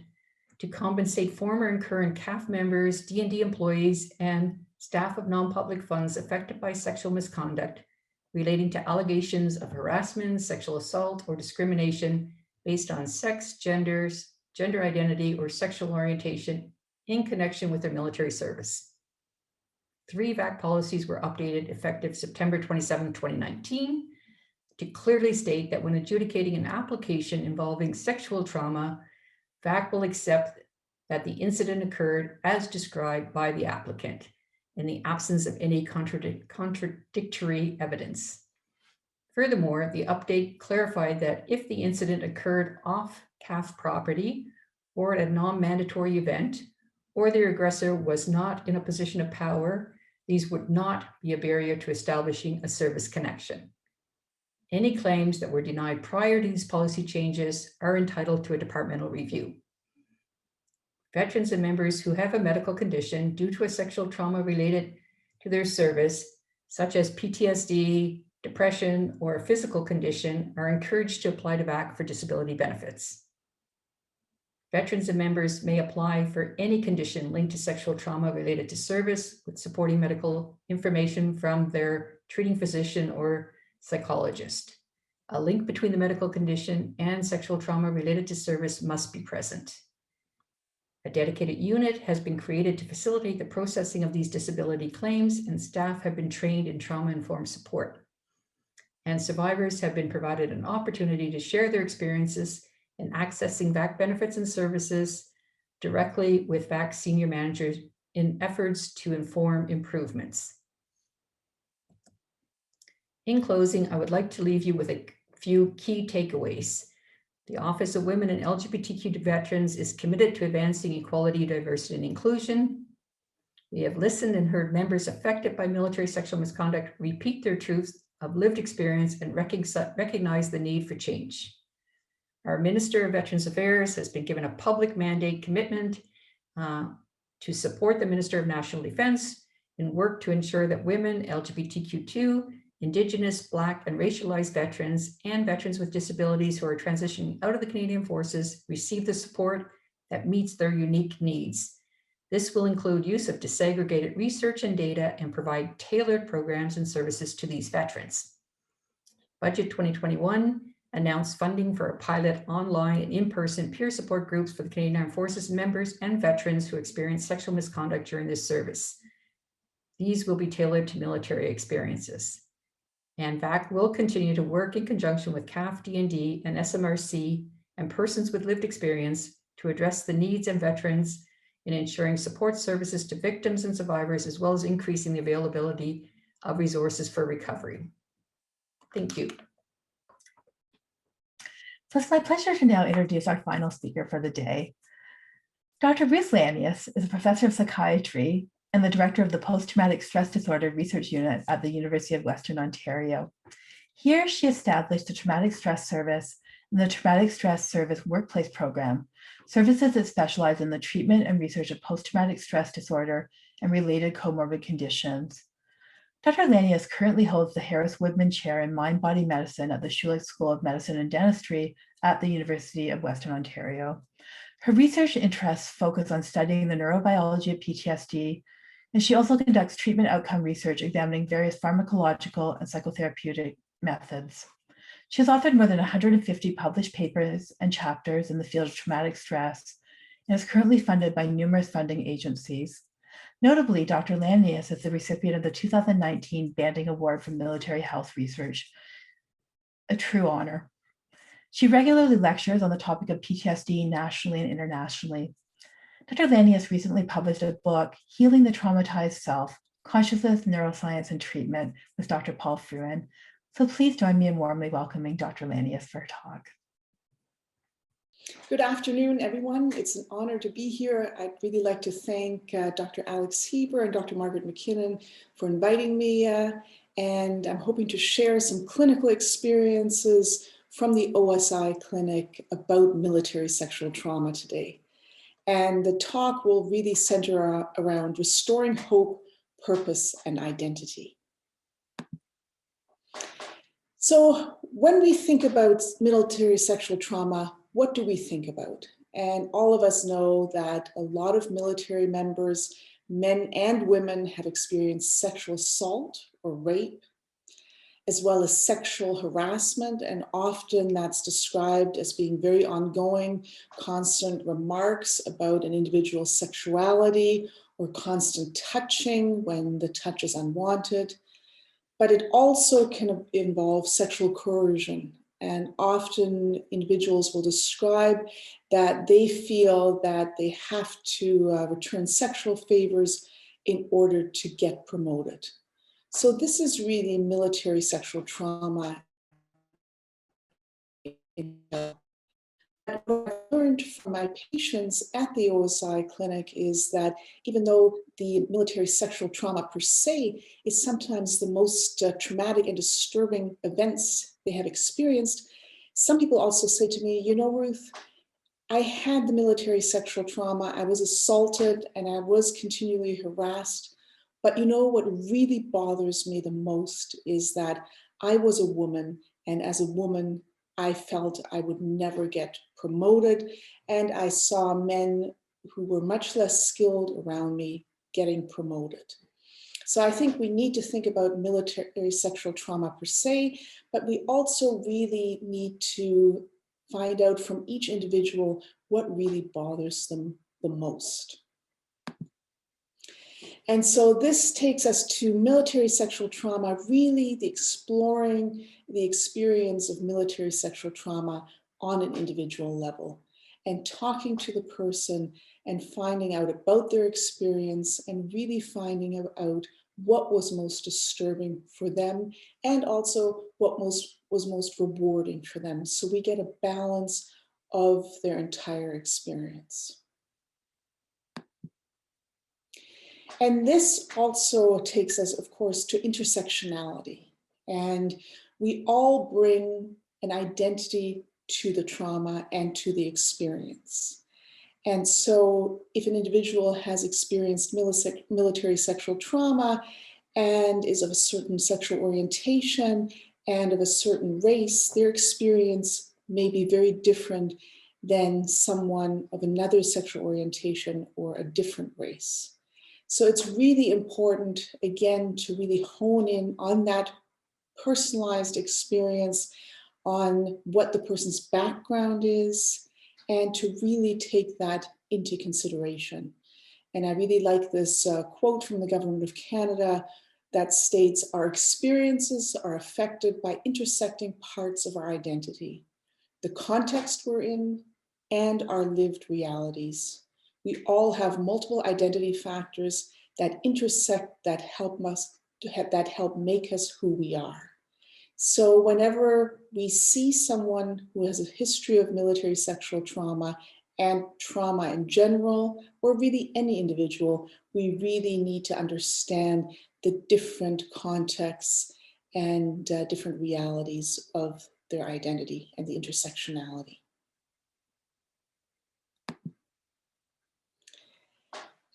H: to compensate former and current CAF members, D&D employees, and staff of non-public funds affected by sexual misconduct relating to allegations of harassment, sexual assault, or discrimination based on sex, gender identity, or sexual orientation in connection with their military service. 3 VAC policies were updated effective September 27, 2019, to clearly state that when adjudicating an application involving sexual trauma, VAC will accept that the incident occurred as described by the applicant in the absence of any contradictory evidence. Furthermore, the update clarified that if the incident occurred off CAF property or at a non-mandatory event, or the aggressor was not in a position of power, these would not be a barrier to establishing a service connection. Any claims that were denied prior to these policy changes are entitled to a departmental review. Veterans and members who have a medical condition due to a sexual trauma related to their service, such as PTSD, depression, or a physical condition, are encouraged to apply to VAC for disability benefits. Veterans and members may apply for any condition linked to sexual trauma related to service with supporting medical information from their treating physician or psychologist. A link between the medical condition and sexual trauma related to service must be present. A dedicated unit has been created to facilitate the processing of these disability claims, and staff have been trained in trauma-informed support. And survivors have been provided an opportunity to share their experiences in accessing VAC benefits and services directly with VAC senior managers in efforts to inform improvements. In closing, I would like to leave you with a few key takeaways. The Office of Women and LGBTQ Veterans is committed to advancing equality, diversity, and inclusion. We have listened and heard members affected by military sexual misconduct repeat their truths of lived experience and recognize the need for change. Our Minister of Veterans Affairs has been given a public mandate commitment to support the Minister of National Defense and work to ensure that women, LGBTQ2, Indigenous, Black, and racialized veterans and veterans with disabilities who are transitioning out of the Canadian Forces receive the support that meets their unique needs. This will include use of disaggregated research and data and provide tailored programs and services to these veterans. Budget 2021 announced funding for a pilot online and in-person peer support groups for the Canadian Armed Forces members and veterans who experience sexual misconduct during this service. These will be tailored to military experiences. And VAC will continue to work in conjunction with CAF, D&D, and SMRC and persons with lived experience to address the needs of veterans in ensuring support services to victims and survivors, as well as increasing the availability of resources for recovery. Thank you.
A: So it's my pleasure to now introduce our final speaker for the day. Dr. Ruth Lanius is a professor of psychiatry and the director of the Post-Traumatic Stress Disorder Research Unit at the University of Western Ontario. Here, she established the Traumatic Stress Service and the Traumatic Stress Service Workplace Program, services that specialize in the treatment and research of post-traumatic stress disorder and related comorbid conditions. Dr. Lanius currently holds the Harris Woodman Chair in Mind-Body Medicine at the Schulich School of Medicine and Dentistry at the University of Western Ontario. Her research interests focus on studying the neurobiology of PTSD, and she also conducts treatment outcome research examining various pharmacological and psychotherapeutic methods. She has authored more than 150 published papers and chapters in the field of traumatic stress and is currently funded by numerous funding agencies. Notably, Dr. Lanius is the recipient of the 2019 Banding Award for Military Health Research, a true honor. She regularly lectures on the topic of PTSD nationally and internationally. Dr. Lanius recently published a book, Healing the Traumatized Self, Consciousness, Neuroscience, and Treatment with Dr. Paul Fruin. So please join me in warmly welcoming Dr. Lanius for her talk.
I: Good afternoon, everyone. It's an honor to be here. I'd really like to thank Dr. Alex Heber and Dr. Margaret McKinnon for inviting me, and I'm hoping to share some clinical experiences from the OSI clinic about military sexual trauma today. And the talk will really center around restoring hope, purpose, and identity. So when we think about military sexual trauma, what do we think about? And all of us know that a lot of military members, men and women, have experienced sexual assault or rape, as well as sexual harassment. And often that's described as being very ongoing, constant remarks about an individual's sexuality or constant touching when the touch is unwanted. But it also can involve sexual coercion. And often individuals will describe that they feel that they have to return sexual favors in order to get promoted. So this is really military sexual trauma. What I learned from my patients at the OSI clinic is that even though the military sexual trauma per se is sometimes the most traumatic and disturbing events they have experienced, some people also say to me, you know, Ruth, I had the military sexual trauma, I was assaulted and I was continually harassed. But you know what really bothers me the most is that I was a woman, and as a woman, I felt I would never get promoted, and I saw men who were much less skilled around me getting promoted. So I think we need to think about military sexual trauma per se, but we also really need to find out from each individual what really bothers them the most. And so this takes us to military sexual trauma, really exploring the experience of military sexual trauma on an individual level, and talking to the person and finding out about their experience and really finding out what was most disturbing for them and also what was most rewarding for them. So we get a balance of their entire experience. And this also takes us, of course, to intersectionality. And we all bring an identity to the trauma and to the experience. And so if an individual has experienced military sexual trauma and is of a certain sexual orientation and of a certain race, their experience may be very different than someone of another sexual orientation or a different race. So it's really important, again, to really hone in on that personalized experience, on what the person's background is, and to really take that into consideration. And I really like this quote from the Government of Canada that states, "Our experiences are affected by intersecting parts of our identity, the context we're in, and our lived realities. We all have multiple identity factors that intersect, that help make us who we are." So whenever we see someone who has a history of military sexual trauma and trauma in general, or really any individual, we really need to understand the different contexts and different realities of their identity and the intersectionality.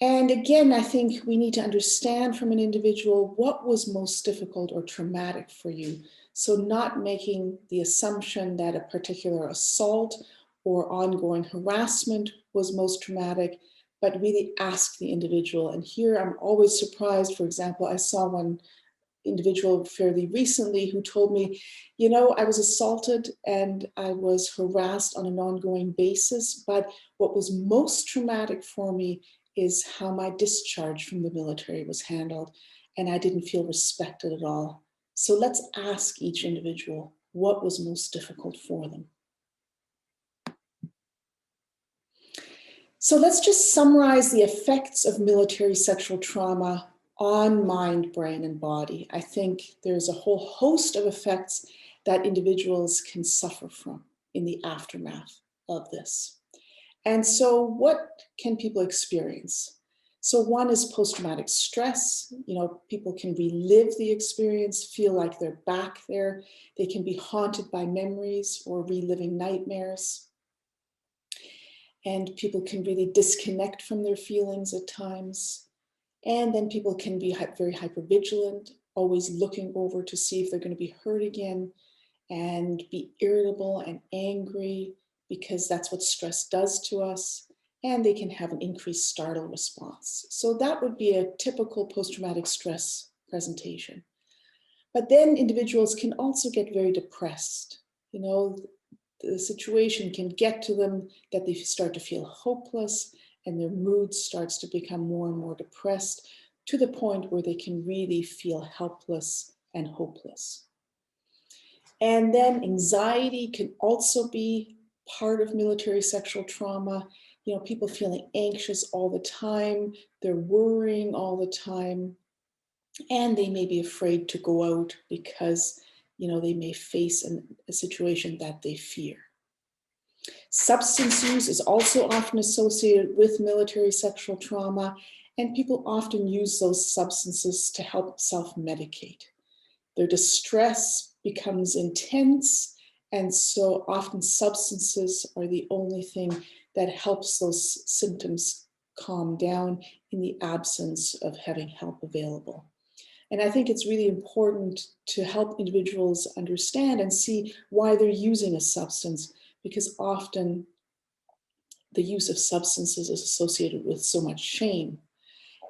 I: And again, I think we need to understand from an individual what was most difficult or traumatic for you. So not making the assumption that a particular assault or ongoing harassment was most traumatic, but really ask the individual. And here I'm always surprised. For example, I saw one individual fairly recently who told me, you know, I was assaulted and I was harassed on an ongoing basis, but what was most traumatic for me is how my discharge from the military was handled, and I didn't feel respected at all. So let's ask each individual what was most difficult for them. So let's just summarize the effects of military sexual trauma on mind, brain, and body. I think there's a whole host of effects that individuals can suffer from in the aftermath of this. And so what can people experience? So one is post-traumatic stress. You know, people can relive the experience, feel like they're back there. They can be haunted by memories or reliving nightmares. And people can really disconnect from their feelings at times. And then people can be very hypervigilant, always looking over to see if they're going to be hurt again, and be irritable and angry, because that's what stress does to us. And they can have an increased startle response. So that would be a typical post-traumatic stress presentation. But then individuals can also get very depressed. You know, the situation can get to them that they start to feel hopeless, and their mood starts to become more and more depressed, to the point where they can really feel helpless and hopeless. And then anxiety can also be part of military sexual trauma. You know, people feeling anxious all the time, they're worrying all the time, and they may be afraid to go out because, you know, they may face a situation that they fear. Substance use is also often associated with military sexual trauma, and people often use those substances to help self-medicate. Their distress becomes intense, and so often substances are the only thing that helps those symptoms calm down in the absence of having help available. And I think it's really important to help individuals understand and see why they're using a substance, because often the use of substances is associated with so much shame.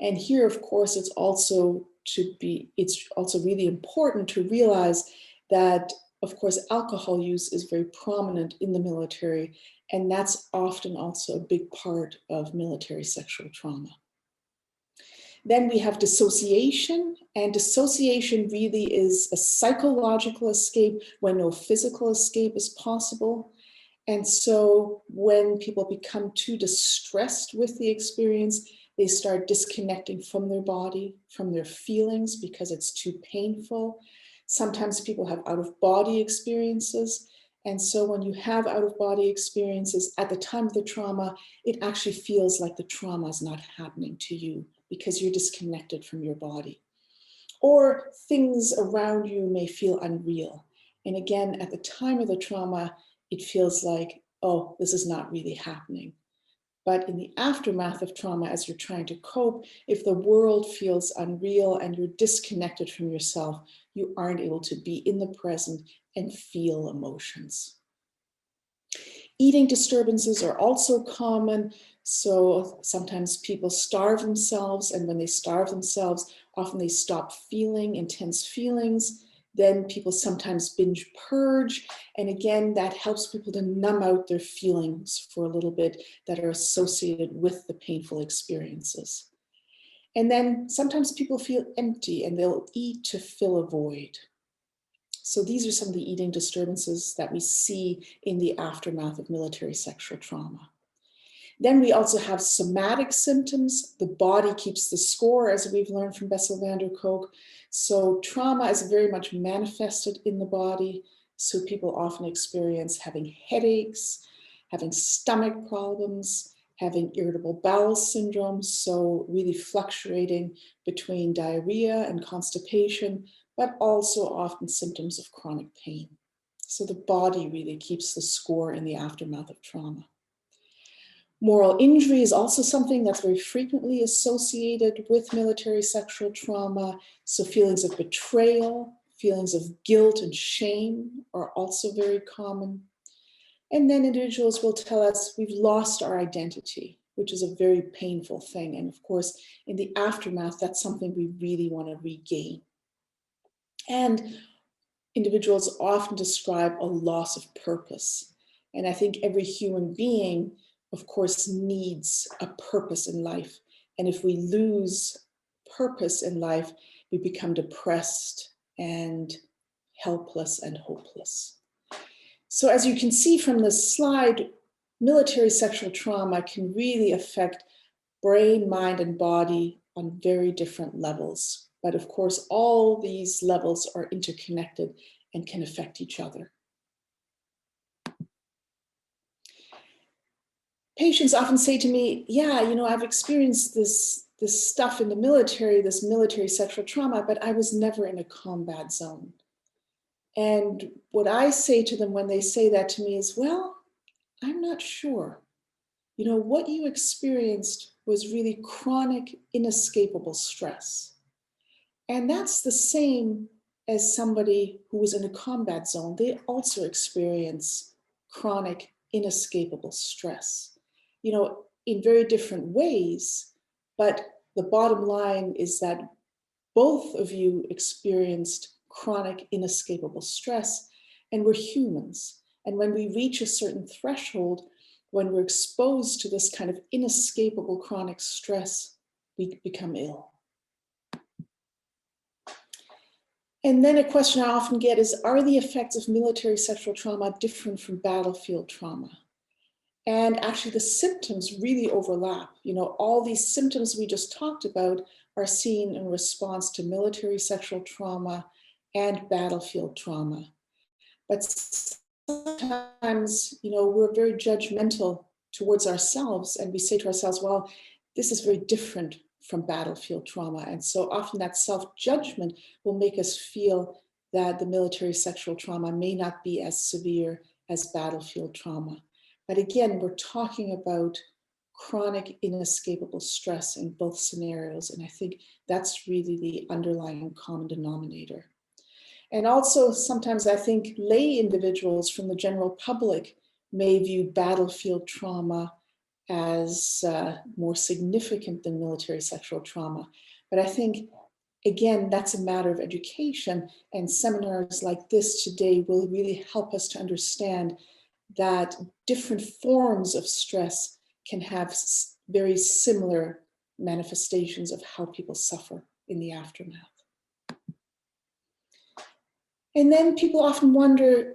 I: And here, of course, it's also really important to realize that of course, alcohol use is very prominent in the military, and that's often also a big part of military sexual trauma. Then we have dissociation, and dissociation really is a psychological escape when no physical escape is possible. And so when people become too distressed with the experience, they start disconnecting from their body, from their feelings, because it's too painful. Sometimes people have out-of-body experiences. And so when you have out-of-body experiences at the time of the trauma, it actually feels like the trauma is not happening to you because you're disconnected from your body. Or things around you may feel unreal. And again, at the time of the trauma, it feels like, oh, this is not really happening. But in the aftermath of trauma, as you're trying to cope, if the world feels unreal and you're disconnected from yourself, you aren't able to be in the present and feel emotions. Eating disturbances are also common. So sometimes people starve themselves, and when they starve themselves, often they stop feeling intense feelings. Then people sometimes binge purge. And again, that helps people to numb out their feelings for a little bit that are associated with the painful experiences. And then sometimes people feel empty and they'll eat to fill a void. So these are some of the eating disturbances that we see in the aftermath of military sexual trauma. Then we also have somatic symptoms. The body keeps the score, as we've learned from Bessel van der Kolk. So trauma is very much manifested in the body. So people often experience having headaches, having stomach problems, having irritable bowel syndrome. So really fluctuating between diarrhea and constipation, but also often symptoms of chronic pain. So the body really keeps the score in the aftermath of trauma. Moral injury is also something that's very frequently associated with military sexual trauma. So feelings of betrayal, feelings of guilt and shame are also very common. And then individuals will tell us we've lost our identity, which is a very painful thing. And of course, in the aftermath, that's something we really want to regain. And individuals often describe a loss of purpose. And I think every human being, of course, needs a purpose in life. And if we lose purpose in life, we become depressed and helpless and hopeless. So as you can see from this slide, military sexual trauma can really affect brain, mind, and body on very different levels. But of course, all these levels are interconnected and can affect each other. Patients often say to me, yeah, you know, I've experienced this stuff in the military, this military sexual trauma, but I was never in a combat zone. And what I say to them when they say that to me is, well, I'm not sure. You know, what you experienced was really chronic, inescapable stress. And that's the same as somebody who was in a combat zone. They also experience chronic, inescapable stress, you know, in very different ways. But the bottom line is that both of you experienced chronic, inescapable stress, and we're humans. And when we reach a certain threshold, when we're exposed to this kind of inescapable chronic stress, we become ill. And then a question I often get is, are the effects of military sexual trauma different from battlefield trauma? And actually the symptoms really overlap. You know, all these symptoms we just talked about are seen in response to military sexual trauma and battlefield trauma. But sometimes, you know, we're very judgmental towards ourselves, and we say to ourselves, well, this is very different from battlefield trauma. And so often that self-judgment will make us feel that the military sexual trauma may not be as severe as battlefield trauma. But again, we're talking about chronic, inescapable stress in both scenarios. And I think that's really the underlying common denominator. And also sometimes I think lay individuals from the general public may view battlefield trauma as more significant than military sexual trauma. But I think again, that's a matter of education, and seminars like this today will really help us to understand that different forms of stress can have very similar manifestations of how people suffer in the aftermath. And then people often wonder,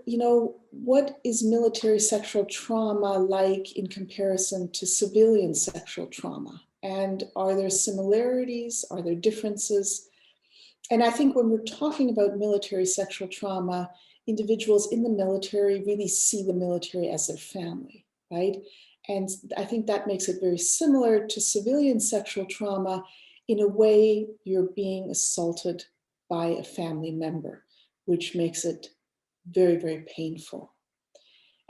I: what is military sexual trauma like in comparison to civilian sexual trauma? And are there similarities? Are there differences? And I think when we're talking about military sexual trauma, individuals in the military really see the military as their family, right? And I think that makes it very similar to civilian sexual trauma. In a way, you're being assaulted by a family member, which makes it very, very painful.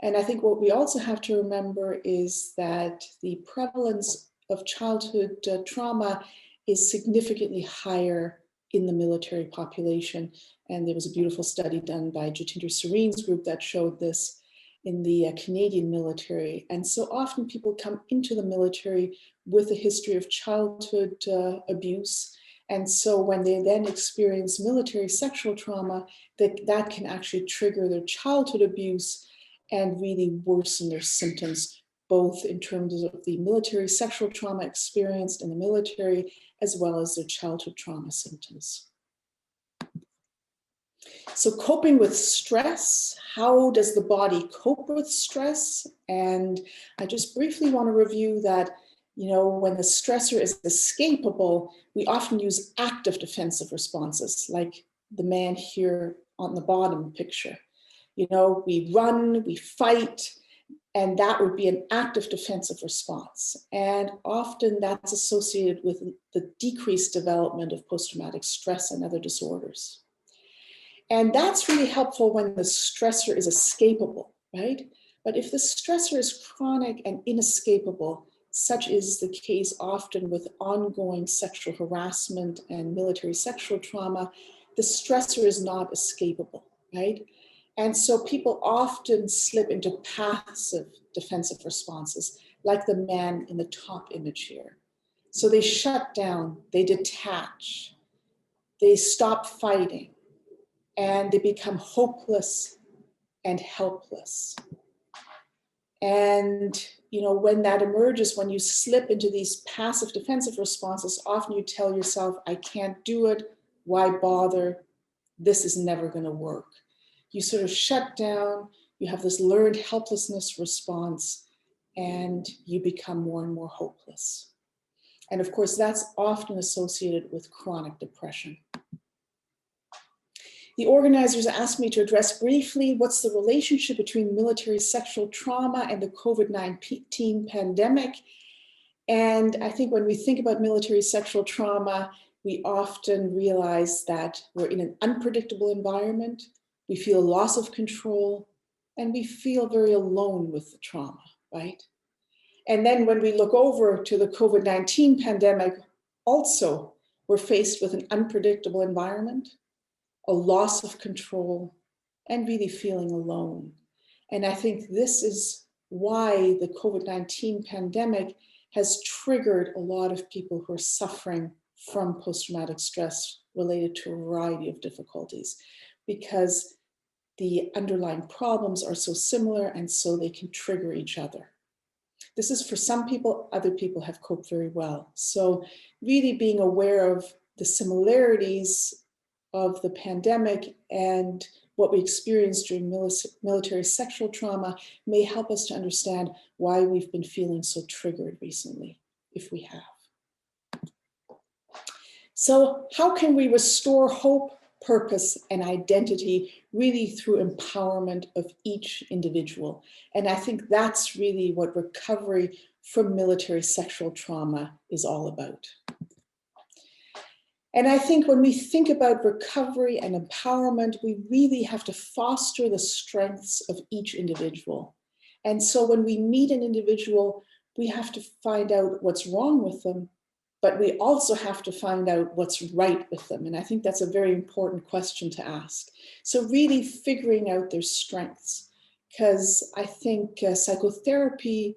I: And I think what we also have to remember is that the prevalence of childhood trauma is significantly higher in the military population. And there was a beautiful study done by Jatinder Sareen's group that showed this in the Canadian military. And so often people come into the military with a history of childhood abuse. And so when they then experience military sexual trauma, that can actually trigger their childhood abuse and really worsen their symptoms, both in terms of the military sexual trauma experienced in the military, as well as their childhood trauma symptoms. So coping with stress, how does the body cope with stress? And I just briefly want to review that, when the stressor is escapable, we often use active defensive responses, like the man here on the bottom picture. We run, we fight, and that would be an active defensive response. And often that's associated with the decreased development of post-traumatic stress and other disorders. And that's really helpful when the stressor is escapable, right? But if the stressor is chronic and inescapable, such is the case often with ongoing sexual harassment and military sexual trauma, the stressor is not escapable, right? And so people often slip into passive defensive responses, like the man in the top image here. So they shut down, they detach, they stop fighting, and they become hopeless and helpless. And when that emerges, when you slip into these passive defensive responses, often you tell yourself, I can't do it, why bother? This is never going to work. You sort of shut down, you have this learned helplessness response, and you become more and more hopeless. And of course, that's often associated with chronic depression. The organizers asked me to address briefly what's the relationship between military sexual trauma and the COVID-19 pandemic. And I think when we think about military sexual trauma, we often realize that we're in an unpredictable environment. We feel loss of control, and we feel very alone with the trauma, right? And then when we look over to the COVID-19 pandemic, also, we're faced with an unpredictable environment, a loss of control, and really feeling alone. And I think this is why the COVID-19 pandemic has triggered a lot of people who are suffering from post-traumatic stress related to a variety of difficulties, because the underlying problems are so similar, and so they can trigger each other. This is for some people, other people have coped very well. So really being aware of the similarities of the pandemic and what we experienced during military sexual trauma may help us to understand why we've been feeling so triggered recently, if we have. So how can we restore hope, purpose, and identity really through empowerment of each individual? And I think that's really what recovery from military sexual trauma is all about. And I think when we think about recovery and empowerment, we really have to foster the strengths of each individual. And so when we meet an individual, we have to find out what's wrong with them, but we also have to find out what's right with them. And I think that's a very important question to ask. So really figuring out their strengths, because I think psychotherapy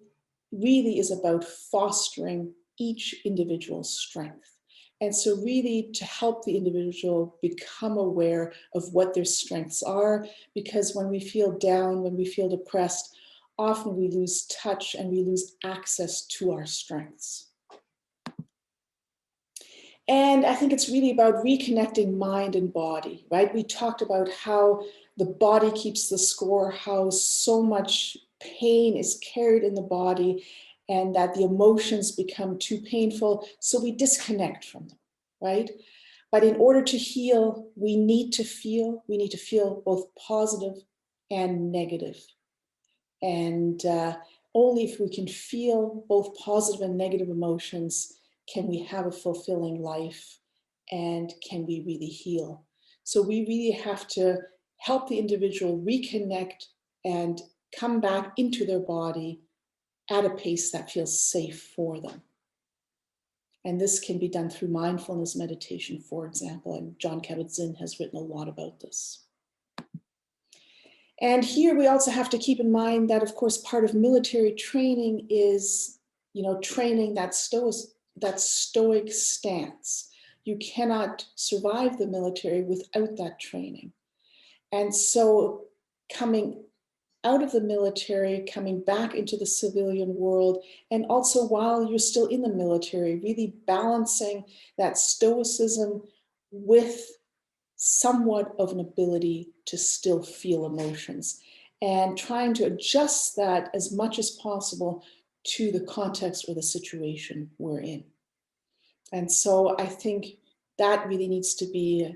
I: really is about fostering each individual's strength. And so really to help the individual become aware of what their strengths are, because when we feel down, when we feel depressed, often we lose touch and we lose access to our strengths. And I think it's really about reconnecting mind and body, right? We talked about how the body keeps the score, how so much pain is carried in the body, and that the emotions become too painful, so we disconnect from them, right? But in order to heal, we need to feel both positive and negative. And only if we can feel both positive and negative emotions can we have a fulfilling life and can we really heal. So we really have to help the individual reconnect and come back into their body at a pace that feels safe for them. And this can be done through mindfulness meditation, for example, and Jon Kabat-Zinn has written a lot about this. And here we also have to keep in mind that, of course, part of military training is, training that stoic stance. You cannot survive the military without that training. And so coming out of the military, coming back into the civilian world, and also while you're still in the military, really balancing that stoicism with somewhat of an ability to still feel emotions and trying to adjust that as much as possible to the context or the situation we're in. And so I think that really needs to be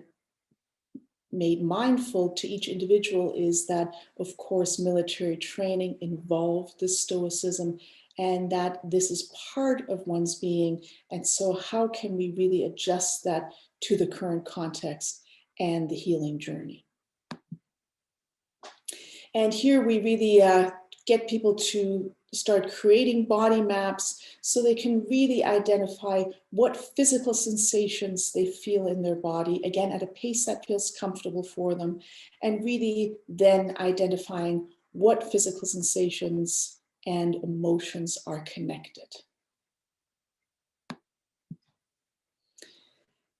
I: made mindful to each individual, is that, of course, military training involved this stoicism and that this is part of one's being. And so how can we really adjust that to the current context and the healing journey? And here we really get people to start creating body maps so they can really identify what physical sensations they feel in their body, again, at a pace that feels comfortable for them, and really then identifying what physical sensations and emotions are connected.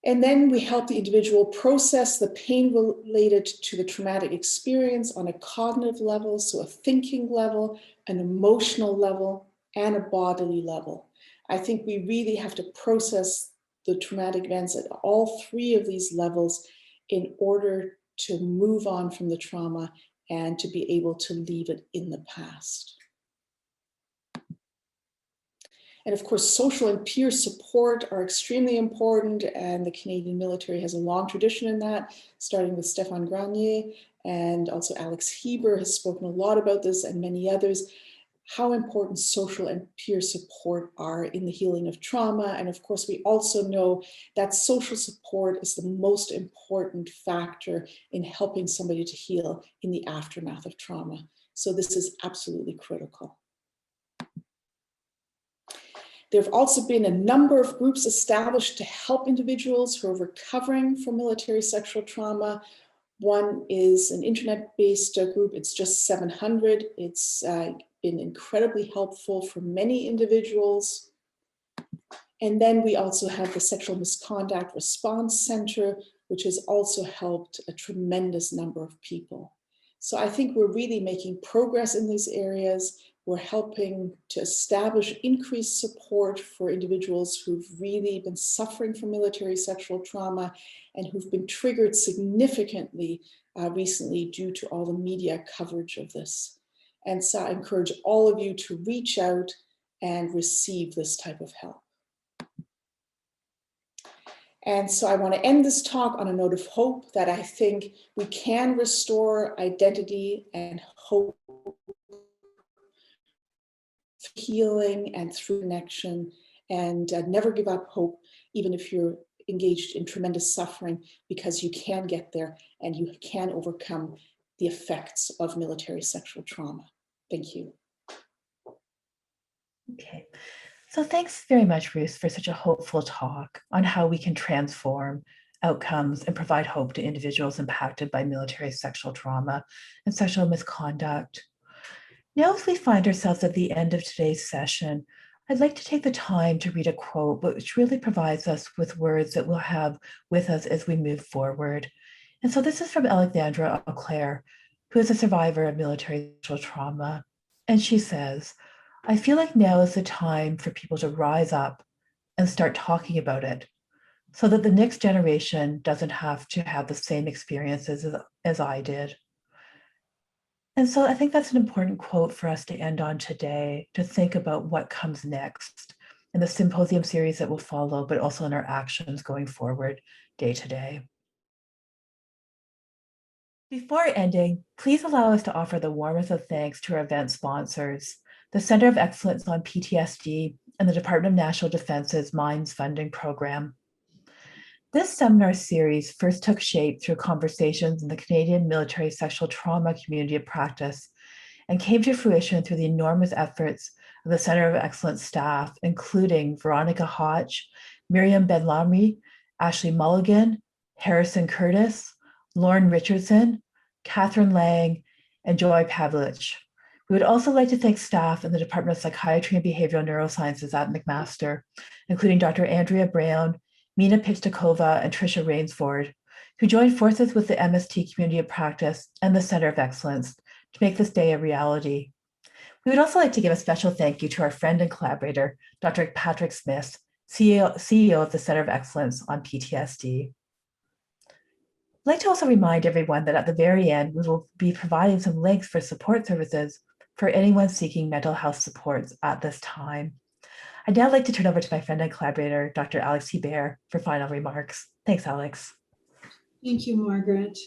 I: And then we help the individual process the pain related to the traumatic experience on a cognitive level, so a thinking level, an emotional level, and a bodily level. I think we really have to process the traumatic events at all three of these levels in order to move on from the trauma and to be able to leave it in the past. And of course, social and peer support are extremely important, and the Canadian military has a long tradition in that, starting with Stéphane Granier, and also Alex Heber has spoken a lot about this, and many others, how important social and peer support are in the healing of trauma. And of course, we also know that social support is the most important factor in helping somebody to heal in the aftermath of trauma. So this is absolutely critical. There have also been a number of groups established to help individuals who are recovering from military sexual trauma. One is an internet-based group. It's just 700. It's been incredibly helpful for many individuals. And then we also have the Sexual Misconduct Response Center, which has also helped a tremendous number of people. So I think we're really making progress in these areas. We're helping to establish increased support for individuals who've really been suffering from military sexual trauma and who've been triggered significantly recently due to all the media coverage of this. And so I encourage all of you to reach out and receive this type of help. And so I want to end this talk on a note of hope that I think we can restore identity and hope, healing and through connection, and never give up hope, even if you're engaged in tremendous suffering, because you can get there and you can overcome the effects of military sexual trauma. Thank you.
A: Okay. So thanks very much, Ruth, for such a hopeful talk on how we can transform outcomes and provide hope to individuals impacted by military sexual trauma and sexual misconduct. Now, as we find ourselves at the end of today's session, I'd like to take the time to read a quote, which really provides us with words that we'll have with us as we move forward. And so this is from Alexandra Auclair, who is a survivor of military sexual trauma. And she says, "I feel like now is the time for people to rise up and start talking about it so that the next generation doesn't have to have the same experiences as I did." And so I think that's an important quote for us to end on today, to think about what comes next in the symposium series that will follow, but also in our actions going forward day to day. Before ending, please allow us to offer the warmest of thanks to our event sponsors, the Center of Excellence on PTSD and the Department of National Defense's Minds Funding Program. This seminar series first took shape through conversations in the Canadian military sexual trauma community of practice and came to fruition through the enormous efforts of the Center of Excellence staff, including Veronica Hodge, Miriam Ben-Lamri, Ashley Mulligan, Harrison Curtis, Lauren Richardson, Catherine Lang, and Joy Pavlich. We would also like to thank staff in the Department of Psychiatry and Behavioral Neurosciences at McMaster, including Dr. Andrea Brown, Mina Pixtakova, and Tricia Rainsford, who joined forces with the MST Community of Practice and the Center of Excellence to make this day a reality. We would also like to give a special thank you to our friend and collaborator, Dr. Patrick Smith, CEO of the Center of Excellence on PTSD. I'd like to also remind everyone that at the very end, we will be providing some links for support services for anyone seeking mental health supports at this time. I'd now like to turn over to my friend and collaborator, Dr. Alex Hebert, for final remarks. Thanks, Alex.
B: Thank you, Margaret.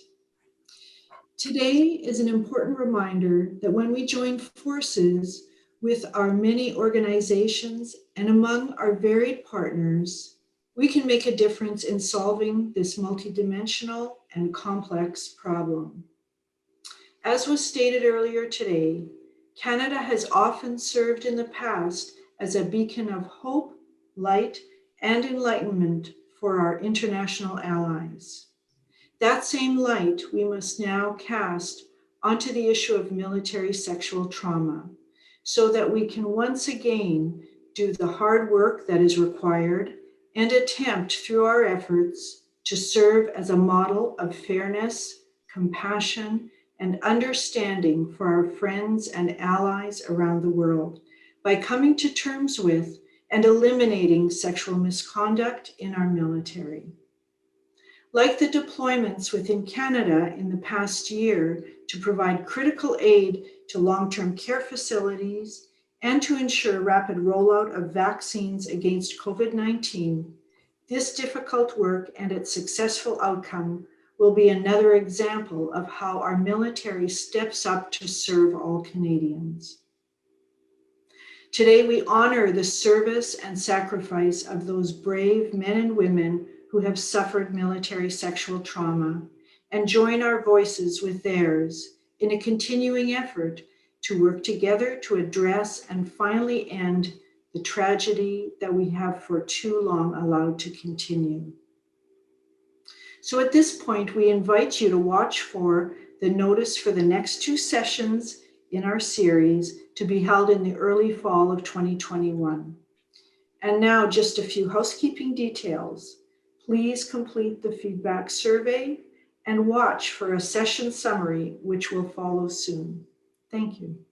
B: Today is an important reminder that when we join forces with our many organizations and among our varied partners, we can make a difference in solving this multidimensional and complex problem. As was stated earlier today, Canada has often served in the past as a beacon of hope, light, and enlightenment for our international allies. That same light we must now cast onto the issue of military sexual trauma so that we can once again do the hard work that is required and attempt through our efforts to serve as a model of fairness, compassion, and understanding for our friends and allies around the world by coming to terms with and eliminating sexual misconduct in our military. Like the deployments within Canada in the past year to provide critical aid to long-term care facilities and to ensure rapid rollout of vaccines against COVID-19, this difficult work and its successful outcome will be another example of how our military steps up to serve all Canadians. Today, we honor the service and sacrifice of those brave men and women who have suffered military sexual trauma and join our voices with theirs in a continuing effort to work together to address and finally end the tragedy that we have for too long allowed to continue. So at this point, we invite you to watch for the notice for the next two sessions in our series to be held in the early fall of 2021. And now just a few housekeeping details. Please complete the feedback survey and watch for a session summary, which will follow soon. Thank you.